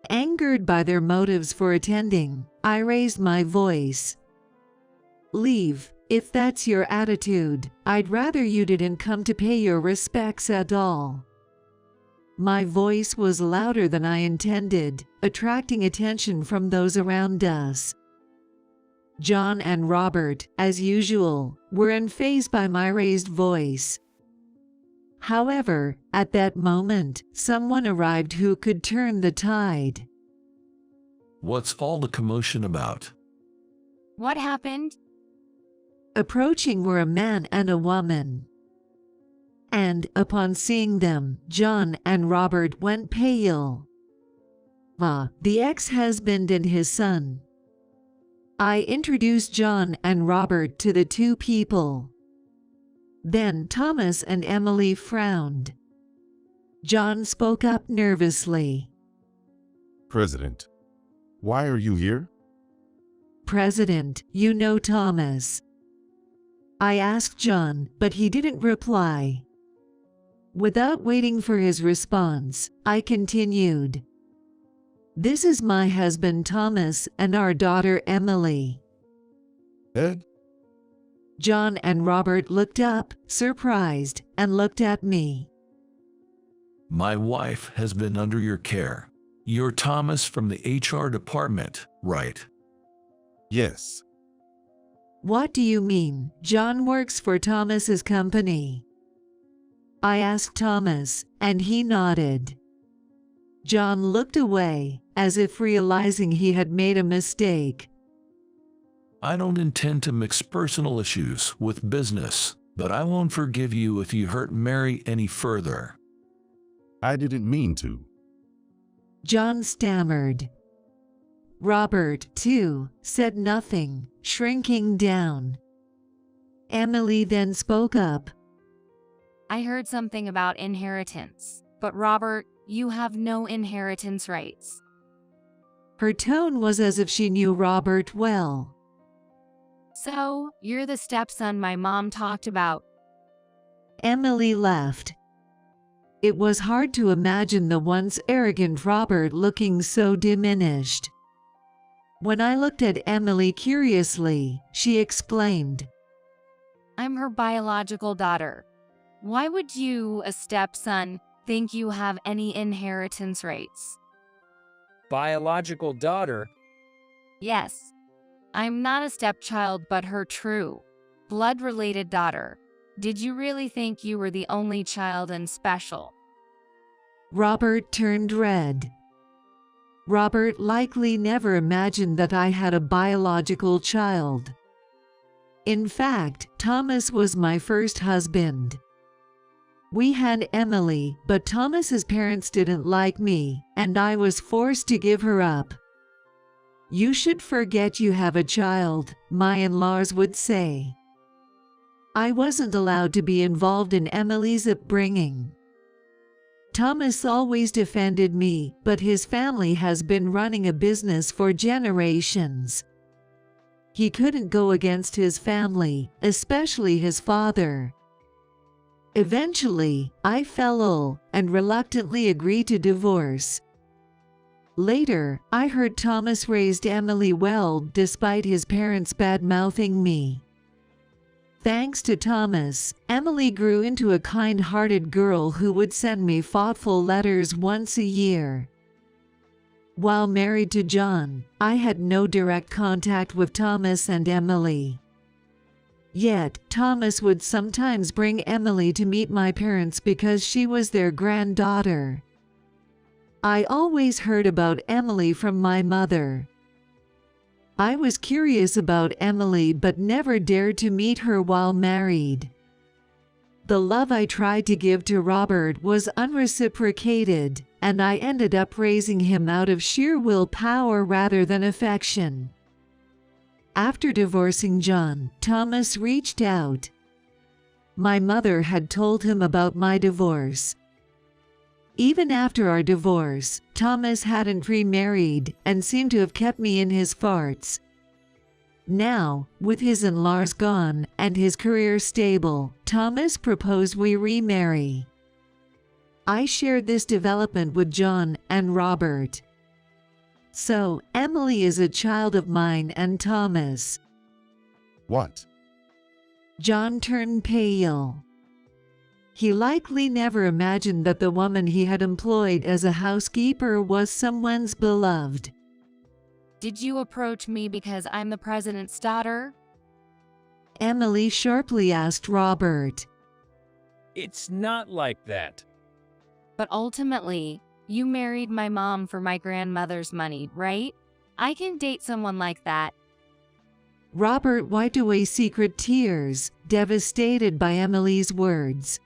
Angered by their motives for attending, I raised my voice. Leave, if that's your attitude. I'd rather you didn't come to pay your respects at all. My voice was louder than I intended, attracting attention from those around us. John and Robert, as usual, were unfazed by my raised voice. However, at that moment, someone arrived who could turn the tide. What's all the commotion about? What happened? Approaching were a man and a woman. And, upon seeing them, John and Robert went pale. The ex-husband and his son. I introduced John and Robert to the 2 people. Then Thomas and Emily frowned. John spoke up nervously. President, why are you here? President, you know Thomas. I asked John, but he didn't reply. Without waiting for his response, I continued. This is my husband Thomas and our daughter Emily. Ed? John and Robert looked up, surprised, and looked at me. My wife has been under your care. You're Thomas from the HR department, right? Yes. What do you mean? John works for Thomas's company. I asked Thomas, and he nodded. John looked away, as if realizing he had made a mistake. I don't intend to mix personal issues with business, but I won't forgive you if you hurt Mary any further. I didn't mean to. John stammered. Robert, too, said nothing, shrinking down. Emily then spoke up. I heard something about inheritance, but Robert, you have no inheritance rights. Her tone was as if she knew Robert well. So, you're the stepson my mom talked about. Emily laughed. It was hard to imagine the once arrogant Robert looking so diminished. When I looked at Emily curiously, she exclaimed, I'm her biological daughter. Why would you, a stepson, think you have any inheritance rights? Biological daughter? Yes. I'm not a stepchild but her true, blood-related daughter. Did you really think you were the only child and special? Robert turned red. Robert likely never imagined that I had a biological child. In fact, Thomas was my first husband. We had Emily, but Thomas's parents didn't like me, and I was forced to give her up. You should forget you have a child, my in-laws would say. I wasn't allowed to be involved in Emily's upbringing. Thomas always defended me, but his family has been running a business for generations. He couldn't go against his family, especially his father. Eventually, I fell ill and reluctantly agreed to divorce. Later, I heard Thomas raised Emily well despite his parents bad-mouthing me. Thanks to Thomas, Emily grew into a kind-hearted girl who would send me thoughtful letters once a year. While married to John, I had no direct contact with Thomas and Emily. Yet, Thomas would sometimes bring Emily to meet my parents because she was their granddaughter. I always heard about Emily from my mother. I was curious about Emily but never dared to meet her while married. The love I tried to give to Robert was unreciprocated, and I ended up raising him out of sheer willpower rather than affection. After divorcing John, Thomas reached out. My mother had told him about my divorce. Even after our divorce, Thomas hadn't remarried and seemed to have kept me in his thoughts. Now, with his in-laws gone and his career stable, Thomas proposed we remarry. I shared this development with John and Robert. So, Emily is a child of mine and Thomas. What? John turned pale. He likely never imagined that the woman he had employed as a housekeeper was someone's beloved. Did you approach me because I'm the president's daughter? Emily sharply asked Robert. It's not like that. But ultimately, you married my mom for my grandmother's money, right? I can date someone like that. Robert wiped away secret tears, devastated by Emily's words.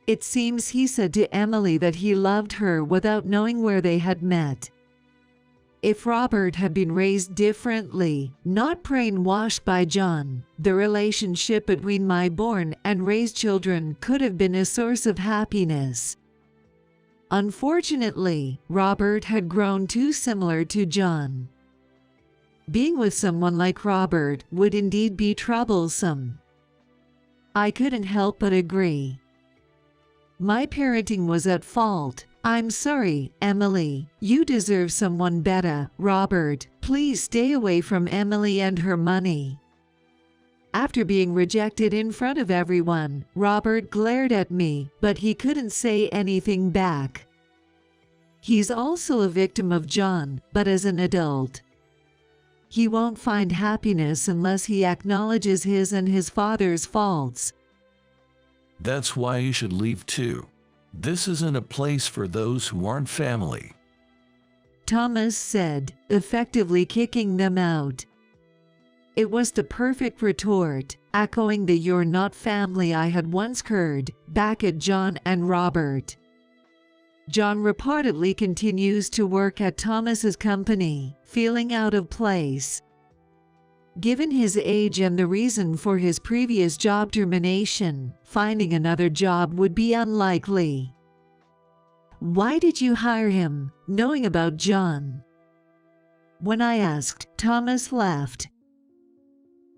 It seems he said to Emily that he loved her without knowing where they had met. If Robert had been raised differently, not brainwashed by John, the relationship between my born and raised children could have been a source of happiness. Unfortunately, Robert had grown too similar to John. Being with someone like Robert would indeed be troublesome. I couldn't help but agree. My parenting was at fault. I'm sorry, Emily. You deserve someone better. Robert, please stay away from Emily and her money. After being rejected in front of everyone, Robert glared at me, but he couldn't say anything back. He's also a victim of John, but as an adult. He won't find happiness unless he acknowledges his and his father's faults. That's why you should leave too. This isn't a place for those who aren't family. Thomas said, effectively kicking them out. It was the perfect retort, echoing the "you're not family" I had once heard back at John and Robert. John reportedly continues to work at Thomas's company, feeling out of place. Given his age and the reason for his previous job termination, finding another job would be unlikely. Why did you hire him, knowing about John? When I asked, Thomas laughed.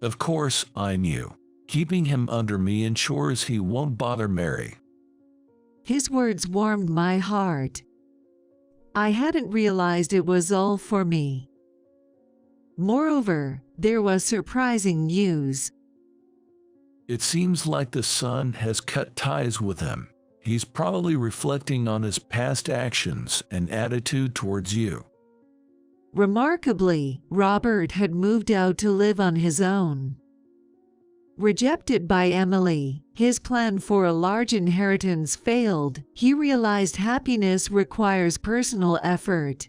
Of course, I knew. Keeping him under me ensures he won't bother Mary. His words warmed my heart. I hadn't realized it was all for me. Moreover, there was surprising news. It seems like the son has cut ties with him. He's probably reflecting on his past actions and attitude towards you. Remarkably, Robert had moved out to live on his own. Rejected by Emily, his plan for a large inheritance failed. He realized happiness requires personal effort.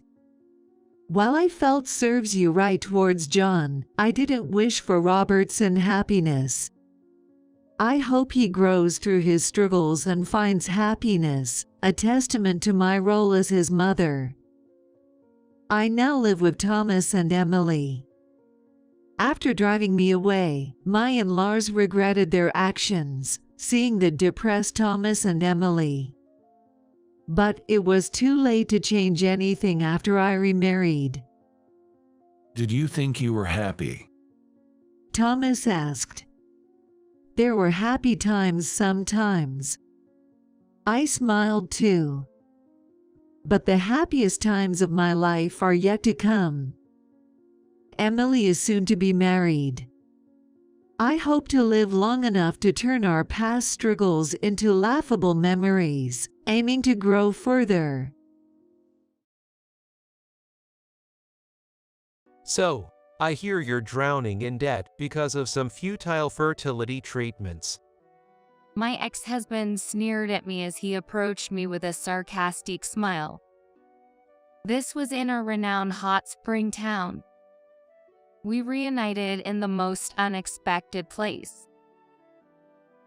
While I felt serves you right towards John, I didn't wish for Robert's unhappiness. I hope he grows through his struggles and finds happiness, a testament to my role as his mother. I now live with Thomas and Emily. After driving me away, my in-laws regretted their actions, seeing the depressed Thomas and Emily. But it was too late to change anything after I remarried. Did you think you were happy? Thomas asked. There were happy times sometimes. I smiled too. But the happiest times of my life are yet to come. Emily is soon to be married. I hope to live long enough to turn our past struggles into laughable memories, aiming to grow further. So, I hear you're drowning in debt because of some futile fertility treatments. My ex-husband sneered at me as he approached me with a sarcastic smile. This was in a renowned hot spring town. We reunited in the most unexpected place.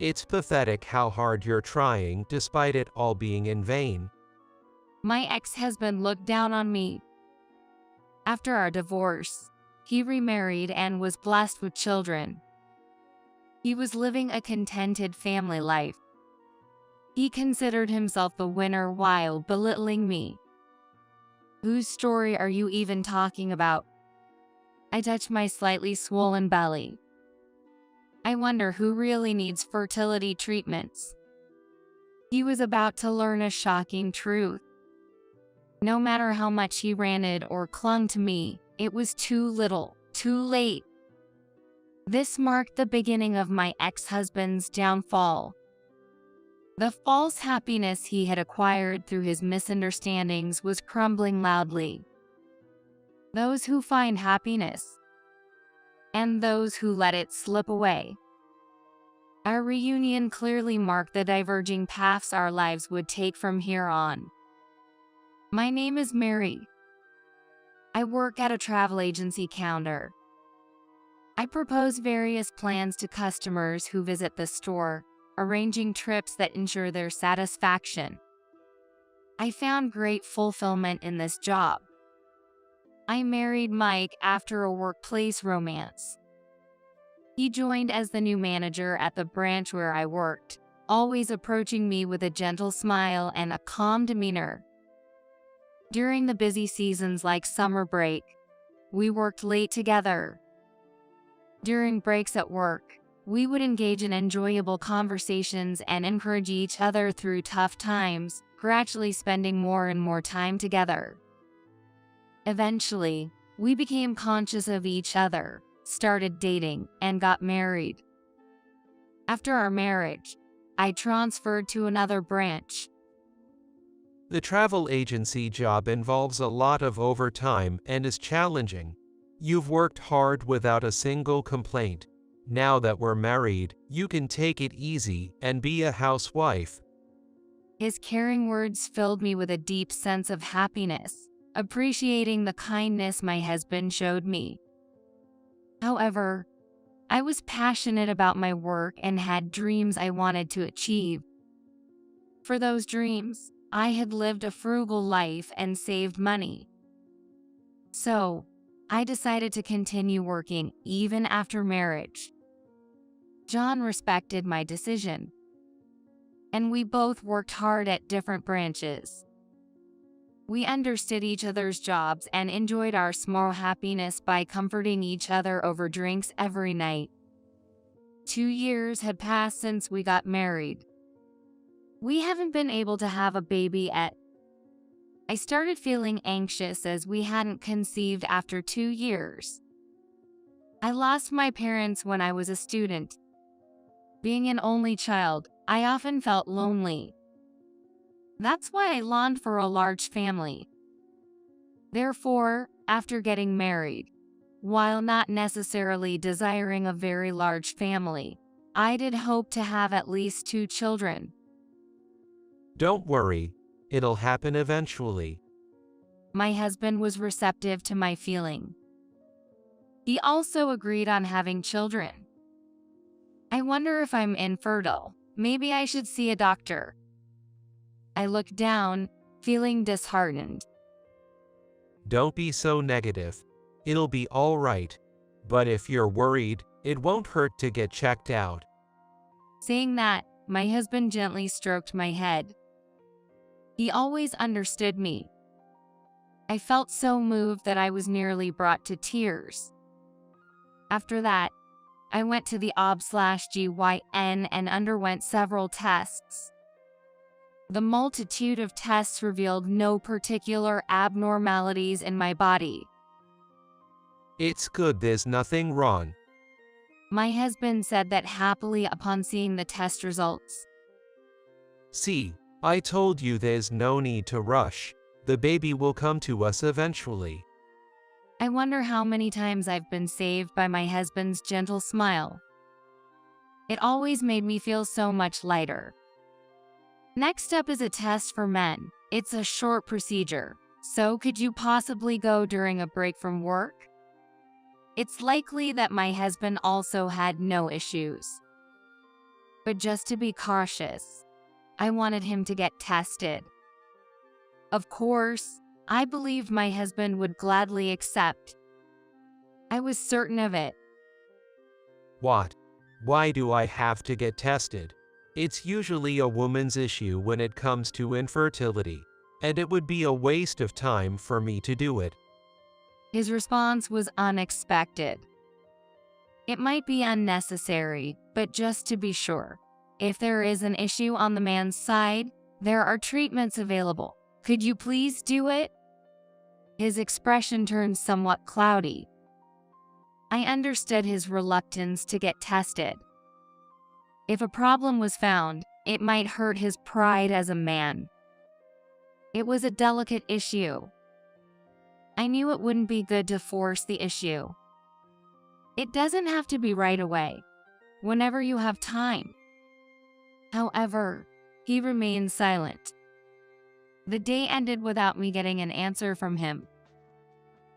It's pathetic how hard you're trying despite it all being in vain. My ex-husband looked down on me. After our divorce, he remarried and was blessed with children. He was living a contented family life. He considered himself the winner while belittling me. Whose story are you even talking about? I touched my slightly swollen belly. I wonder who really needs fertility treatments. He was about to learn a shocking truth. No matter how much he ranted or clung to me, it was too little, too late. This marked the beginning of my ex-husband's downfall. The false happiness he had acquired through his misunderstandings was crumbling loudly. Those who find happiness, and those who let it slip away. Our reunion clearly marked the diverging paths our lives would take from here on. My name is Mary. I work at a travel agency counter. I propose various plans to customers who visit the store, arranging trips that ensure their satisfaction. I found great fulfillment in this job. I married Mike after a workplace romance. He joined as the new manager at the branch where I worked, always approaching me with a gentle smile and a calm demeanor. During the busy seasons like summer break, we worked late together. During breaks at work, we would engage in enjoyable conversations and encourage each other through tough times, gradually spending more and more time together. Eventually, we became conscious of each other, started dating, and got married. After our marriage, I transferred to another branch. The travel agency job involves a lot of overtime and is challenging. You've worked hard without a single complaint. Now that we're married, you can take it easy and be a housewife. His caring words filled me with a deep sense of happiness, appreciating the kindness my husband showed me. However, I was passionate about my work and had dreams I wanted to achieve. For those dreams, I had lived a frugal life and saved money. So, I decided to continue working even after marriage. John respected my decision, and we both worked hard at different branches. We understood each other's jobs and enjoyed our small happiness by comforting each other over drinks every night. 2 years had passed since we got married. We haven't been able to have a baby yet. I started feeling anxious as we hadn't conceived after 2 years. I lost my parents when I was a student. Being an only child, I often felt lonely. That's why I longed for a large family. Therefore, after getting married, while not necessarily desiring a very large family, I did hope to have at least 2 children. Don't worry, it'll happen eventually. My husband was receptive to my feeling. He also agreed on having children. I wonder if I'm infertile. Maybe I should see a doctor. I looked down, feeling disheartened. Don't be so negative. It'll be all right. But if you're worried, it won't hurt to get checked out. Saying that, my husband gently stroked my head. He always understood me. I felt so moved that I was nearly brought to tears. After that, I went to the OB/GYN and underwent several tests. The multitude of tests revealed no particular abnormalities in my body. It's good, there's nothing wrong. My husband said that happily upon seeing the test results. See, I told you there's no need to rush. The baby will come to us eventually. I wonder how many times I've been saved by my husband's gentle smile. It always made me feel so much lighter. Next up is a test for men. It's a short procedure. So could you possibly go during a break from work? It's likely that my husband also had no issues. But just to be cautious, I wanted him to get tested. Of course, I believed my husband would gladly accept. I was certain of it. What? Why do I have to get tested? It's usually a woman's issue when it comes to infertility, and it would be a waste of time for me to do it. His response was unexpected. It might be unnecessary, but just to be sure, if there is an issue on the man's side, there are treatments available. Could you please do it? His expression turned somewhat cloudy. I understood his reluctance to get tested. If a problem was found, it might hurt his pride as a man. It was a delicate issue. I knew it wouldn't be good to force the issue. It doesn't have to be right away, whenever you have time. However, he remained silent. The day ended without me getting an answer from him.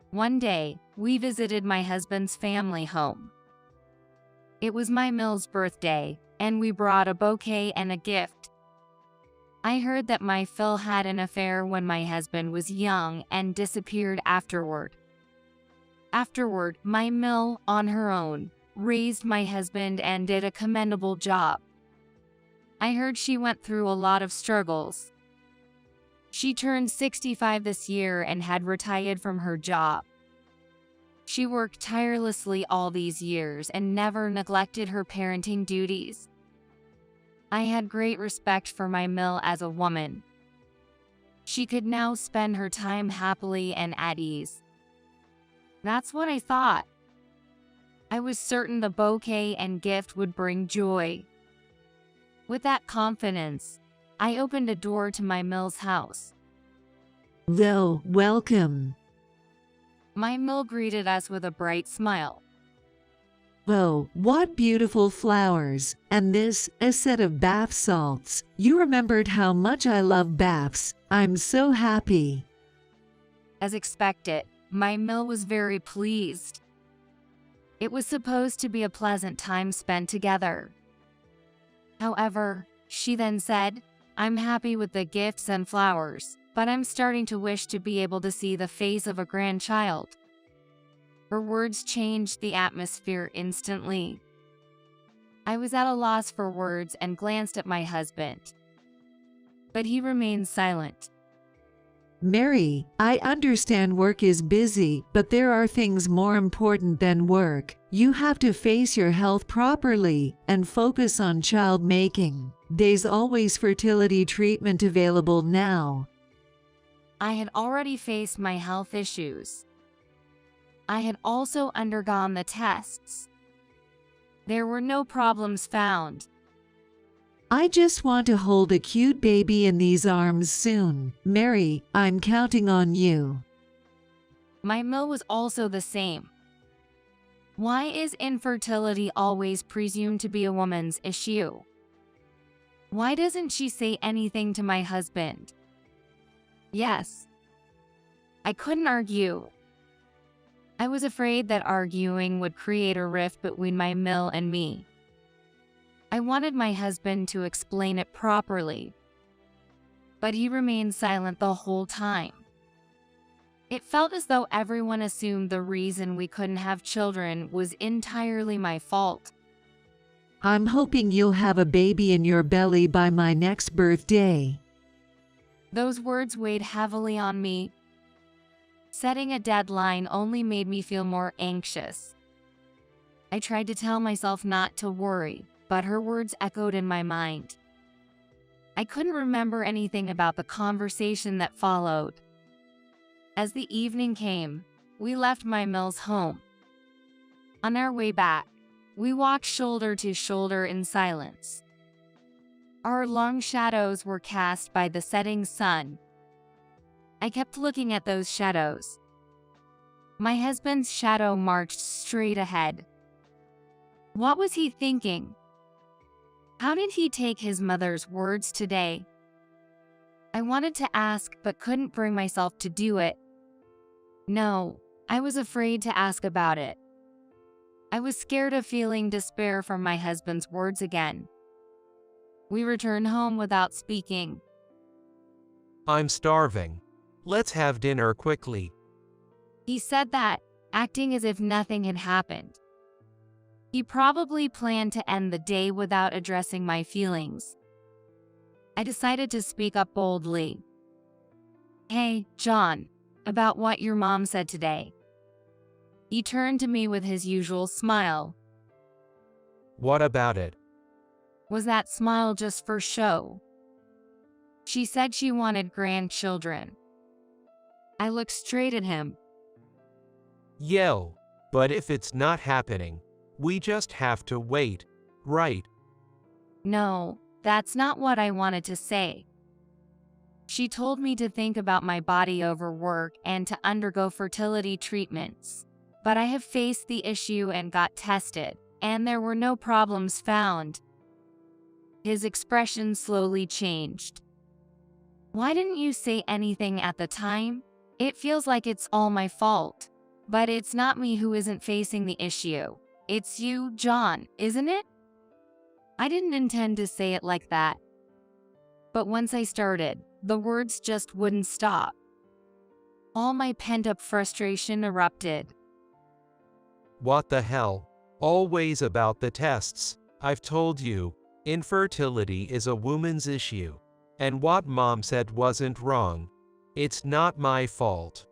One day, we visited my husband's family home. It was my Mill's birthday, and we brought a bouquet and a gift. I heard that my Phil had an affair when my husband was young and disappeared afterward. Afterward, my Mill, on her own, raised my husband and did a commendable job. I heard she went through a lot of struggles. She turned 65 this year and had retired from her job. She worked tirelessly all these years and never neglected her parenting duties. I had great respect for my Mill as a woman. She could now spend her time happily and at ease. That's what I thought. I was certain the bouquet and gift would bring joy. With that confidence, I opened a door to my Mill's house. Though, welcome. My Mill greeted us with a bright smile. Oh, what beautiful flowers, and this, a set of bath salts. You remembered how much I love baths. I'm so happy. As expected, my Mill was very pleased. It was supposed to be a pleasant time spent together. However, she then said, I'm happy with the gifts and flowers, but I'm starting to wish to be able to see the face of a grandchild. Her words changed the atmosphere instantly. I was at a loss for words and glanced at my husband. But he remained silent. Mary, I understand work is busy, but there are things more important than work. You have to face your health properly and focus on child making. There's always fertility treatment available now. I had already faced my health issues. I had also undergone the tests. There were no problems found. I just want to hold a cute baby in these arms soon. Mary, I'm counting on you. My Mill was also the same. Why is infertility always presumed to be a woman's issue? Why doesn't she say anything to my husband? Yes. I couldn't argue. I was afraid that arguing would create a rift between my Mill and me. wanted my husband to explain it properly, but he remained silent the whole time. It felt as though everyone assumed the reason we couldn't have children was entirely my fault. I'm hoping you'll have a baby in your belly by my next birthday. Those words weighed heavily on me. Setting a deadline only made me feel more anxious. I tried to tell myself not to worry, but her words echoed in my mind. I couldn't remember anything about the conversation that followed. As the evening came, we left my Mill's home. On our way back, we walked shoulder to shoulder in silence. Our long shadows were cast by the setting sun. I kept looking at those shadows. My husband's shadow marched straight ahead. What was he thinking? How did he take his mother's words today? I wanted to ask, but couldn't bring myself to do it. No, I was afraid to ask about it. I was scared of feeling despair from my husband's words again. We returned home without speaking. I'm starving. Let's have dinner quickly. He said that, acting as if nothing had happened. He probably planned to end the day without addressing my feelings. I decided to speak up boldly. Hey, John, about what your mom said today. He turned to me with his usual smile. What about it? Was that smile just for show? She said she wanted grandchildren. I looked straight at him. Yo, but if it's not happening, we just have to wait, right? No, that's not what I wanted to say. She told me to think about my body over work and to undergo fertility treatments. But I have faced the issue and got tested, and there were no problems found. His expression slowly changed. Why didn't you say anything at the time? It feels like it's all my fault. But it's not me who isn't facing the issue. It's you, John, isn't it? I didn't intend to say it like that. But once I started, the words just wouldn't stop. All my pent-up frustration erupted. What the hell? Always about the tests. I've told you, infertility is a woman's issue. And what mom said wasn't wrong. It's not my fault.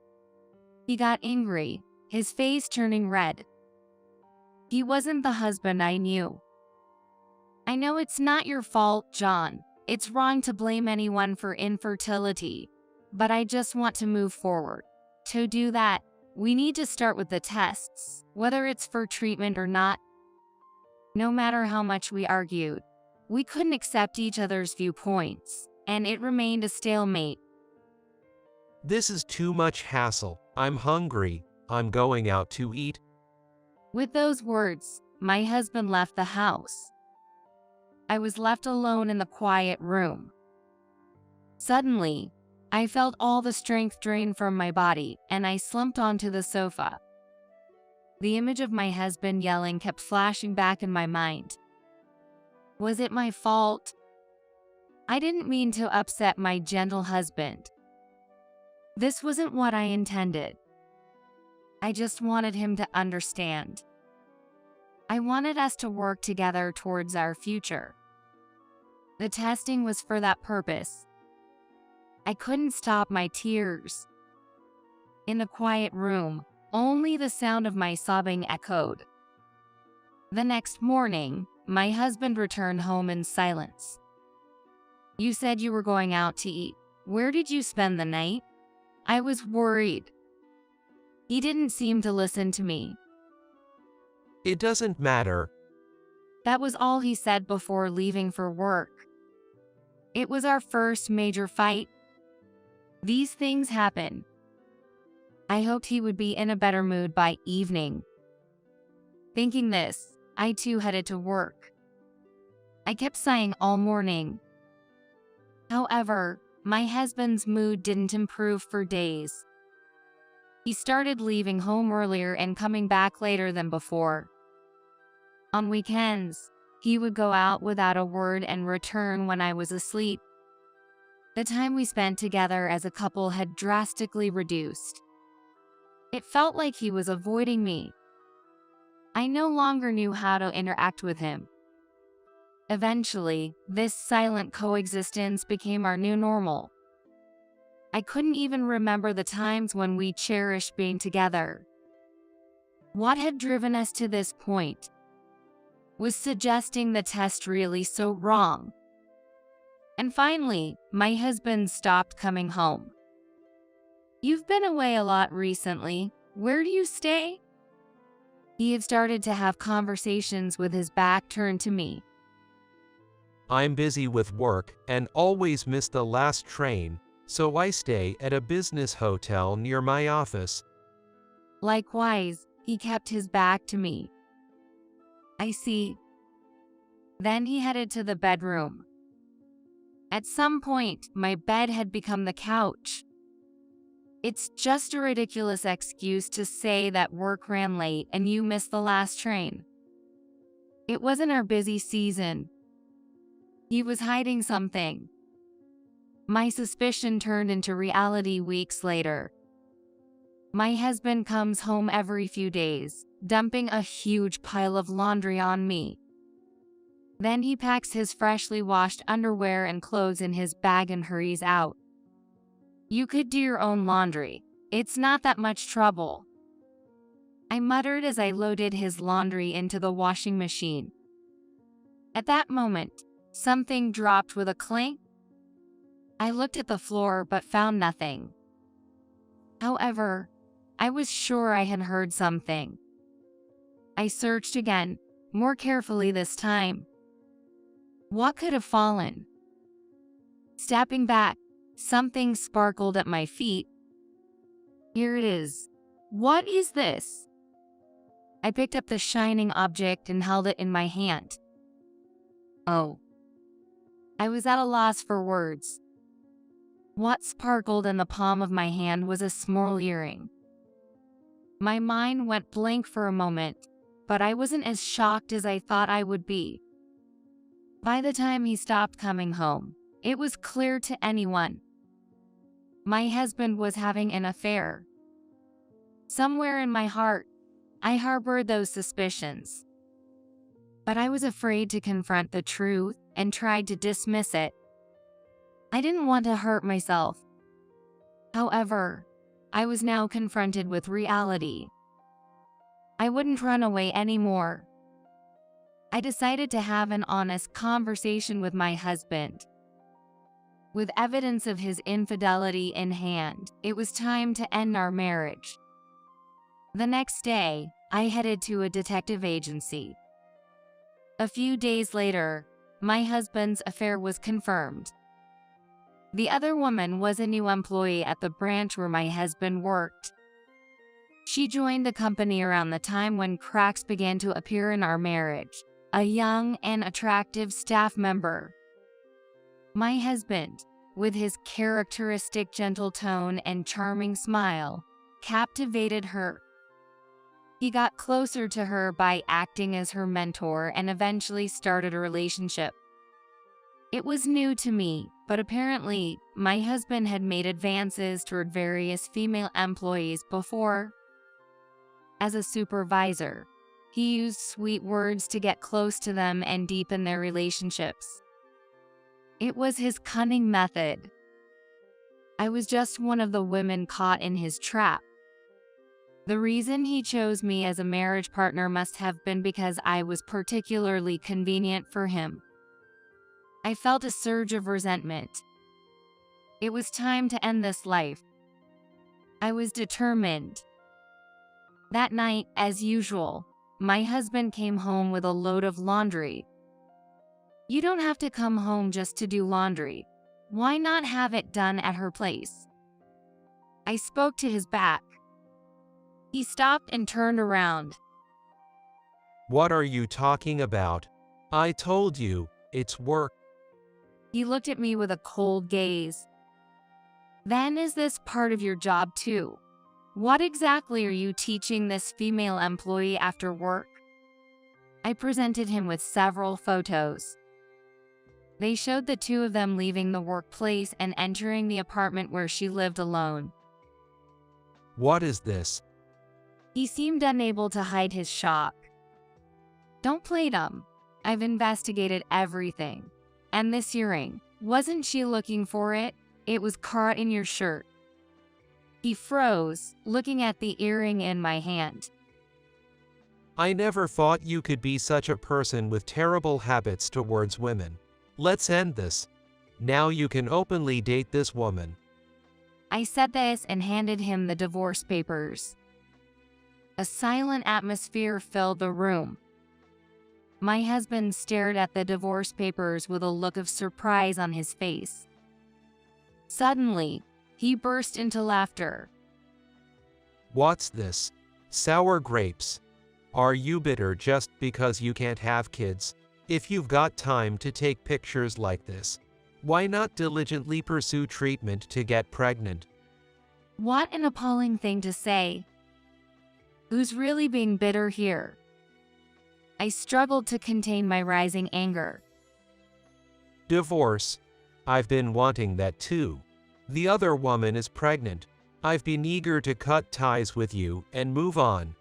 He got angry, his face turning red. He wasn't the husband I knew. I know it's not your fault, John. It's wrong to blame anyone for infertility. But I just want to move forward. To do that, we need to start with the tests, whether it's for treatment or not. No matter how much we argued, we couldn't accept each other's viewpoints, and it remained a stalemate. This is too much hassle. I'm hungry. I'm going out to eat. With those words, my husband left the house. I was left alone in the quiet room. Suddenly, I felt all the strength drain from my body, and I slumped onto the sofa. The image of my husband yelling kept flashing back in my mind. Was it my fault? I didn't mean to upset my gentle husband. This wasn't what I intended. I just wanted him to understand. I wanted us to work together towards our future. The testing was for that purpose. I couldn't stop my tears. In the quiet room, only the sound of my sobbing echoed. The next morning, my husband returned home in silence. You said you were going out to eat. Where did you spend the night? I was worried. He didn't seem to listen to me. It doesn't matter. That was all he said before leaving for work. It was our first major fight. These things happen. I hoped he would be in a better mood by evening. Thinking this, I too headed to work. I kept sighing all morning. However, my husband's mood didn't improve for days. He started leaving home earlier and coming back later than before. On weekends, He would go out without a word and return when I was asleep. The time we spent together as a couple had drastically reduced. It felt like he was avoiding me. I no longer knew how to interact with him. Eventually, this silent coexistence became our new normal. I couldn't even remember the times when we cherished being together. What had driven us to this point? Was suggesting the test really so wrong? And finally, my husband stopped coming home. "You've been away a lot recently. Where do you stay?" He had started to have conversations with his back turned to me. "I'm busy with work and always miss the last train, so I stay at a business hotel near my office." Likewise, he kept his back to me. "I see." Then he headed to the bedroom. At some point, my bed had become the couch. It's just a ridiculous excuse to say that work ran late and you missed the last train. It wasn't our busy season. He was hiding something. My suspicion turned into reality weeks later. My husband comes home every few days, dumping a huge pile of laundry on me. Then he packs his freshly washed underwear and clothes in his bag and hurries out. "You could do your own laundry. It's not that much trouble," I muttered as I loaded his laundry into the washing machine. At that moment, something dropped with a clink. I looked at the floor but found nothing. However, I was sure I had heard something. I searched again, more carefully this time. What could have fallen? Stepping back, something sparkled at my feet. Here it is. What is this? I picked up the shining object and held it in my hand. Oh. I was at a loss for words. What sparkled in the palm of my hand was a small earring. My mind went blank for a moment, but I wasn't as shocked as I thought I would be. By the time he stopped coming home, it was clear to anyone. My husband was having an affair. Somewhere in my heart, I harbored those suspicions. But I was afraid to confront the truth and tried to dismiss it. I didn't want to hurt myself. However, I was now confronted with reality. I wouldn't run away anymore. I decided to have an honest conversation with my husband. With evidence of his infidelity in hand, it was time to end our marriage. The next day, I headed to a detective agency. A few days later, my husband's affair was confirmed. The other woman was a new employee at the branch where my husband worked. She joined the company around the time when cracks began to appear in our marriage, a young and attractive staff member. My husband, with his characteristic gentle tone and charming smile, captivated her. He got closer to her by acting as her mentor and eventually started a relationship. It was new to me, but apparently, my husband had made advances toward various female employees before. As a supervisor, he used sweet words to get close to them and deepen their relationships. It was his cunning method. I was just one of the women caught in his trap. The reason he chose me as a marriage partner must have been because I was particularly convenient for him. I felt a surge of resentment. It was time to end this life. I was determined. That night, as usual, my husband came home with a load of laundry. "You don't have to come home just to do laundry. Why not have it done at her place?" I spoke to his back. He stopped and turned around. "What are you talking about? I told you, it's work." He looked at me with a cold gaze. "Then is this part of your job too? What exactly are you teaching this female employee after work?" I presented him with several photos. They showed the two of them leaving the workplace and entering the apartment where she lived alone. What is this? He seemed unable to hide his shock. Don't play dumb. I've investigated everything. And this earring, wasn't she looking for it? It was caught in your shirt. He froze, looking at the earring in my hand. I never thought you could be such a person with terrible habits towards women. Let's end this. Now you can openly date this woman. I said this and handed him the divorce papers. A silent atmosphere filled the room. My husband stared at the divorce papers with a look of surprise on his face. Suddenly, he burst into laughter. What's this? Sour grapes. Are you bitter just because you can't have kids? If you've got time to take pictures like this, why not diligently pursue treatment to get pregnant? What an appalling thing to say. Who's really being bitter here? I struggled to contain my rising anger. Divorce. I've been wanting that too. The other woman is pregnant. I've been eager to cut ties with you and move on.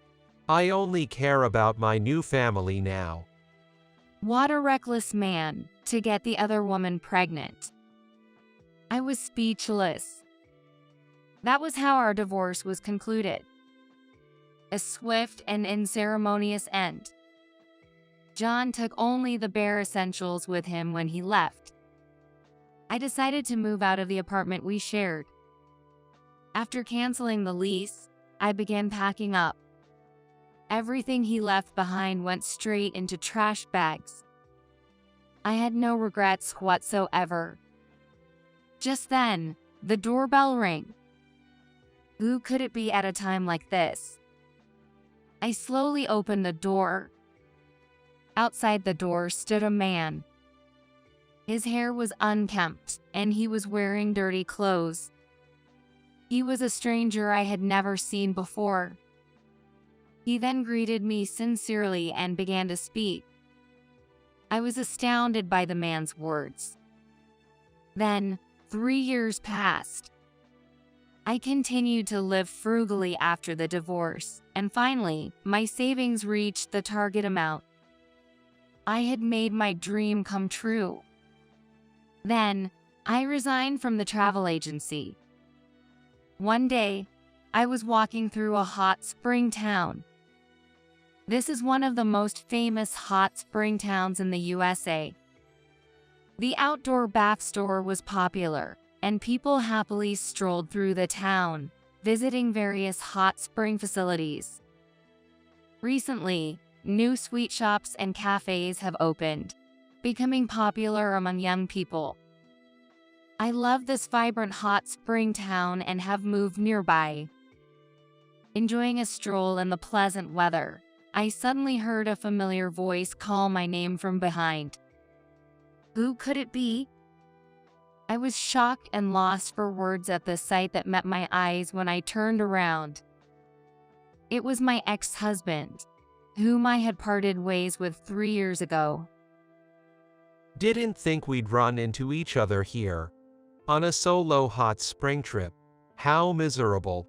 I only care about my new family now. What a reckless man, to get the other woman pregnant. I was speechless. That was how our divorce was concluded. A swift and unceremonious end. John took only the bare essentials with him when he left. I decided to move out of the apartment we shared. After canceling the lease, I began packing up. Everything he left behind went straight into trash bags. I had no regrets whatsoever. Just then, the doorbell rang. Who could it be at a time like this? I slowly opened the door. Outside the door stood a man. His hair was unkempt, and he was wearing dirty clothes. He was a stranger I had never seen before. He then greeted me sincerely and began to speak. I was astounded by the man's words. Then, 3 years passed. I continued to live frugally after the divorce, and finally, my savings reached the target amount. I had made my dream come true. Then, I resigned from the travel agency. One day, I was walking through a hot spring town. This is one of the most famous hot spring towns in the USA. The outdoor bath store was popular, and people happily strolled through the town, visiting various hot spring facilities. Recently, new sweet shops and cafes have opened, becoming popular among young people. I love this vibrant hot spring town and have moved nearby. Enjoying a stroll in the pleasant weather, I suddenly heard a familiar voice call my name from behind. Who could it be? I was shocked and lost for words at the sight that met my eyes when I turned around. It was my ex-husband, whom I had parted ways with 3 years ago. Didn't think we'd run into each other here. On a solo hot spring trip. How miserable.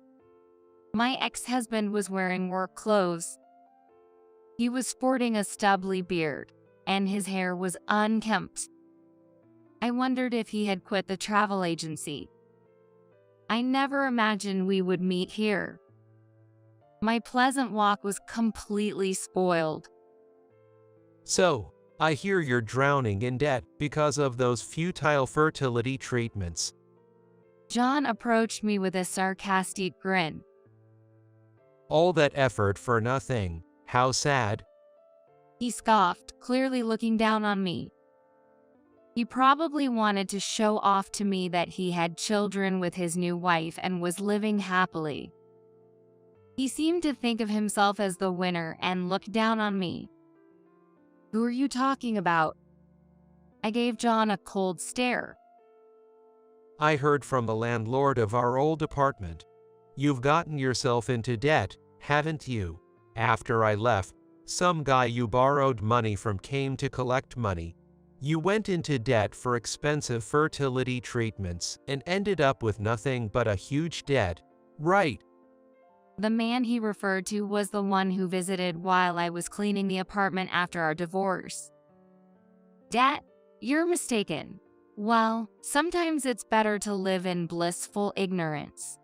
My ex-husband was wearing work clothes. He was sporting a stubbly beard, and his hair was unkempt. I wondered if he had quit the travel agency. I never imagined we would meet here. My pleasant walk was completely spoiled. So, I hear you're drowning in debt because of those futile fertility treatments. John approached me with a sarcastic grin. All that effort for nothing. How sad. He scoffed, clearly looking down on me. He probably wanted to show off to me that he had children with his new wife and was living happily. He seemed to think of himself as the winner and looked down on me. Who are you talking about? I gave John a cold stare. I heard from the landlord of our old apartment. You've gotten yourself into debt, haven't you? After I left, Some guy you borrowed money from came to collect money. You went into debt for expensive fertility treatments and ended up with nothing but a huge debt, right? The man he referred to was the one who visited while I was cleaning the apartment after our divorce. Dad, you're mistaken. Well, sometimes it's better to live in blissful ignorance.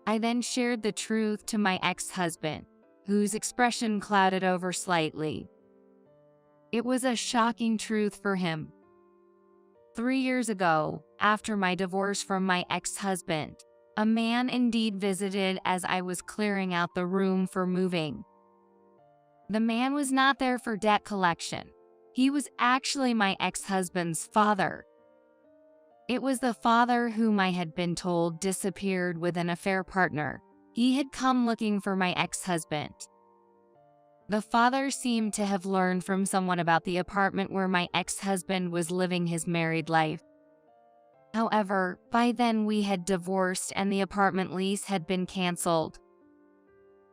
I then shared the truth to my ex-husband, whose expression clouded over slightly. It was a shocking truth for him. 3 years ago, after my divorce from my ex-husband, a man indeed visited as I was clearing out the room for moving. The man was not there for debt collection. He was actually my ex-husband's father. It was the father whom I had been told disappeared with an affair partner. He had come looking for my ex-husband. The father seemed to have learned from someone about the apartment where my ex-husband was living his married life. However, by then we had divorced and the apartment lease had been canceled.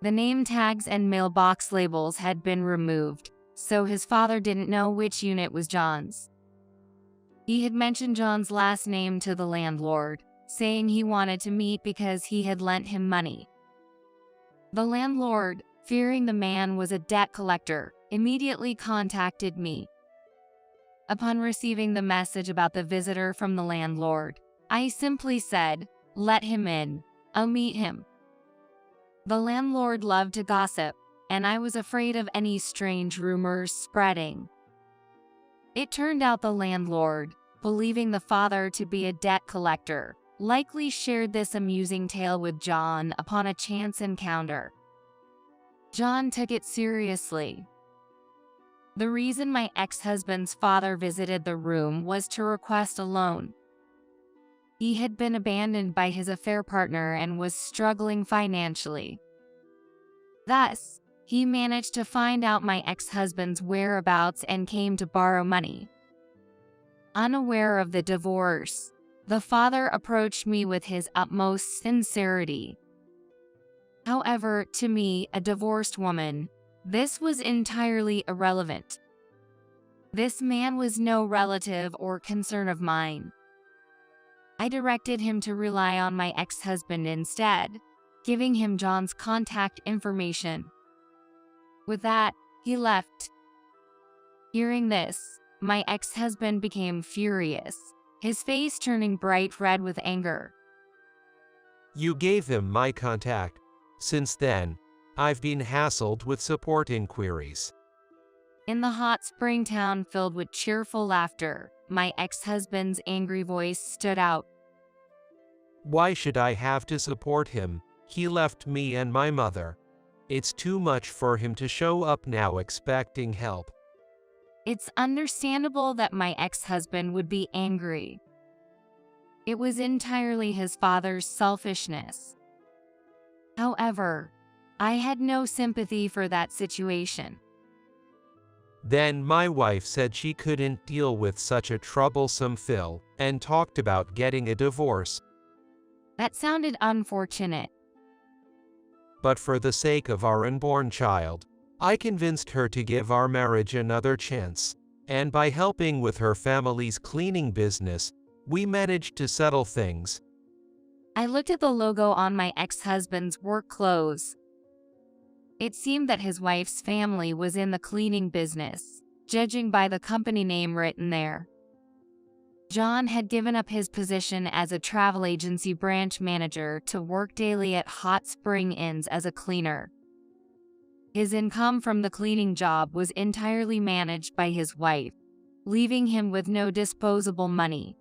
The name tags and mailbox labels had been removed, so his father didn't know which unit was John's. He had mentioned John's last name to the landlord, saying he wanted to meet because he had lent him money. The landlord, fearing the man was a debt collector, immediately contacted me. Upon receiving the message about the visitor from the landlord, I simply said, "Let him in. I'll meet him." The landlord loved to gossip, and I was afraid of any strange rumors spreading. It turned out the landlord, believing the father to be a debt collector, likely shared this amusing tale with John upon a chance encounter. John took it seriously. The reason my ex-husband's father visited the room was to request a loan. He had been abandoned by his affair partner and was struggling financially. Thus, he managed to find out my ex-husband's whereabouts and came to borrow money. Unaware of the divorce, the father approached me with his utmost sincerity. However, to me, a divorced woman, this was entirely irrelevant. This man was no relative or concern of mine. I directed him to rely on my ex-husband instead, giving him John's contact information. With that, he left. Hearing this, my ex-husband became furious, his face turning bright red with anger. You gave him my contact. Since then, I've been hassled with support inquiries. In the hot spring town filled with cheerful laughter, my ex-husband's angry voice stood out. Why should I have to support him? He left me and my mother. It's too much for him to show up now expecting help. It's understandable that my ex-husband would be angry. It was entirely his father's selfishness. However, I had no sympathy for that situation. Then my wife said she couldn't deal with such a troublesome Phil and talked about getting a divorce. That sounded unfortunate. But for the sake of our unborn child, I convinced her to give our marriage another chance, and by helping with her family's cleaning business, we managed to settle things. I looked at the logo on my ex-husband's work clothes. It seemed that his wife's family was in the cleaning business, judging by the company name written there. John had given up his position as a travel agency branch manager to work daily at Hot Spring Inns as a cleaner. His income from the cleaning job was entirely managed by his wife, leaving him with no disposable money.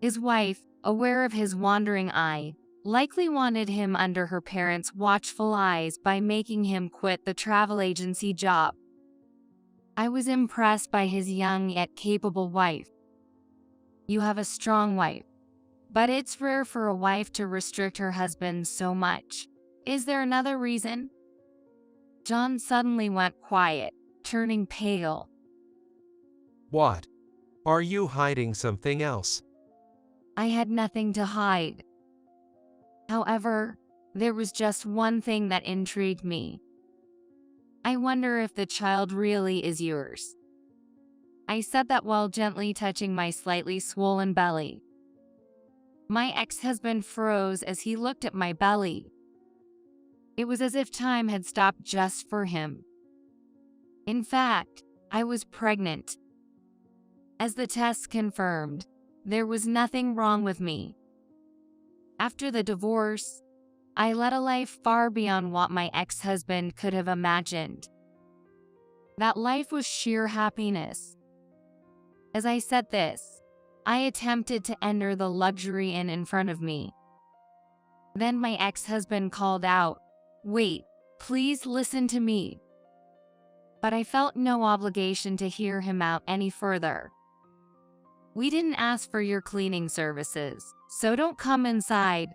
His wife, aware of his wandering eye, likely wanted him under her parents' watchful eyes by making him quit the travel agency job. I was impressed by his young yet capable wife. You have a strong wife, but it's rare for a wife to restrict her husband so much. Is there another reason? John suddenly went quiet, turning pale. What? Are you hiding something else? I had nothing to hide. However, there was just one thing that intrigued me. I wonder if the child really is yours. I said that while gently touching my slightly swollen belly. My ex-husband froze as he looked at my belly. It was as if time had stopped just for him. In fact, I was pregnant. As the tests confirmed, there was nothing wrong with me. After the divorce, I led a life far beyond what my ex-husband could have imagined. That life was sheer happiness. As I said this, I attempted to enter the luxury inn in front of me. Then my ex-husband called out, "Wait, please listen to me." But I felt no obligation to hear him out any further. "We didn't ask for your cleaning services, so don't come inside."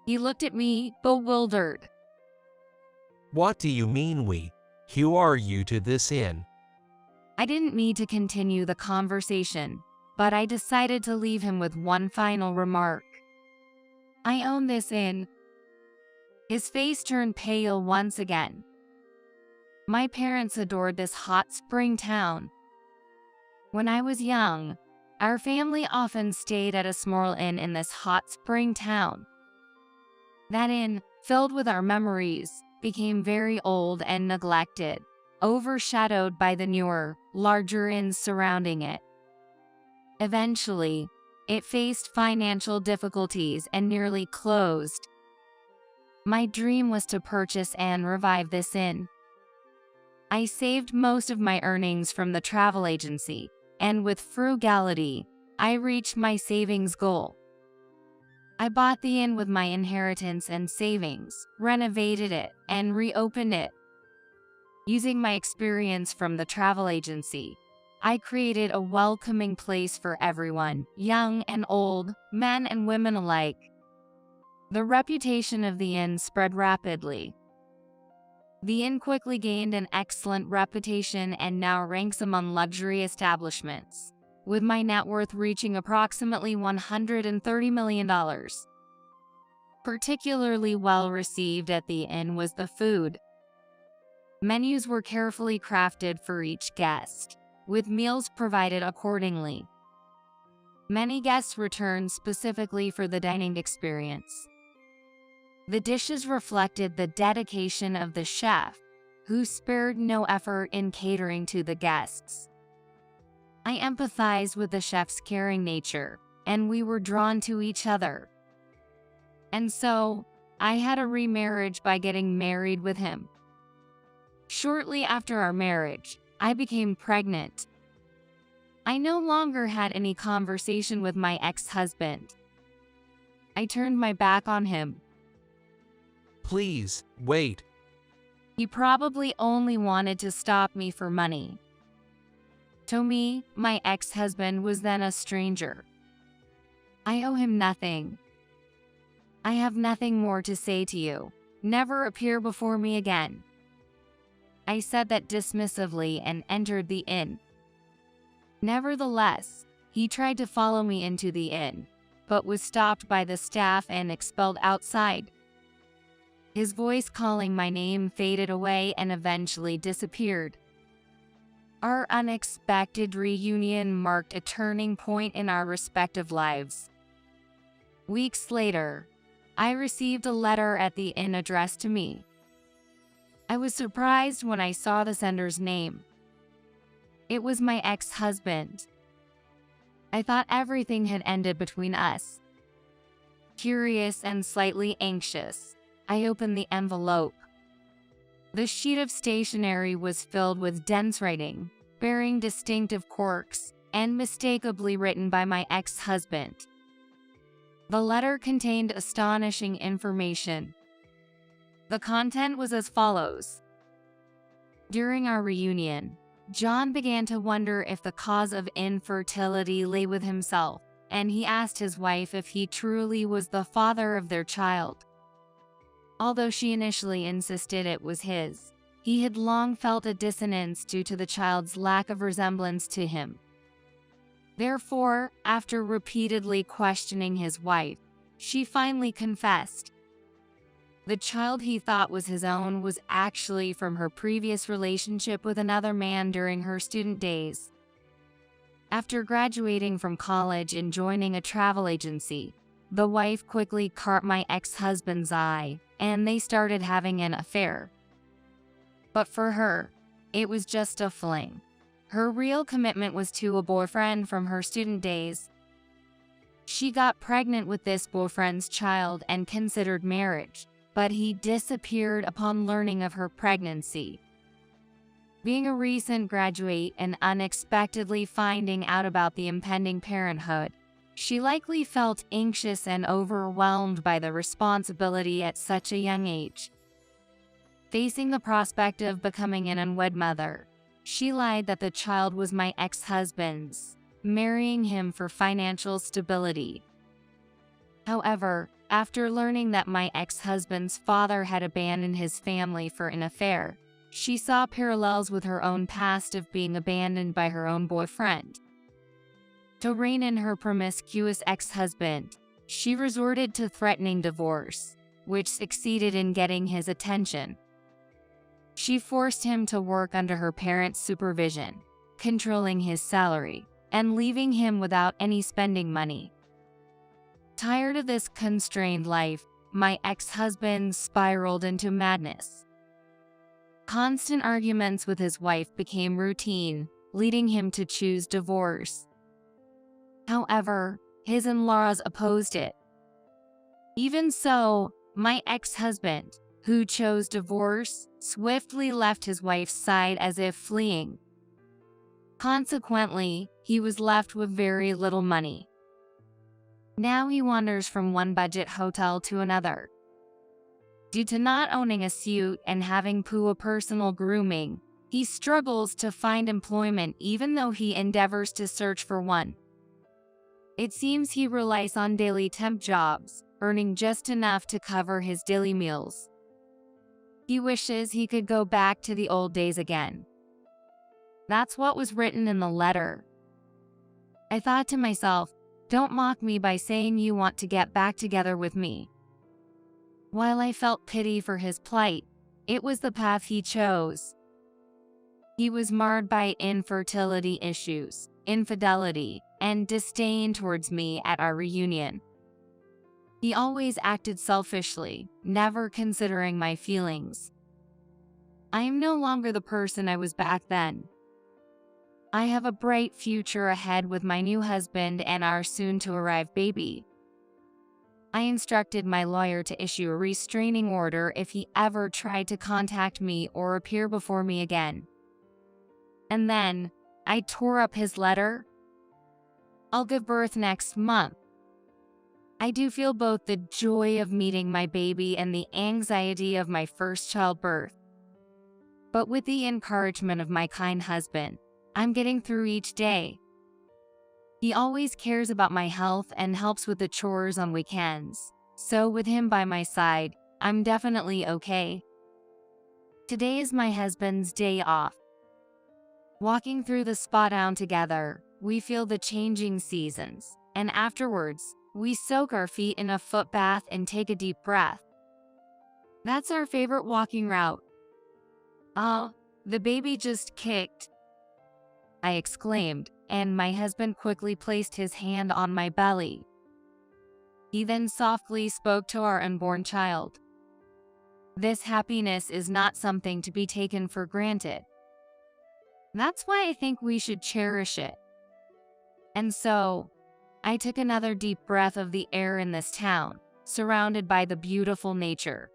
He looked at me, bewildered. What do you mean we? Who are you to this inn? I didn't need to continue the conversation, but I decided to leave him with one final remark. "I own this inn." His face turned pale once again. My parents adored this hot spring town. When I was young, our family often stayed at a small inn in this hot spring town. That inn, filled with our memories, became very old and neglected, overshadowed by the newer, larger inns surrounding it. Eventually, it faced financial difficulties and nearly closed. My dream was to purchase and revive this inn. I saved most of my earnings from the travel agency, and with frugality, I reached my savings goal. I bought the inn with my inheritance and savings, renovated it, and reopened it. Using my experience from the travel agency, I created a welcoming place for everyone, young and old, men and women alike. The reputation of the inn spread rapidly. The inn quickly gained an excellent reputation and now ranks among luxury establishments, with my net worth reaching approximately $130 million. Particularly well received at the inn was the food. Menus were carefully crafted for each guest, with meals provided accordingly. Many guests returned specifically for the dining experience. The dishes reflected the dedication of the chef, who spared no effort in catering to the guests. I empathized with the chef's caring nature, and we were drawn to each other. And so, I had a remarriage by getting married with him. Shortly after our marriage, I became pregnant. I no longer had any conversation with my ex-husband. I turned my back on him. Please, wait. He probably only wanted to stop me for money. To me, my ex-husband was then a stranger. I owe him nothing. I have nothing more to say to you. Never appear before me again. I said that dismissively and entered the inn. Nevertheless, he tried to follow me into the inn, but was stopped by the staff and expelled outside. His voice calling my name faded away and eventually disappeared. Our unexpected reunion marked a turning point in our respective lives. Weeks later, I received a letter at the inn addressed to me. I was surprised when I saw the sender's name. It was my ex-husband. I thought everything had ended between us. Curious and slightly anxious, I opened the envelope. The sheet of stationery was filled with dense writing, bearing distinctive quirks, and mistakably written by my ex-husband. The letter contained astonishing information. The content was as follows. During our reunion, John began to wonder if the cause of infertility lay with himself, and he asked his wife if he truly was the father of their child. Although she initially insisted it was his, he had long felt a dissonance due to the child's lack of resemblance to him. Therefore, after repeatedly questioning his wife, she finally confessed. The child he thought was his own was actually from her previous relationship with another man during her student days. After graduating from college and joining a travel agency, the wife quickly caught my ex-husband's eye, and they started having an affair. But for her, it was just a fling. Her real commitment was to a boyfriend from her student days. She got pregnant with this boyfriend's child and considered marriage, but he disappeared upon learning of her pregnancy. Being a recent graduate and unexpectedly finding out about the impending parenthood, she likely felt anxious and overwhelmed by the responsibility at such a young age. Facing the prospect of becoming an unwed mother, she lied that the child was my ex-husband's, marrying him for financial stability. However, after learning that my ex-husband's father had abandoned his family for an affair, she saw parallels with her own past of being abandoned by her own boyfriend. To rein in her promiscuous ex-husband, she resorted to threatening divorce, which succeeded in getting his attention. She forced him to work under her parents' supervision, controlling his salary, and leaving him without any spending money. Tired of this constrained life, my ex-husband spiraled into madness. Constant arguments with his wife became routine, leading him to choose divorce. However, his in-laws opposed it. Even so, my ex-husband, who chose divorce, swiftly left his wife's side as if fleeing. Consequently, he was left with very little money. Now he wanders from one budget hotel to another. Due to not owning a suit and having poor personal grooming, he struggles to find employment even though he endeavors to search for one. It seems he relies on daily temp jobs, earning just enough to cover his daily meals. He wishes he could go back to the old days again. That's what was written in the letter. I thought to myself, don't mock me by saying you want to get back together with me. While I felt pity for his plight, it was the path he chose. He was marred by infertility issues, infidelity, and disdain towards me at our reunion. He always acted selfishly, never considering my feelings. I am no longer the person I was back then. I have a bright future ahead with my new husband and our soon-to-arrive baby. I instructed my lawyer to issue a restraining order if he ever tried to contact me or appear before me again. And then, I tore up his letter. I'll give birth next month. I do feel both the joy of meeting my baby and the anxiety of my first childbirth. But with the encouragement of my kind husband, I'm getting through each day. He always cares about my health and helps with the chores on weekends, so with him by my side, I'm definitely okay. Today is my husband's day off. Walking through the spa down together, we feel the changing seasons, and afterwards, we soak our feet in a foot bath and take a deep breath. That's our favorite walking route. Oh, the baby just kicked, I exclaimed, and my husband quickly placed his hand on my belly. He then softly spoke to our unborn child. This happiness is not something to be taken for granted. That's why I think we should cherish it. And so, I took another deep breath of the air in this town, surrounded by the beautiful nature.